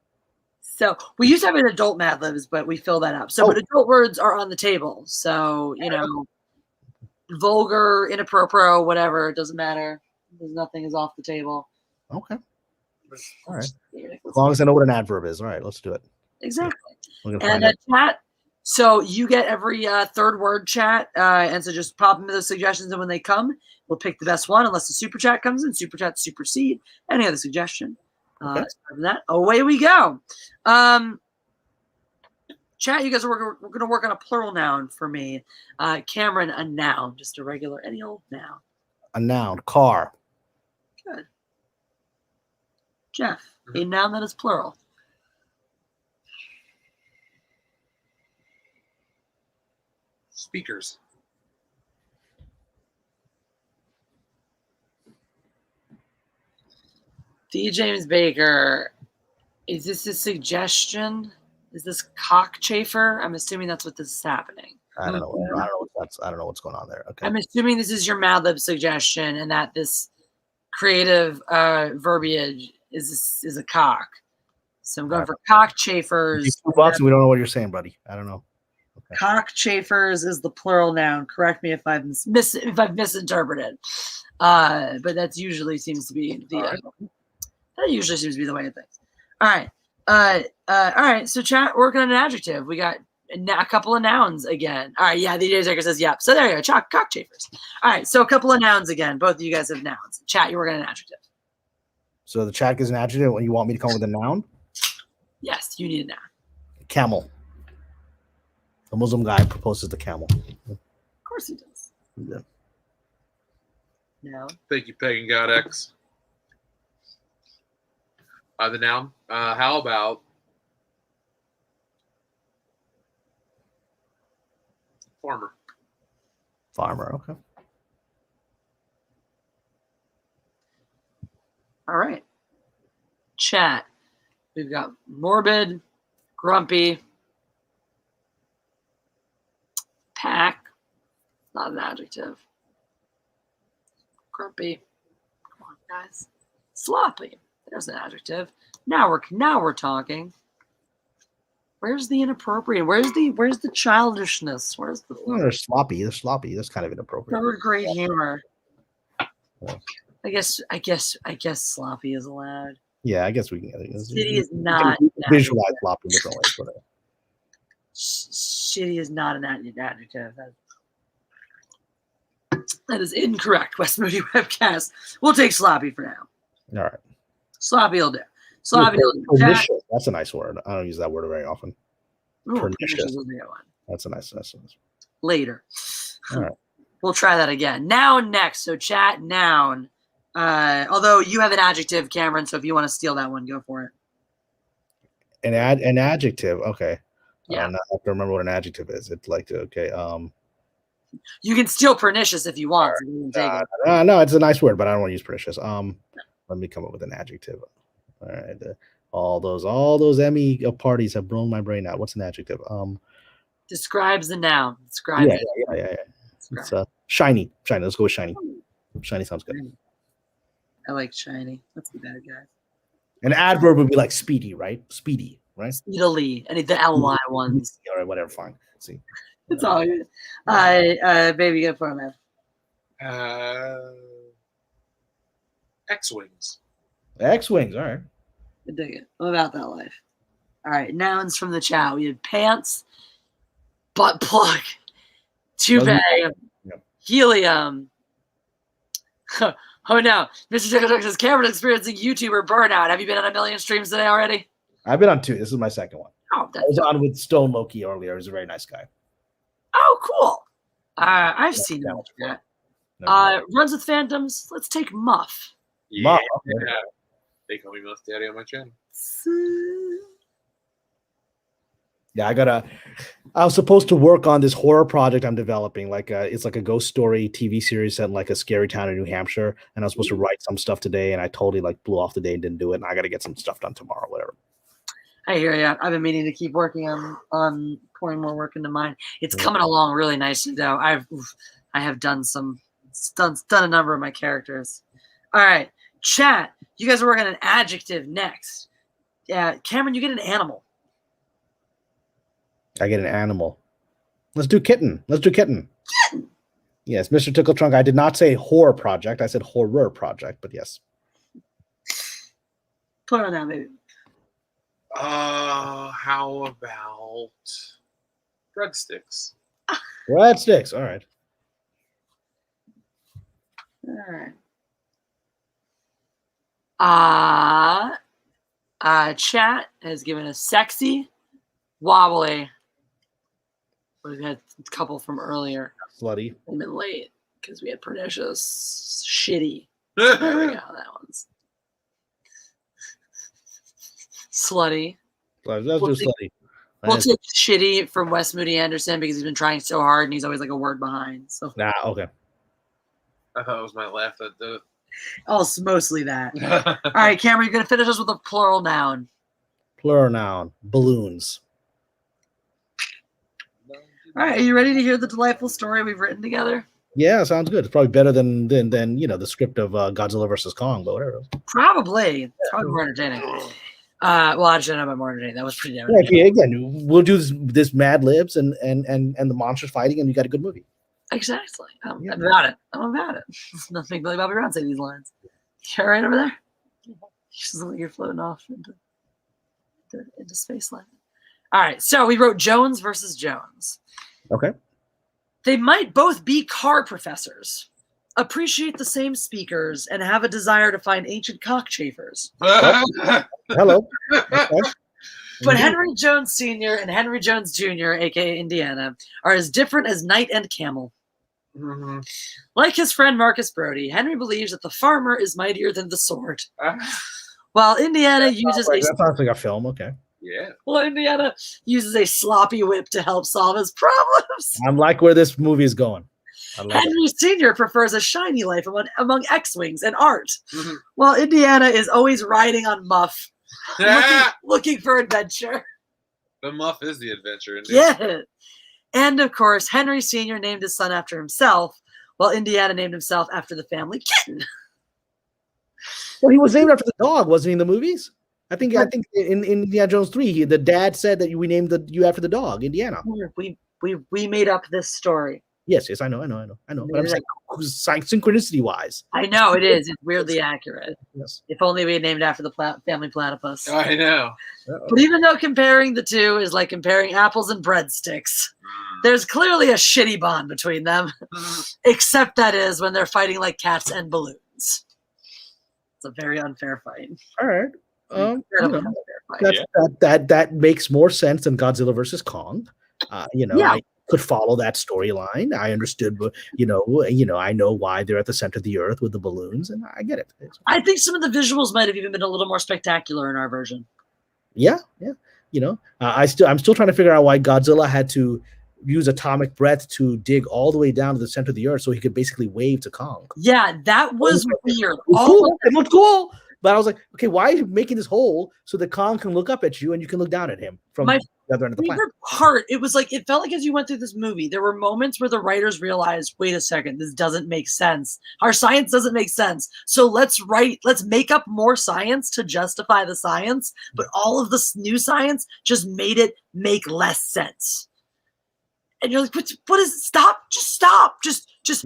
S1: So we used to have an adult Mad Libs, but we fill that up. So but adult words are on the table. So vulgar, inappropriate, whatever, it doesn't matter. Nothing is off the table.
S4: Okay. All right. As long as I know what an adverb is. All right, let's do it.
S1: Exactly. And chat. So you get every third word chat. And so just pop them those suggestions, and when they come, we'll pick the best one unless the super chat comes in. Super chat supersede any other suggestion. Okay. That away we go. Chat, you guys we're going to work on a plural noun for me. Cameron, a noun, just a regular any old noun.
S4: A noun, car.
S1: Good. Jeff, a noun that is plural.
S5: Speakers.
S1: D. James Baker, is this a suggestion? Is this cockchafer? I'm assuming that's what this is happening.
S4: I don't know. I don't know what's going on there. Okay.
S1: I'm assuming this is your Mad Lib suggestion, and that this creative verbiage is a cock. So I'm going for cockchafers.
S4: $2 and we don't know what you're saying, buddy. I don't know.
S1: Okay. Cockchafers is the plural noun. Correct me if I've misinterpreted. But that usually seems to be the way of things. All right. All right. So chat, working on an adjective. We got a couple of nouns again. All right. Yeah. The DJ says, yep. So there you go. Cockchafers. All right. So a couple of nouns again. Both of you guys have nouns. Chat, you work on an adjective.
S4: So the chat is an adjective when you want me to come with a noun?
S1: Yes, you need a noun.
S4: Camel. The Muslim guy proposes the camel.
S1: Of course he does.
S4: Yeah.
S1: No.
S5: Thank you, Pagan God X. The noun. How about farmer?
S4: Farmer, okay.
S1: All right. Chat. We've got morbid, grumpy, pack. Not an adjective. Grumpy. Come on, guys. Sloppy. There's an adjective. Now we're talking. Where's the inappropriate? Where's the childishness? Where's the
S4: They're sloppy. They're sloppy. That's kind of inappropriate.
S1: third grade humor?
S4: Yeah.
S1: I guess sloppy is allowed.
S4: Yeah, I guess we can.
S1: Shitty is not
S4: we can visualize sloppy in different ways. Whatever.
S1: Shitty is not an adjective. That is incorrect. West Moody Webcast. We'll take sloppy for now.
S4: All right.
S1: Sloppy will do. Sloppy will do.
S4: Pernicious. That's a nice word. I don't use that word very often.
S1: Ooh,
S4: Pernicious.
S1: is a good one.
S4: That's a nice.
S1: Later.
S4: All right.
S1: We'll try that again. Noun next. So chat noun. Although you have an adjective, Cameron, so if you want to steal that one, go for it.
S4: An adjective. Okay.
S1: Yeah.
S4: Now I have to remember what an adjective is. It's like okay.
S1: You can steal pernicious if you want. So you can take it.
S4: No, it's a nice word, but I don't want to use pernicious. Let me come up with an adjective. All right. All those Emmy parties have blown my brain out. What's an adjective?
S1: Describes the noun. Describe it.
S4: Yeah. It's shiny. Let's go with shiny. Shiny sounds good.
S1: I like shiny. That's the bad guy.
S4: An adverb would be like speedy, right? Speedy, right?
S1: Speedily. Any of the ly ones.
S4: All right, whatever. Fine. See.
S1: It's all good. Baby, go for it, man.
S5: X-Wings.
S4: X-Wings. All right.
S1: I dig it. I'm about that life. All right. Nouns from the chat. We had pants, butt plug, toupee, helium. Oh no. Mr. Tickle says Cameron experiencing YouTuber burnout. Have you been on 1 million streams today already?
S4: I've been on 2. This is my second one.
S1: Oh,
S4: I was on with Stone Loki earlier. He's a very nice guy.
S1: Oh, cool. I've seen him. Runs with Phantoms. Let's take Muff.
S5: Yeah.
S4: Muff, okay.
S5: They call me Muff Daddy on my channel.
S4: Yeah, I was supposed to work on this horror project I'm developing. Like it's like a ghost story TV series set in like a scary town in New Hampshire. And I was supposed to write some stuff today, and I totally like blew off the day and didn't do it. And I got to get some stuff done tomorrow, whatever.
S1: I hear you. I've been meaning to keep working on pouring more work into mine. It's coming along really nicely though. I have done a number of my characters. All right, chat. You guys are working on an adjective next. Yeah, Cameron, you get an animal.
S4: I get an animal. Let's do kitten. Kitten. Yes, Mr. Tickle Trunk. I did not say horror project. I said horror project, but yes.
S1: Put on that, baby.
S5: How about breadsticks?
S4: Breadsticks. All right.
S1: Chat has given us sexy, wobbly. We've had a couple from earlier.
S4: Slutty.
S1: We've been late because we had pernicious, shitty. There we go. That one's slutty.
S4: Let's do slutty.
S1: We'll take shitty from Wes Moody Anderson because he's been trying so hard and he's always like a word behind. So
S4: okay.
S5: I thought it was my laugh that did it.
S1: Also, mostly that. All right, Cameron, you're going to finish us with a plural noun.
S4: Plural noun. Balloons.
S1: All right, are you ready to hear the delightful story we've written together?
S4: Yeah, sounds good. It's probably better than the script of Godzilla versus Kong, but whatever.
S1: Probably. It's probably more entertaining. Well, I should know about more entertaining. That was pretty damn
S4: yeah, again, we'll do this Mad Libs and the monsters fighting, and you got a good movie.
S1: Exactly. I'm about it. Let's not make Billy Bobby Brown say these lines. You're right over there. You just look like you're floating off into space land. All right, so we wrote Jones versus Jones.
S4: Okay.
S1: They might both be car professors, appreciate the same speakers, and have a desire to find ancient cockchafers.
S4: Hello. Okay.
S1: But Henry Jones Sr. and Henry Jones Jr., a.k.a. Indiana, are as different as knight and camel.
S5: Mm-hmm.
S1: Like his friend Marcus Brody, Henry believes that the farmer is mightier than the sword. While Indiana uses
S4: that sounds like a film, okay.
S5: Yeah.
S1: Well, Indiana uses a sloppy whip to help solve his problems.
S4: I'm like where this movie is going. I love it.
S1: Henry Sr. prefers a shiny life among X-Wings and art,
S5: Mhm.
S1: while Indiana is always riding on Muff,
S5: Ah!
S1: looking for adventure.
S5: The muff is the adventure. Indeed.
S1: Yeah. And of course, Henry Sr. named his son after himself, while Indiana named himself after the family kitten.
S4: Well, he was named after the dog, wasn't he, in the movies? I think in Indiana Jones 3, the dad said that we named you after the dog, Indiana.
S1: We made up this story.
S4: Yes, I know. But I'm saying synchronicity wise.
S1: I know it is. It's weirdly accurate.
S4: Yes.
S1: If only we had named after the family platypus.
S5: I know.
S1: But even though comparing the two is like comparing apples and breadsticks, there's clearly a shitty bond between them. Except that is when they're fighting like cats and balloons. It's a very unfair fight.
S4: All right.
S1: Incredibly unfair fight.
S4: That makes more sense than Godzilla versus Kong. I could follow that storyline. I understood, I know why they're at the center of the earth with the balloons, and I get it.
S1: I think some of the visuals might have even been a little more spectacular in our version.
S4: Yeah. I'm still trying to figure out why Godzilla had to use atomic breath to dig all the way down to the center of the earth so he could basically wave to Kong.
S1: Yeah, that was weird.
S4: It looked cool. But I was like, okay, why are you making this hole so that Kong can look up at you and you can look down at him from the other end of the planet?
S1: Part, it felt like as you went through this movie, there were moments where the writers realized, wait a second, this doesn't make sense. Our science doesn't make sense. So let's make up more science to justify the science. But all of this new science just made it make less sense. And you're like, what is, stop, just stop. Just
S4: let's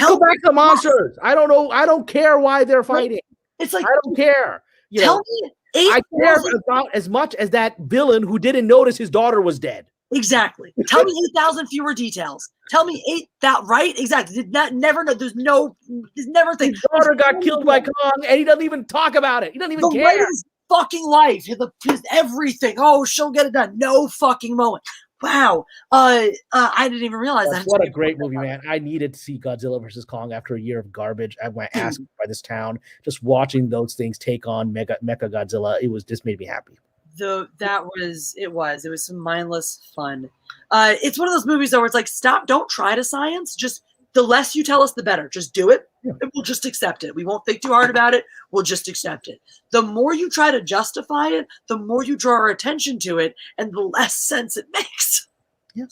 S4: go back to the monsters. I don't know. I don't care why they're fighting.
S1: It's like,
S4: I don't care.
S1: Tell me,
S4: I care about as much as that villain who didn't notice his daughter was dead.
S1: Exactly. Tell me 8,000 fewer details. Tell me right? Exactly. Did not never know. There's never thing.
S4: His daughter got killed by Kong, and he doesn't even talk about it. He doesn't even care.
S1: His fucking life. His everything. Oh, she'll get it done. No fucking moment. Wow. I didn't even realize that.
S4: What a great movie, man. I needed to see Godzilla versus Kong after a year of garbage. I had my ass by this town. Just watching those things take on Mecha Godzilla, just made me happy.
S1: It was some mindless fun. It's one of those movies though where it's like, stop, don't try to science. Just the less you tell us, the better. Just do it. Yeah. And we'll just accept it. We won't think too hard about it. We'll just accept it. The more you try to justify it, the more you draw our attention to it, and the less sense it makes.
S4: Yeah.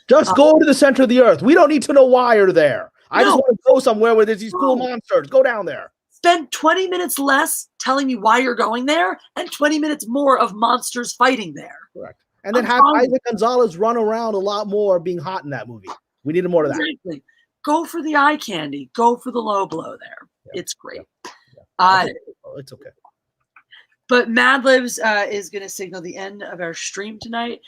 S4: Just go to the center of the earth. We don't need to know why you're there. I just want to go somewhere where there's these cool monsters. Go down there.
S1: Spend 20 minutes less telling me why you're going there, and 20 minutes more of monsters fighting there.
S4: Correct. And then have Isaac Gonzalez run around a lot more being hot in that movie. We needed more of that.
S1: Exactly. Go for the eye candy. Go for the low blow there. Yeah. It's great.
S4: Yeah. It's okay.
S1: But Mad Libs is going to signal the end of our stream tonight.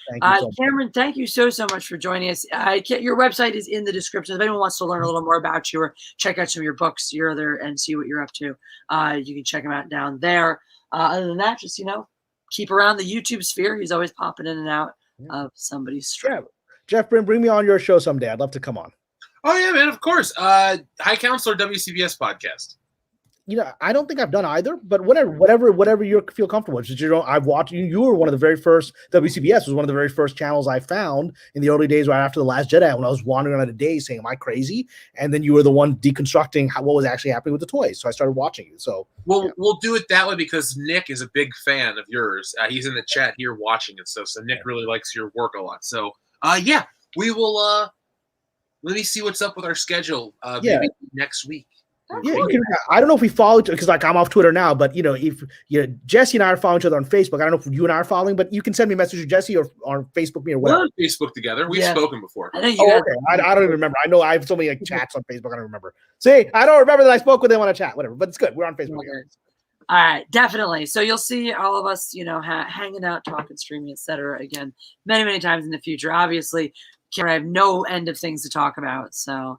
S1: Cameron, thank you so much for joining us. Your website is in the description. If anyone wants to learn a little more about you or check out some of your books, you're there and see what you're up to. You can check them out down there. Other than that, just, keep around the YouTube sphere. He's always popping in and out of somebody's stream.
S4: Yeah. Jeff, bring me on your show someday. I'd love to come on.
S5: Oh, yeah, man, of course. High Counselor WCBS podcast.
S4: I don't think I've done either, but whatever you feel comfortable with. I've watched you. You were one of the very first. WCBS was one of the very first channels I found in the early days, right after The Last Jedi, when I was wandering around a day saying, "Am I crazy?" And then you were the one deconstructing what was actually happening with the toys. So I started watching you. So
S5: we'll do it that way because Nick is a big fan of yours. He's in the chat here watching it, so Nick really likes your work a lot. So we will. Let me see what's up with our schedule. Maybe next week.
S4: Yeah, I don't know if we follow because I'm off Twitter now, but if Jesse and I are following each other on Facebook. I don't know if you and I are following, but you can send me a message to Jesse or on Facebook me or whatever.
S5: We're on Facebook together. We've spoken before.
S4: Okay. I don't even remember. I know I have so many chats on Facebook. I don't remember. See, I don't remember that I spoke with them on a chat. Whatever, but it's good. We're on Facebook.
S1: All right, definitely. So you'll see all of us, hanging out, talking, streaming, etc. Again, many, many times in the future. Obviously, I have no end of things to talk about. So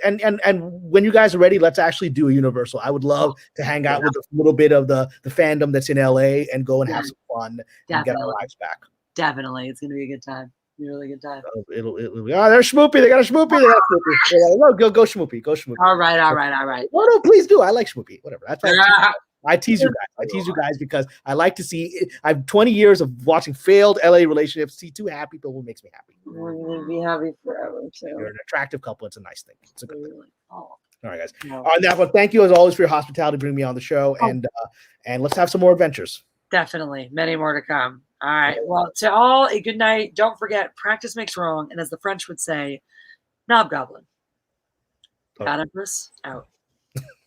S1: and when you guys are ready, let's actually do a Universal. I would love to hang out with a little bit of the fandom that's in LA and go and have some fun and get our lives back. Definitely, it's gonna be a good time. Be a really good time.
S4: It'll be. Oh, they're Schmoopy. They got a Schmoopy. Go Schmoopy. Go Schmoopy.
S1: All right.
S4: No, please do. I like Schmoopy. Whatever. That's right. I tease you guys. I tease you guys because I like to see. I have 20 years of watching failed LA relationships. See two happy people makes me happy.
S1: We're gonna be happy forever too.
S4: You're an attractive couple. It's a nice thing. It's a good thing.
S1: Oh,
S4: All right, guys.
S1: no.
S4: All right, now, well, thank you as always for your hospitality, bringing me on the show, and let's have some more adventures.
S1: Definitely. Many more to come. All right. Well, to all, a good night. Don't forget, practice makes wrong. And as the French would say, Knob Goblin.
S4: Oh.
S1: God Empress, out.